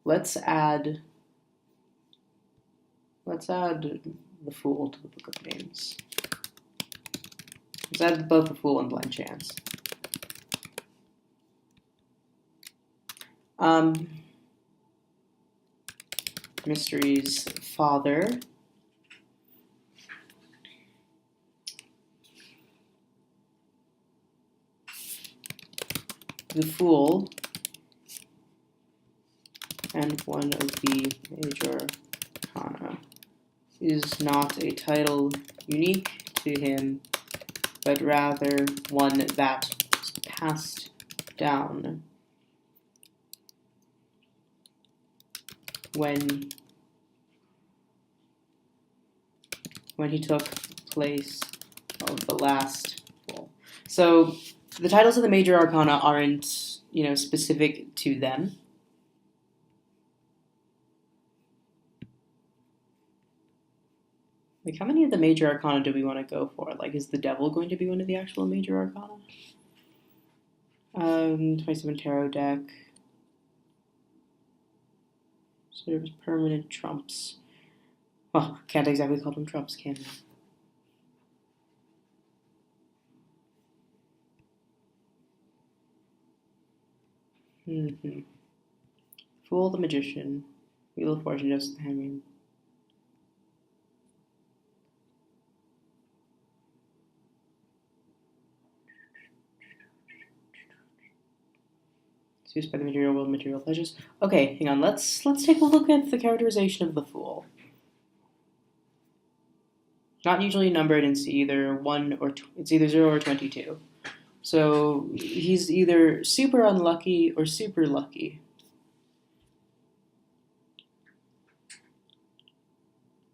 Let's add the Fool to the Book of Names. Let's add both the Fool and Blind Chance. Mystery's father. The Fool. And one of the major arcana is not a title unique to him, but rather one that was passed down when he took place of the last Fool. So the titles of the major arcana aren't, specific to them. Like, how many of the major arcana do we want to go for? Like, is the devil going to be one of the actual major arcana? 27 tarot deck. Sort of permanent trumps. Well, can't exactly call them trumps, can we? Fool the Magician. Wheel of Fortune, Justice the Hangman. Seduced by the material world, material pleasures. Okay, hang on. Let's take a look at the characterization of the Fool. Not usually numbered. It's either it's either 0 or 22. So he's either super unlucky or super lucky.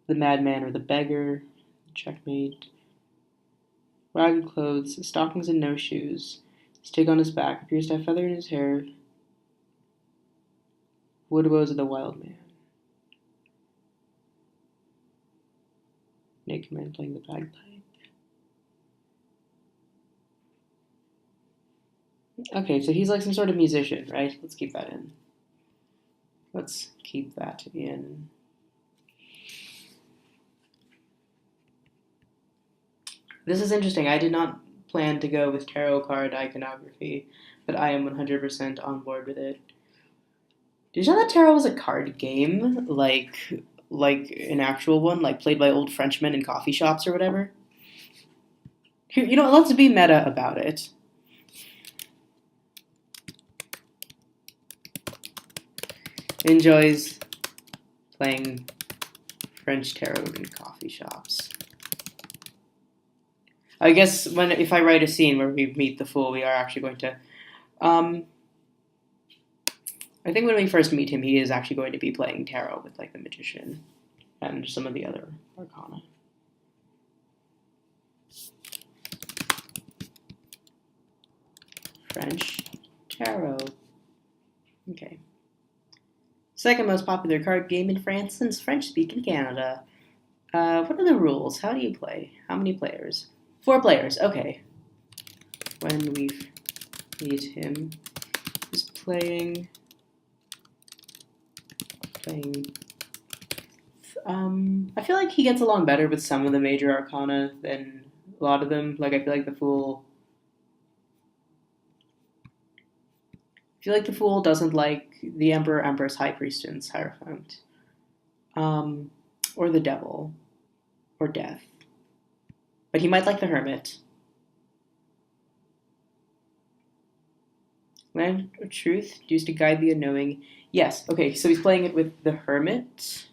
The madman or the beggar. Checkmate. Ragged clothes, stockings and no shoes. Stick on his back, appears to have feather in his hair. Wood woes of the wild man. Naked man playing the bagpipe. Okay, so he's like some sort of musician, right? Let's keep that in. Let's keep that in. This is interesting. I did not plan to go with tarot card iconography, but I am 100% on board with it. Did you know that tarot was a card game? Like an actual one, like played by old Frenchmen in coffee shops or whatever? You know, let's be meta about it. Enjoys playing French tarot in coffee shops. I guess if I write a scene where we meet the Fool, we are actually going to. I think when we first meet him, he is actually going to be playing tarot with like the Magician and some of the other arcana. French tarot. Okay. Second most popular card game in France since French-speaking Canada. What are the rules? How do you play? How many players? 4 players. Okay. When we meet him, he's playing. I feel like he gets along better with some of the major arcana than a lot of them. Like I feel like the Fool. I feel like the Fool doesn't like the Emperor, Empress, High Priestess, Hierophant, or the Devil, or Death. But he might like the Hermit. Land of Truth, used to guide the unknowing. Yes, okay, so he's playing it with the Hermit,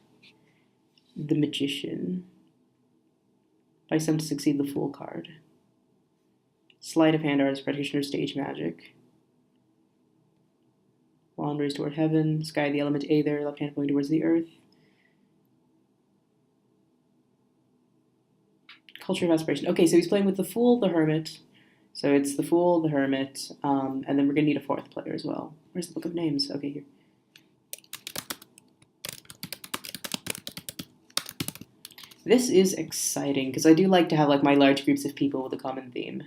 the Magician, by some to succeed the Fool card. Sleight of hand artist, practitioner, stage magic. Wand raised toward heaven, sky the element Aether, left hand pointing towards the earth. Culture of aspiration. Okay, so he's playing with the Fool, the Hermit. So it's the Fool, the Hermit, and then we're going to need a 4th player as well. Where's the book of names? Okay, here. This is exciting, because I do like to have like my large groups of people with a common theme.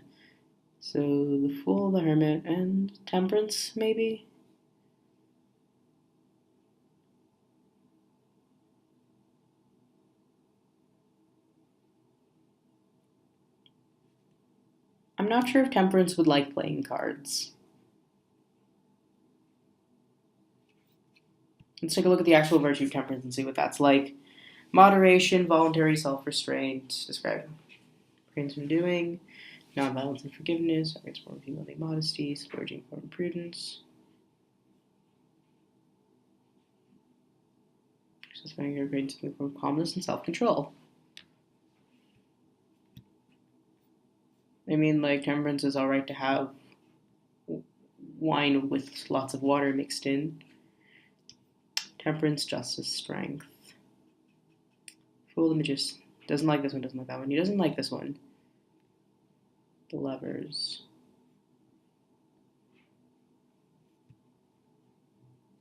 So the Fool, the Hermit, and Temperance, maybe? I'm not sure if Temperance would like playing cards. Let's take a look at the actual virtue of Temperance and see what that's like. Moderation, voluntary self-restraint, describe refrains from doing, non-violence and forgiveness, form humility, modesty, splurging form prudence. Satisfying your grades from calmness and self-control. I mean, like, temperance is alright to have wine with lots of water mixed in. Temperance, justice, strength. Fool the Magician. Doesn't like this one, doesn't like that one. He doesn't like this one. The Lovers.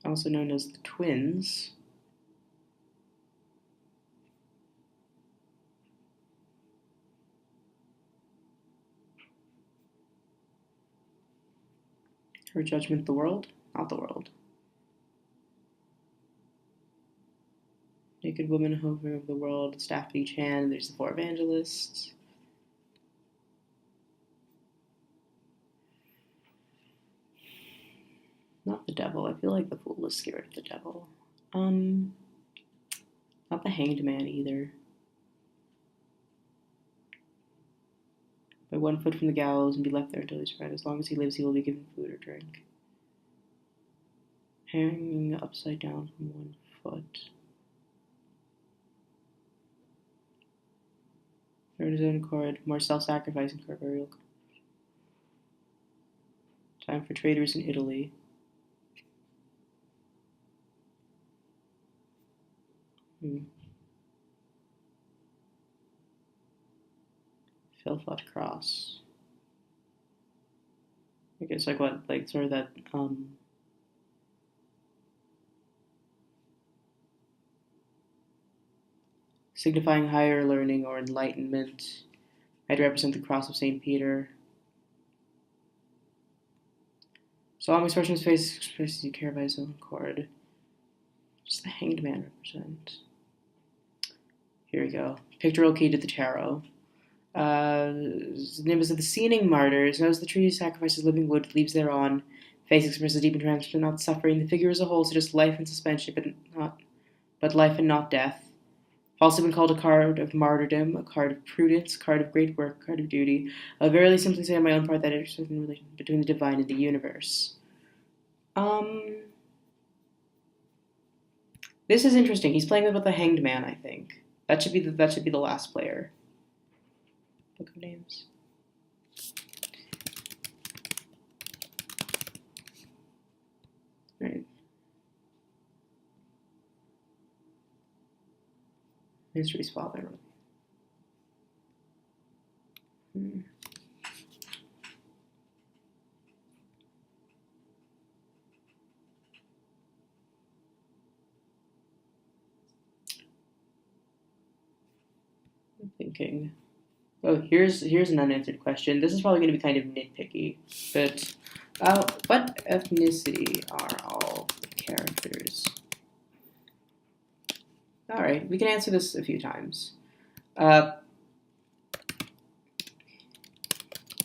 Also known as the Twins. 'Cause Her judgment, the world? Not the world. Naked woman hovering over the world, staff in each hand. There's the four evangelists. Not the devil. I feel like the fool is scared of the devil. Not the hanged man either. By 1 foot from the gallows and be left there until he's dead. As long as he lives, he will be given food or drink. Hanging upside down from 1 foot. Third his own cord, more self-sacrificing for burial. Time for traders in Italy. Philfot cross. I guess like what, like sort of that signifying higher learning or enlightenment. I'd represent the cross of St. Peter. Solemn expression of his face expresses you care by his own cord. What does the hanged man represent? Here we go. Pictorial key to the tarot. The name is of the seeing martyrs. Knows the tree sacrifices living wood, leaves thereon. Face expresses deep entrancement, but not suffering. The figure as a whole suggests life and suspension, but life and not death. Also been called a card of martyrdom, a card of prudence, a card of great work, a card of duty. I'll verily simply say on my own part that it is in relation between the divine and the universe. This is interesting. He's playing with the hanged man, I think. That should be the last player. Book of names. Right. History's father. I'm thinking. Oh, here's an unanswered question. This is probably going to be kind of nitpicky, but what ethnicity are all the characters? All right, we can answer this a few times.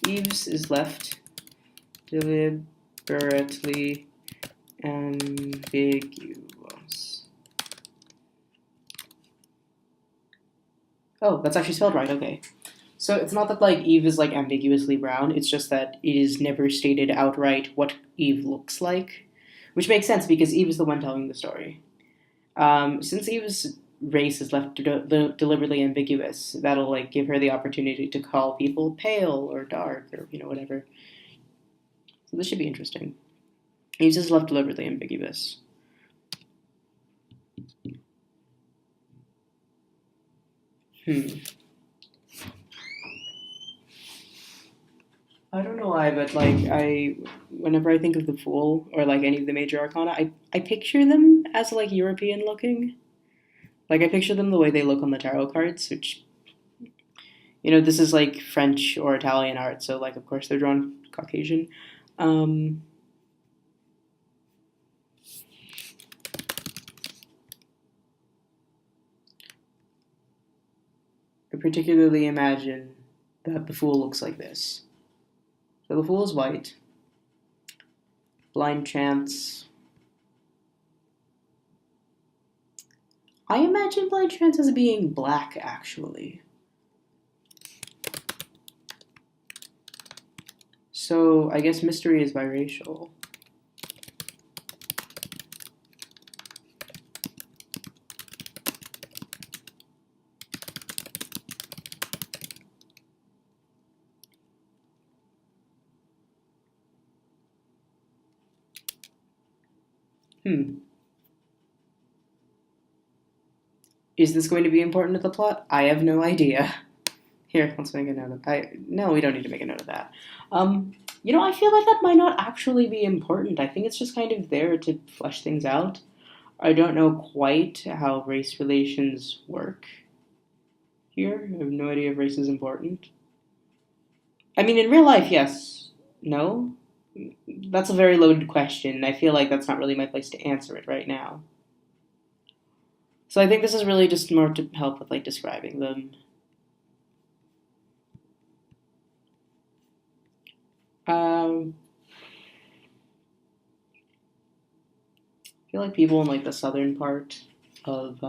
Eves is left deliberately ambiguous. Oh, that's actually spelled right. Okay. So it's not that like Eve is like ambiguously brown, it's just that it is never stated outright what Eve looks like. Which makes sense because Eve is the one telling the story. Since Eve's race is left deliberately ambiguous, that'll like give her the opportunity to call people pale or dark or whatever. So this should be interesting. Eve's is left deliberately ambiguous. I don't know why, but like whenever I think of the Fool or like any of the major arcana, I picture them as like European looking. Like I picture them the way they look on the tarot cards, which this is like French or Italian art, so like of course they're drawn Caucasian. I particularly imagine that the Fool looks like this. So the Fool is white. Blind Chance. I imagine Blind Chance as being black, actually. So I guess Mystery is biracial. Is this going to be important to the plot? I have no idea. Here, let's make a note of that. No, we don't need to make a note of that. I feel like that might not actually be important. I think it's just kind of there to flesh things out. I don't know quite how race relations work here. I have no idea if race is important. I mean, in real life, yes. No? That's a very loaded question. I feel like that's not really my place to answer it right now. So I think this is really just more to help with like describing them. Um, I feel like people in like the southern part of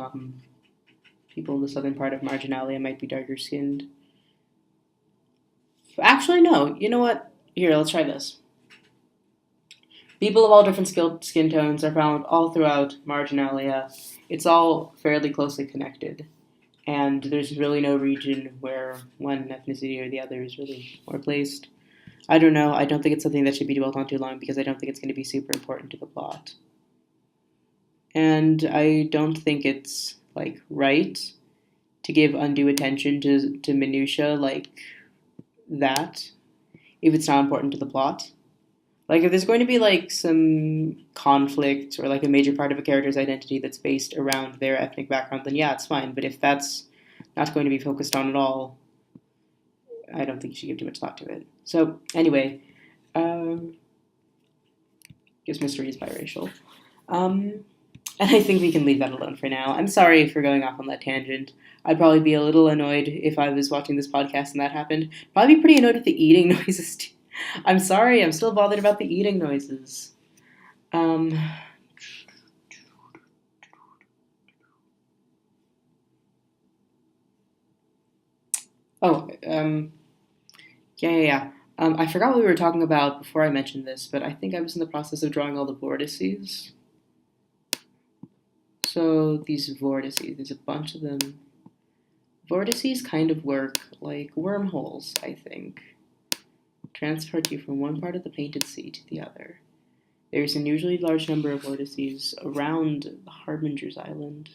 people in the southern part of Marginalia might be darker skinned. Actually, no. You know what? Here, let's try this. People of all different skin tones are found all throughout Marginalia. It's all fairly closely connected, and there's really no region where one ethnicity or the other is really more placed. I don't know. I don't think it's something that should be dwelt on too long because I don't think it's going to be super important to the plot. And I don't think it's like right to give undue attention to minutia like that if it's not important to the plot. Like if there's going to be like some conflict or like a major part of a character's identity that's based around their ethnic background, then yeah, it's fine. But if that's not going to be focused on at all, I don't think you should give too much thought to it. So anyway, um, guess mystery is biracial. Um, and I think we can leave that alone for now. I'm sorry for going off on that tangent. I'd probably be a little annoyed if I was watching this podcast and that happened. Probably be pretty annoyed with the eating noises too. I'm sorry, I'm still bothered about the eating noises. Um, oh, yeah. I forgot what we were talking about before I mentioned this, but I think I was in the process of drawing all the vortices. So these vortices, there's a bunch of them. Vortices kind of work like wormholes, I think. Transport you from one part of the painted sea to the other. There is an unusually large number of vortices around the Harbinger's Island.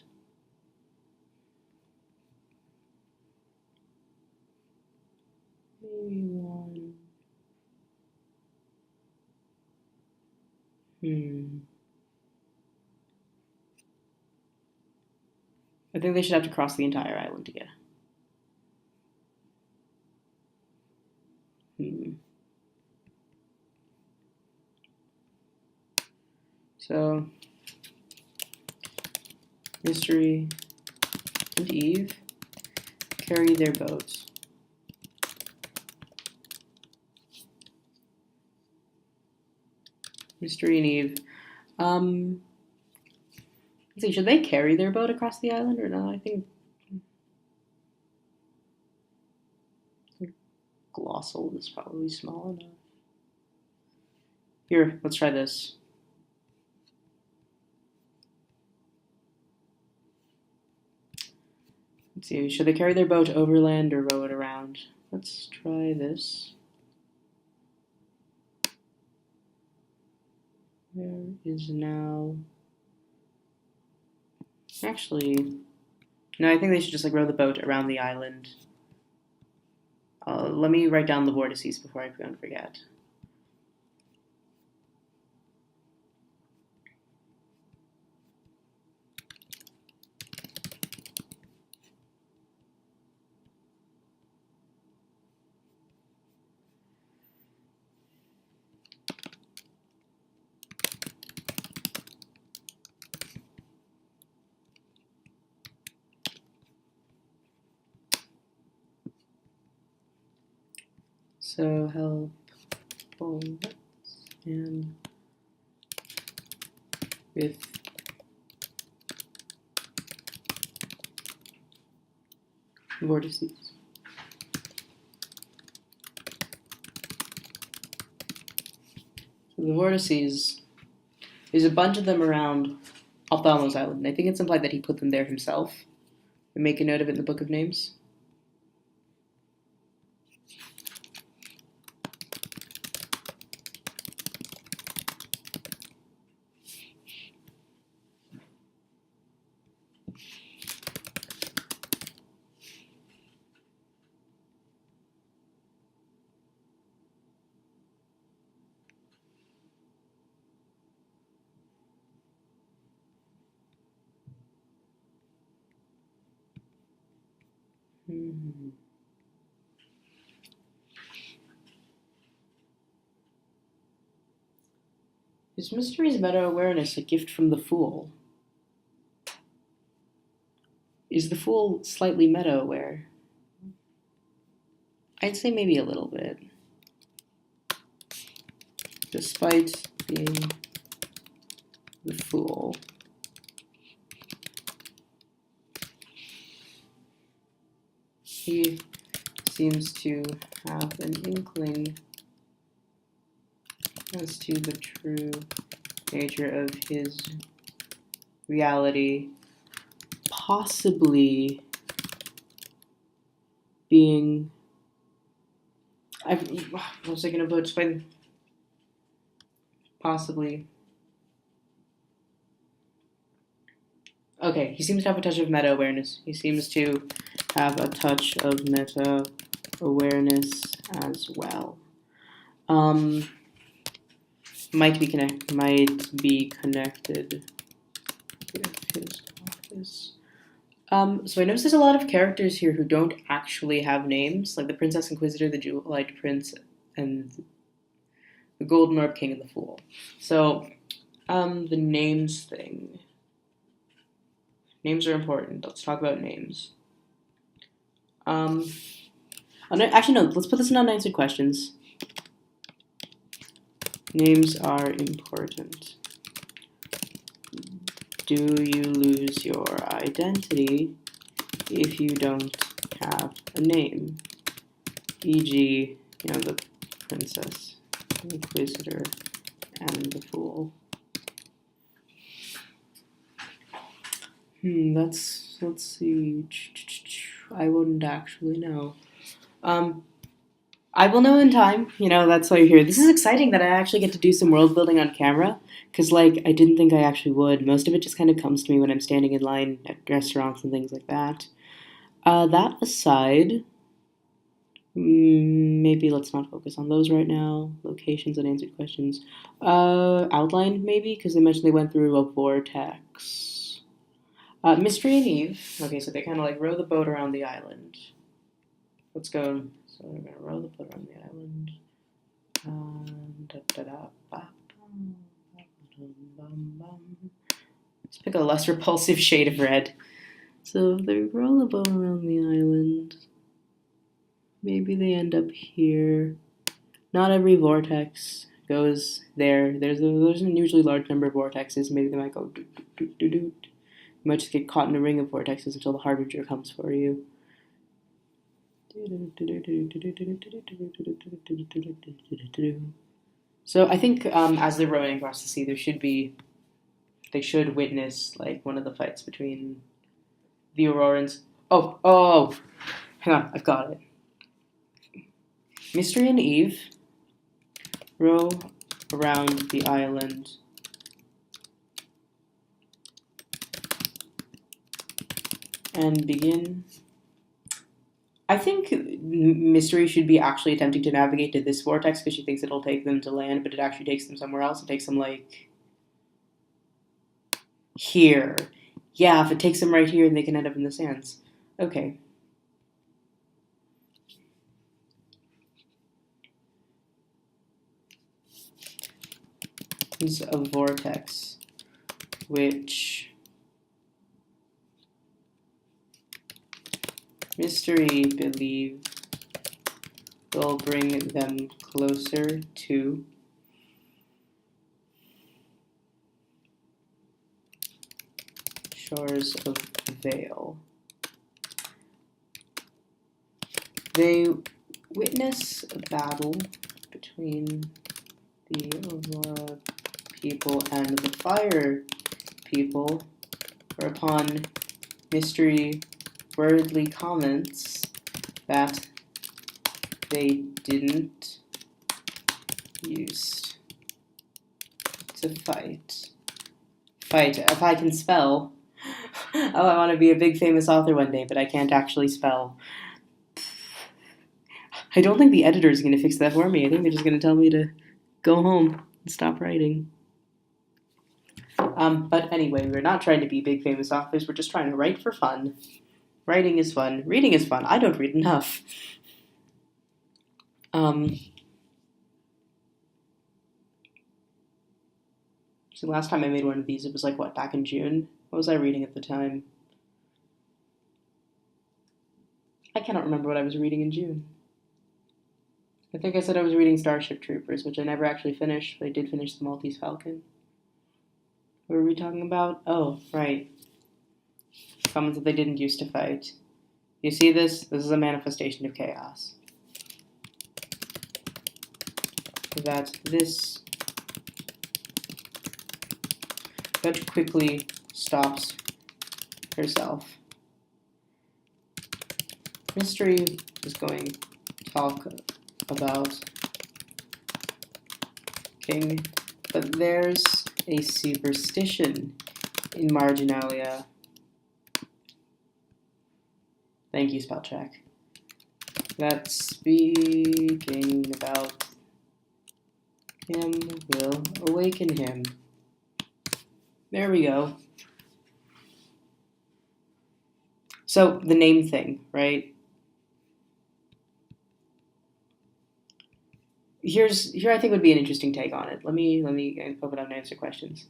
Maybe one. I think they should have to cross the entire island to get. Hmm. So, Mystery and Eve carry their boats. Mystery and Eve. Um, let's see, should they carry their boat across the island or not? I think Glossal is probably small enough. Here, let's try this. Let's see, should they carry their boat overland or row it around? Let's try this. There is now. Actually, no, I think they should just like row the boat around the island. Let me write down the vortices before I don't forget. So help bullets and with vortices. So the vortices, there's a bunch of them around Ophthalmos Island, and I think it's implied that he put them there himself. And make a note of it in the Book of Names. Hmm. Is mystery's meta-awareness a gift from the Fool? Is the Fool slightly meta-aware? I'd say maybe a little bit. Despite being the Fool. He seems to have an inkling as to the true nature of his reality, possibly being. What was I going to put? Possibly. Okay, he seems to have a touch of meta-awareness. He seems to have a touch of meta-awareness as well. Might be connected with his office. So I noticed there's a lot of characters here who don't actually have names, like the Princess Inquisitor, the Jewel-eyed Prince, and the Golden Orb King and the Fool. So, the names thing. Names are important. Let's talk about names. Actually, no. Let's put this in unanswered questions. Names are important. Do you lose your identity if you don't have a name? E.g., the Princess, Inquisitor, and the Fool. Let's see. I wouldn't actually know. I will know in time. That's why you're here. This is exciting that I actually get to do some world building on camera, because, I didn't think I actually would. Most of it just kind of comes to me when I'm standing in line at restaurants and things like that. That aside, maybe let's not focus on those right now. Locations and answered questions. Outline, maybe, because they mentioned they went through a vortex. Mystery and Eve. Okay, so they kind of row the boat around the island. Let's go. So we're going to row the boat around the island. Let's pick a less repulsive shade of red. So if they row the boat around the island, maybe they end up here. Not every vortex goes there. There's an unusually large number of vortexes. Maybe they might go doot. You might just get caught in a ring of vortexes until the Harbinger comes for you. So I think as they're rowing across the sea, they should witness one of the fights between the Aurorans. Oh, hang on, I've got it. Mystery and Eve row around the island. And begin. I think Mystery should be actually attempting to navigate to this vortex because she thinks it'll take them to land, but it actually takes them somewhere else. It takes them here. Yeah, if it takes them right here, they can end up in the sands. Okay. It's a vortex, which Mystery believe will bring them closer to shores of Vale. They witness a battle between the Aurora people and the Fire people, whereupon Mystery wordly comments that they didn't used to fight. If I can spell. Oh, I want to be a big famous author one day, but I can't actually spell. I don't think the editor is going to fix that for me. I think they're just going to tell me to go home and stop writing. But anyway, we're not trying to be big famous authors. We're just trying to write for fun. Writing is fun. Reading is fun. I don't read enough. So last time I made one of these, it was like, what, back in June? What was I reading at the time? I cannot remember what I was reading in June. I think I said I was reading Starship Troopers, which I never actually finished, but I did finish the Maltese Falcon. What were we talking about? Oh, right. Comments that they didn't use to fight. You see this? This is a manifestation of chaos. That quickly stops herself. Mystery is going to talk about King, but there's a superstition in Marginalia. Thank you, spell check. That speaking about him will awaken him. There we go. So the name thing, right? Here I think would be an interesting take on it. Let me open up and answer questions.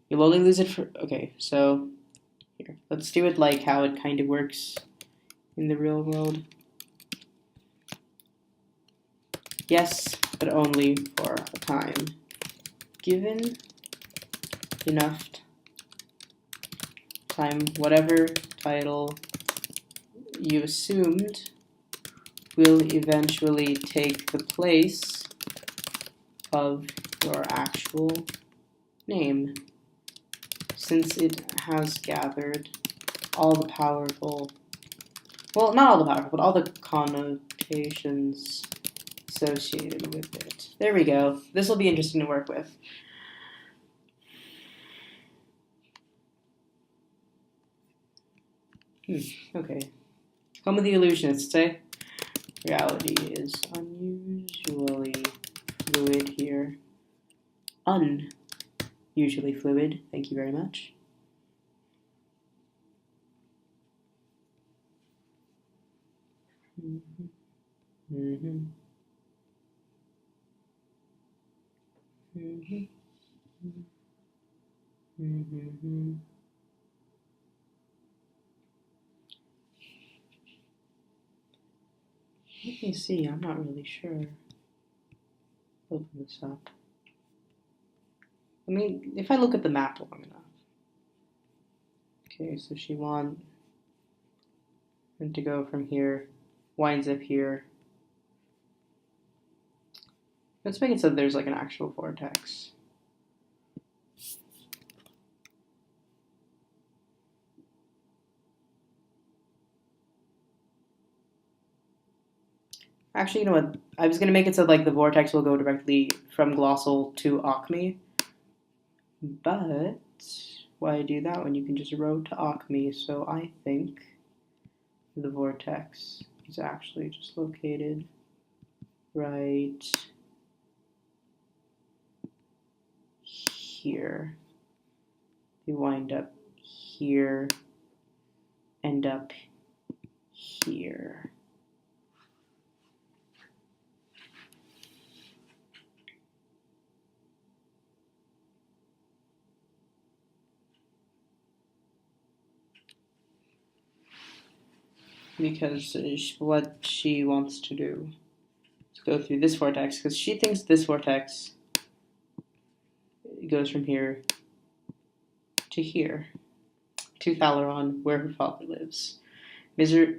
You'll only lose it for okay. So here, let's do it like how it kind of works in the real world. Yes, but only for a time. Given enough time, whatever title you assumed will eventually take the place of your actual name, since it has gathered all the powerful, well, not all the powerful, but all the connotations associated with it. There we go. This will be interesting to work with. Okay. Home of the Illusionists, say? Reality is unusually fluid here. Unusually fluid. Thank you very much. Let me see, I'm not really sure. Open this up. I mean, if I look at the map long enough. Okay, so she wants him to go from here, winds up here. Let's make it so there's like an actual vortex. Actually, you know what? I was going to make it so like the vortex will go directly from Glossal to Acme. But why do that when you can just road to Acme? So I think the vortex is actually just located right here. They wind up here, end up here. Because what she wants to do is go through this vortex, because she thinks this vortex goes from here to here, to Thaleron, where her father lives. Mystery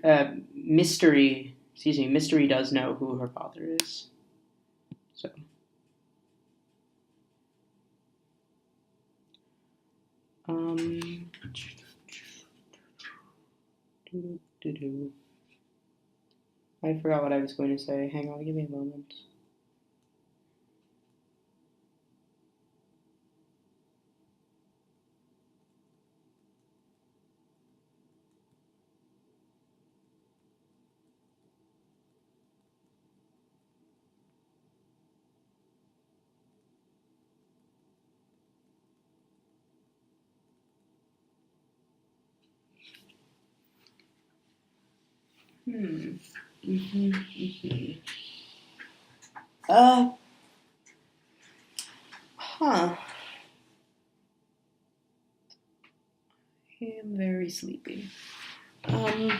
does know who her father is. So. I forgot what I was going to say. Hang on, give me a moment. Huh. I am very sleepy. Darn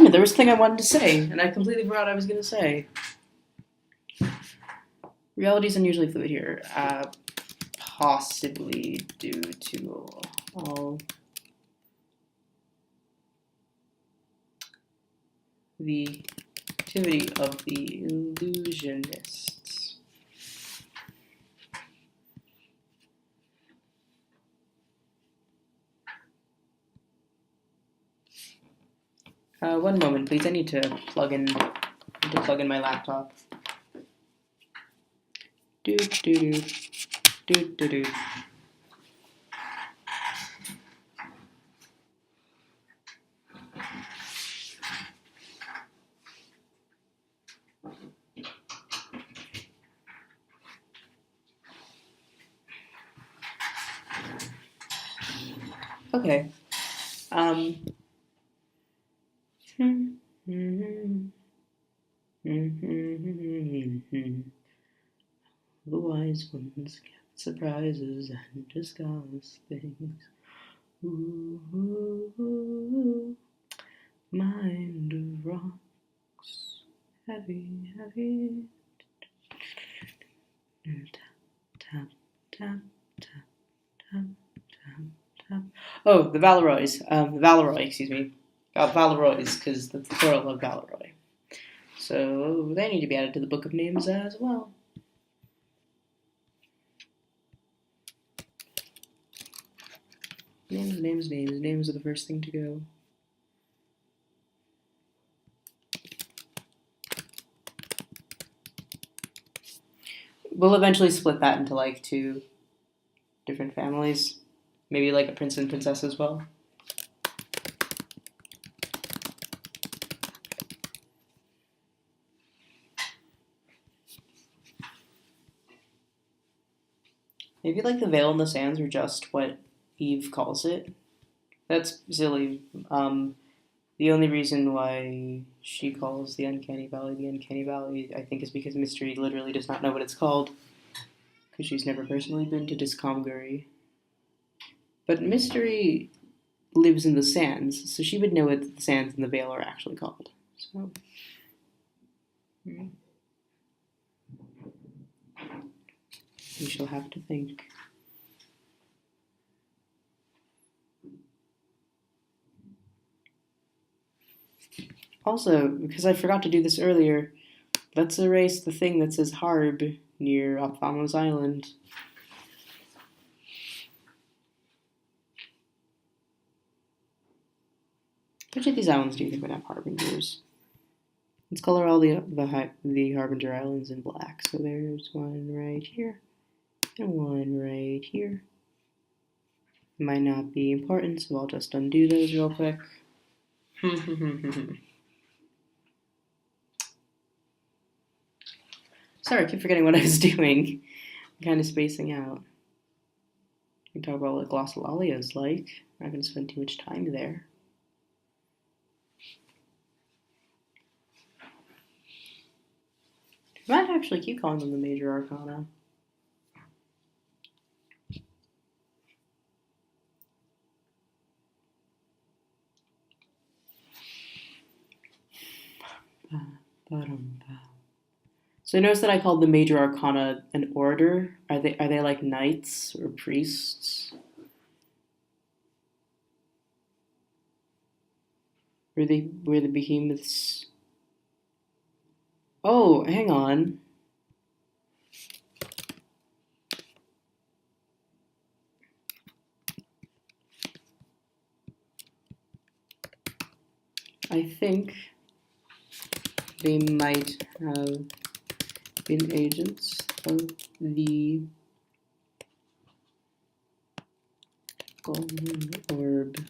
it, there was a thing I wanted to say, and I completely forgot what I was going to say. Reality is unusually fluid here, possibly due to all the activity of the illusionists. One moment, please. I need to plug in my laptop. Do do do do do do. Okay. The wise ones get surprises and discuss things. Ooh, ooh, ooh, mind of rocks, heavy, heavy. Tap, tap, tap, tap, tap, tap. Oh, the Valeroys. Valeroy, excuse me. Valeroys, because that's the plural of Valeroy. So they need to be added to the book of names as well. Names. Names are the first thing to go. We'll eventually split that into like 2 different families. Maybe like a prince and princess as well. Maybe like the veil in the sands, or just what Eve calls it. That's silly. The only reason why she calls the Uncanny Valley, I think, is because Mystery literally does not know what it's called, because she's never personally been to Discomgary. But Mystery lives in the sands, so she would know what the sands and the veil are actually called. So, we shall have to think. Also, because I forgot to do this earlier, let's erase the thing that says Harb near Ophthalmos Island. Which of these islands do you think would have harbingers? Let's color all the Harbinger Islands in black. So there's one right here, and one right here. It might not be important, so I'll just undo those real quick. Sorry, I keep forgetting what I was doing. I'm kind of spacing out. We can talk about what glossolalia is like. I'm not going to spend too much time there. I might actually keep calling them the major arcana. So notice that I called the major arcana an order. Are they like knights or priests? Were the behemoths? Oh, hang on. I think they might have been agents of the Golden Orb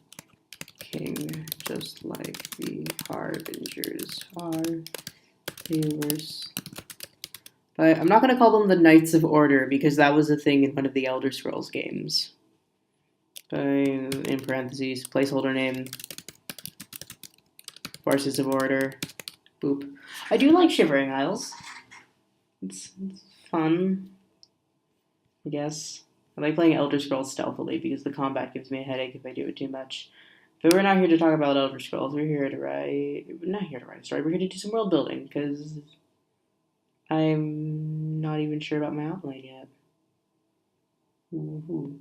King, just like the Harbingers are. They were. But I'm not going to call them the Knights of Order, because that was a thing in one of the Elder Scrolls games. In parentheses, placeholder name, Forces of Order. Boop. I do like Shivering Isles. It's fun. I guess. I like playing Elder Scrolls stealthily because the combat gives me a headache if I do it too much. But we're not here to talk about Elder Scrolls. We're here to write. We're not here to write a story. We're here to do some world building because I'm not even sure about my outline yet. Woohoo.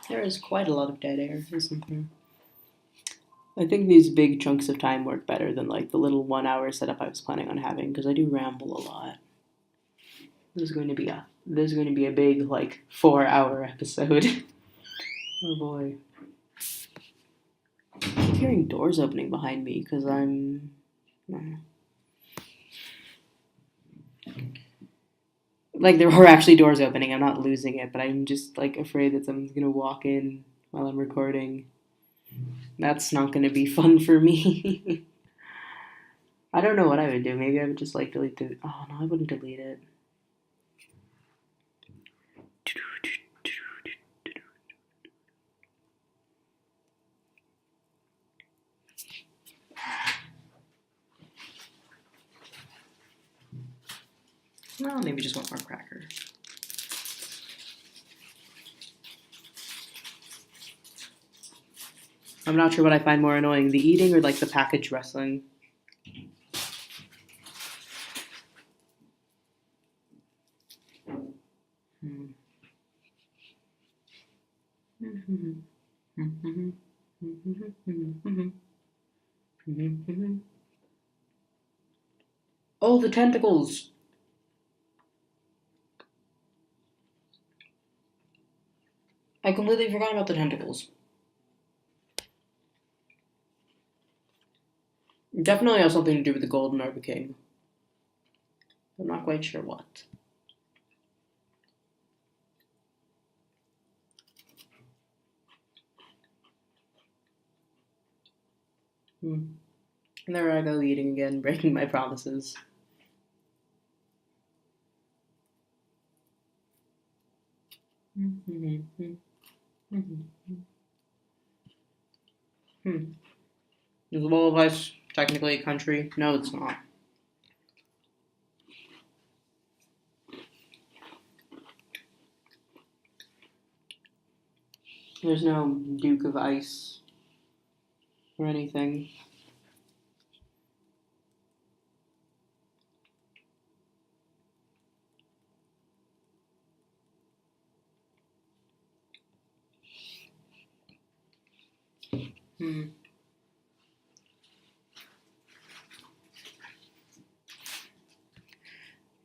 There is quite a lot of dead air, isn't there? I think these big chunks of time work better than like the little 1 hour setup I was planning on having because I do ramble a lot. This is going to be a big like 4 hour episode. Oh boy. I keep hearing doors opening behind me because I'm like there are actually doors opening. I'm not losing it, but I'm just like afraid that someone's gonna walk in while I'm recording. That's not gonna be fun for me. I don't know what I would do. Maybe I would just like delete the. Oh no, I wouldn't delete it. Well, maybe just one more cracker. I'm not sure what I find more annoying, the eating or like the package wrestling. Oh, the tentacles! I completely forgot about the tentacles. Definitely has something to do with the Golden Orb King. I'm not quite sure what. There I go eating again, breaking my promises. Is the Wall of Ice technically a country? No, it's not. There's no Duke of Ice or anything.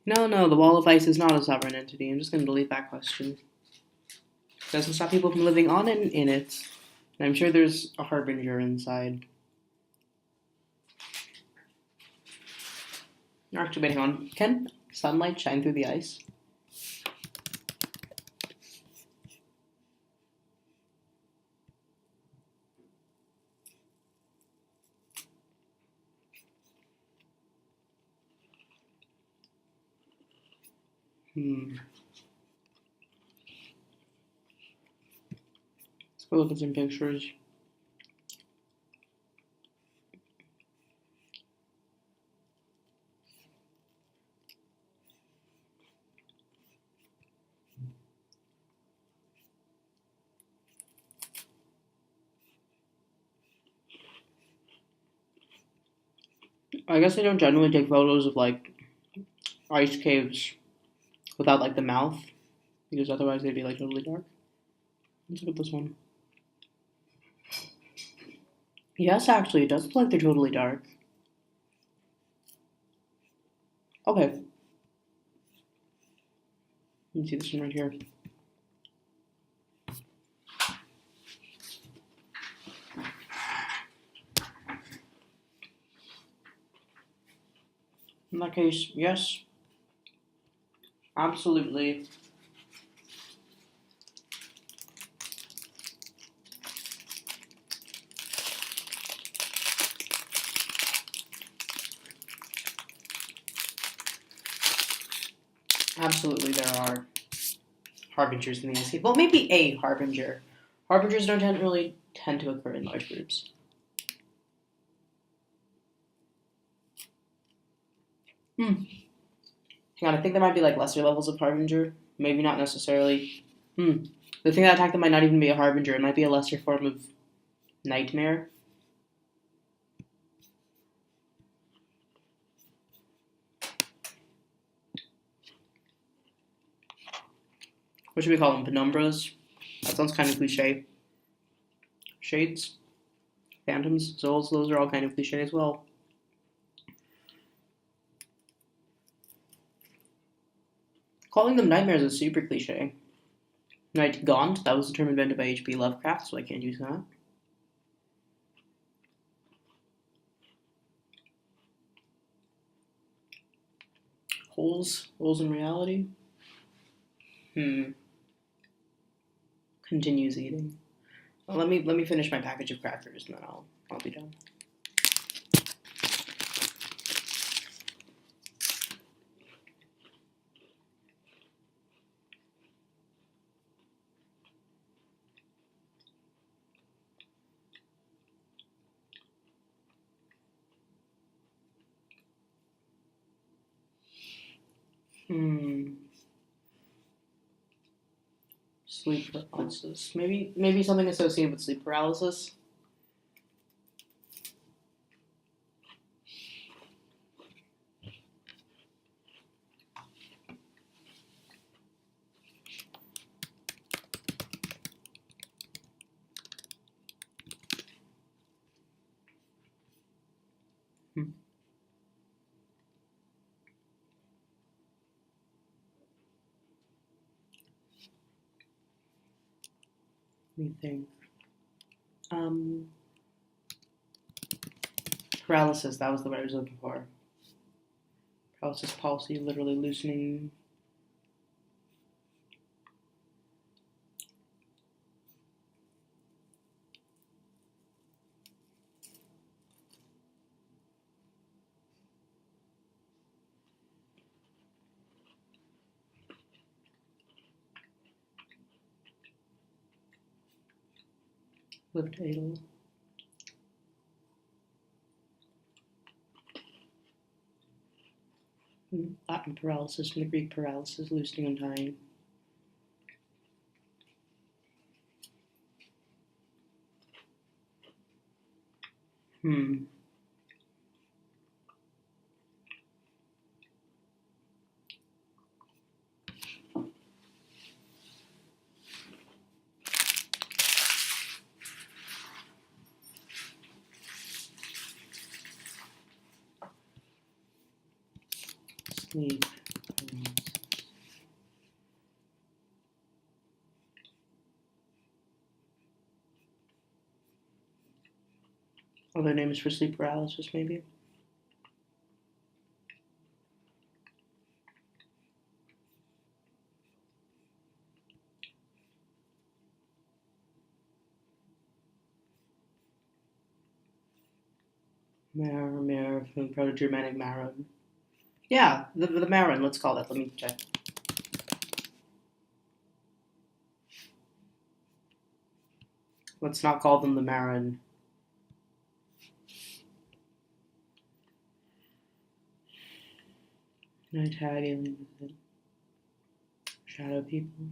No, the Wall of Ice is not a sovereign entity. I'm just going to delete that question. Doesn't stop people from living on and in it. And I'm sure there's a harbinger inside. Actually, hang on. Can sunlight shine through the ice? Let's go look at some pictures. I guess I don't generally take photos of like ice caves without like the mouth because otherwise they'd be like totally dark. Let's look at this one. Yes, actually, it does look like they're totally dark. Okay. Let me see this one right here. In that case, yes. Absolutely. Absolutely, there are harbingers in the ice cave. Well, maybe a harbinger. Harbingers don't tend to occur in large groups. Hang on, I think there might be like lesser levels of harbinger. Maybe not necessarily. The thing that attacked them might not even be a harbinger. It might be a lesser form of nightmare. What should we call them? Penumbras? That sounds kind of cliche. Shades? Phantoms? Souls? Those are all kind of cliche as well. Calling them nightmares is super cliche. Night Gaunt, that was the term invented by H.P. Lovecraft, so I can't use that. Holes in reality? Continues eating. Well, let me finish my package of crackers and then I'll be done. Sleep paralysis. Maybe something associated with sleep paralysis. Let me think. Paralysis, that was the word I was looking for. Paralysis palsy, literally loosening. Lift idle. Latin paralysis from the Greek paralysis, loosening and tying. Sleep. Other names for sleep paralysis, maybe? Mare from Proto-Germanic maron. Yeah, the maron, let's call it. Let me check. Let's not call them the maron. Night hiding, shadow people.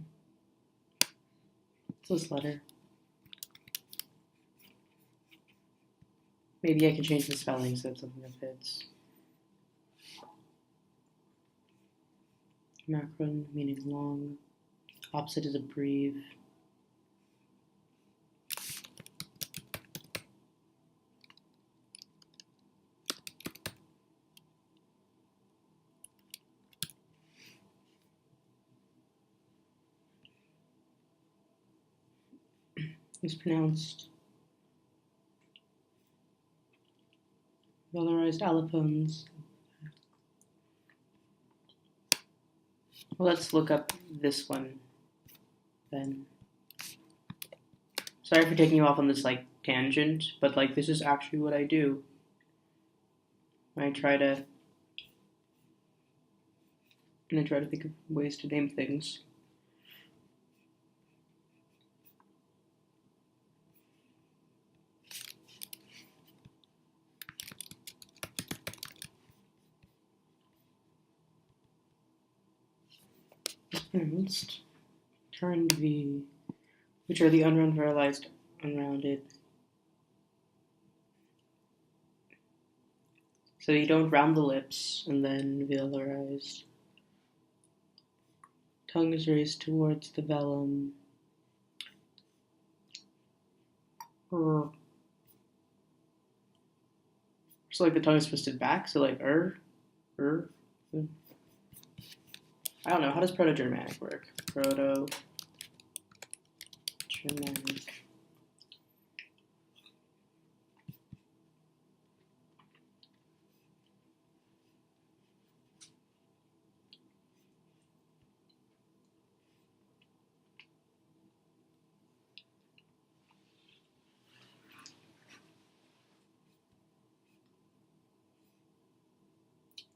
What's this letter? Maybe I can change the spelling so it's something that fits. Macron, meaning long. Opposite is a breve. It's pronounced velarized allophones. Well, let's look up this one then. Sorry for taking you off on this tangent, but this is actually what I do. I try to think of ways to name things. Next, turned V, which are the unround velarized unrounded. So you don't round the lips and then velarized. Tongue is raised towards the velum. So like the tongue is twisted back, so like I don't know, how does Proto-Germanic work? Proto-Germanic.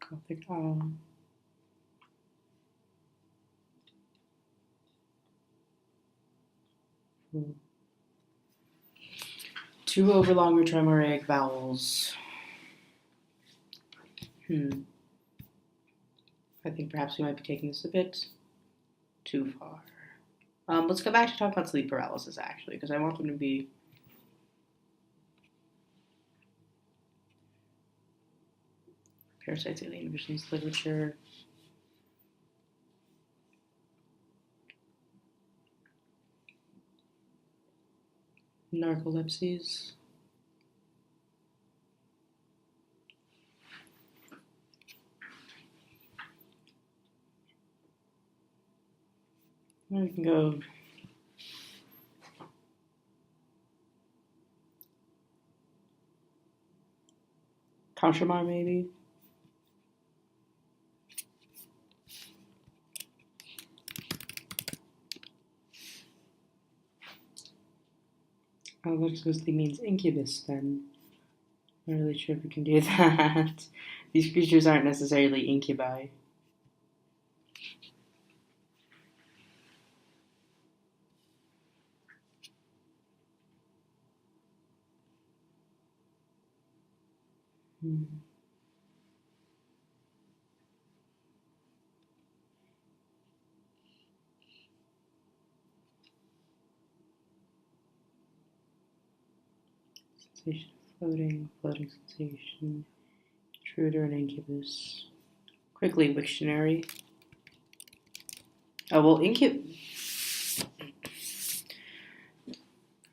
Gothic Two overlong or trimoraic vowels. I think perhaps we might be taking this a bit too far. Let's go back to talk about sleep paralysis, actually, because I want them to be... Parasites, alien visions, literature. Narcolepsies. We can go Kaushamar, maybe. Oh, that explicitly means incubus, then. I'm not really sure if we can do that. These creatures aren't necessarily incubi. Sensation of floating sensation, intruder and incubus. Quickly, Wiktionary. Oh, well,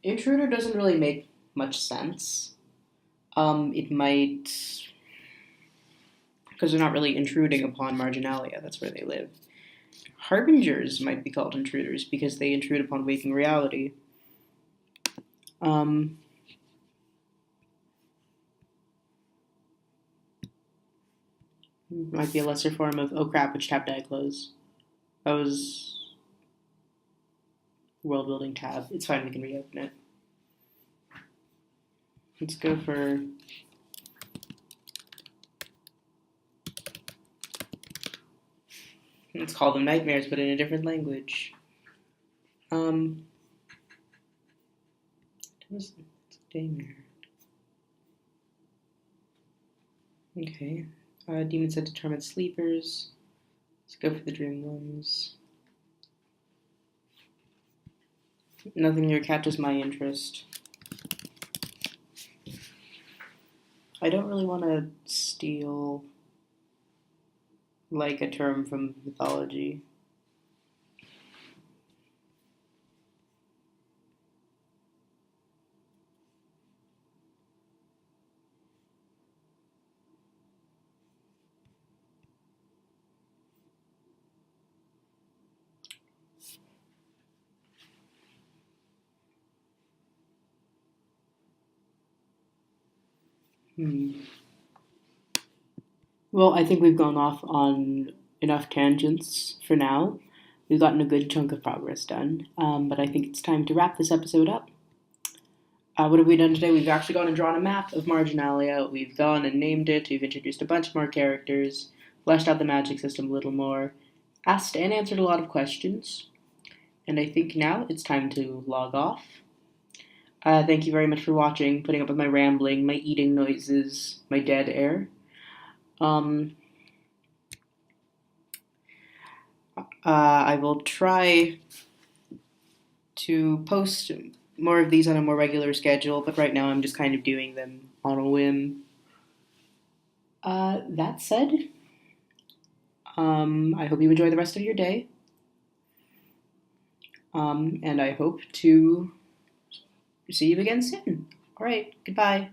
intruder doesn't really make much sense. It might, because they're not really intruding upon Marginalia, that's where they live. Harbingers might be called intruders because they intrude upon waking reality. Might be a lesser form of, oh crap, which tab did I close? That was world building tab. It's fine, we can reopen it. Let's go for... Let's call them nightmares, but in a different language. It's a daymare. Okay. Demon said determined sleepers. Let's go for the dream ones. Nothing here catches my interest. I don't really want to steal, like, a term from mythology. Well, I think we've gone off on enough tangents for now. We've gotten a good chunk of progress done, but I think it's time to wrap this episode up. What have we done today? We've actually gone and drawn a map of Marginalia. We've gone and named it. We've introduced a bunch more characters, fleshed out the magic system a little more, asked and answered a lot of questions. And I think now it's time to log off. Thank you very much for watching, putting up with my rambling, my eating noises, my dead air. I will try to post more of these on a more regular schedule, but right now I'm just kind of doing them on a whim. That said, I hope you enjoy the rest of your day, and I hope to see you again soon. All right, goodbye.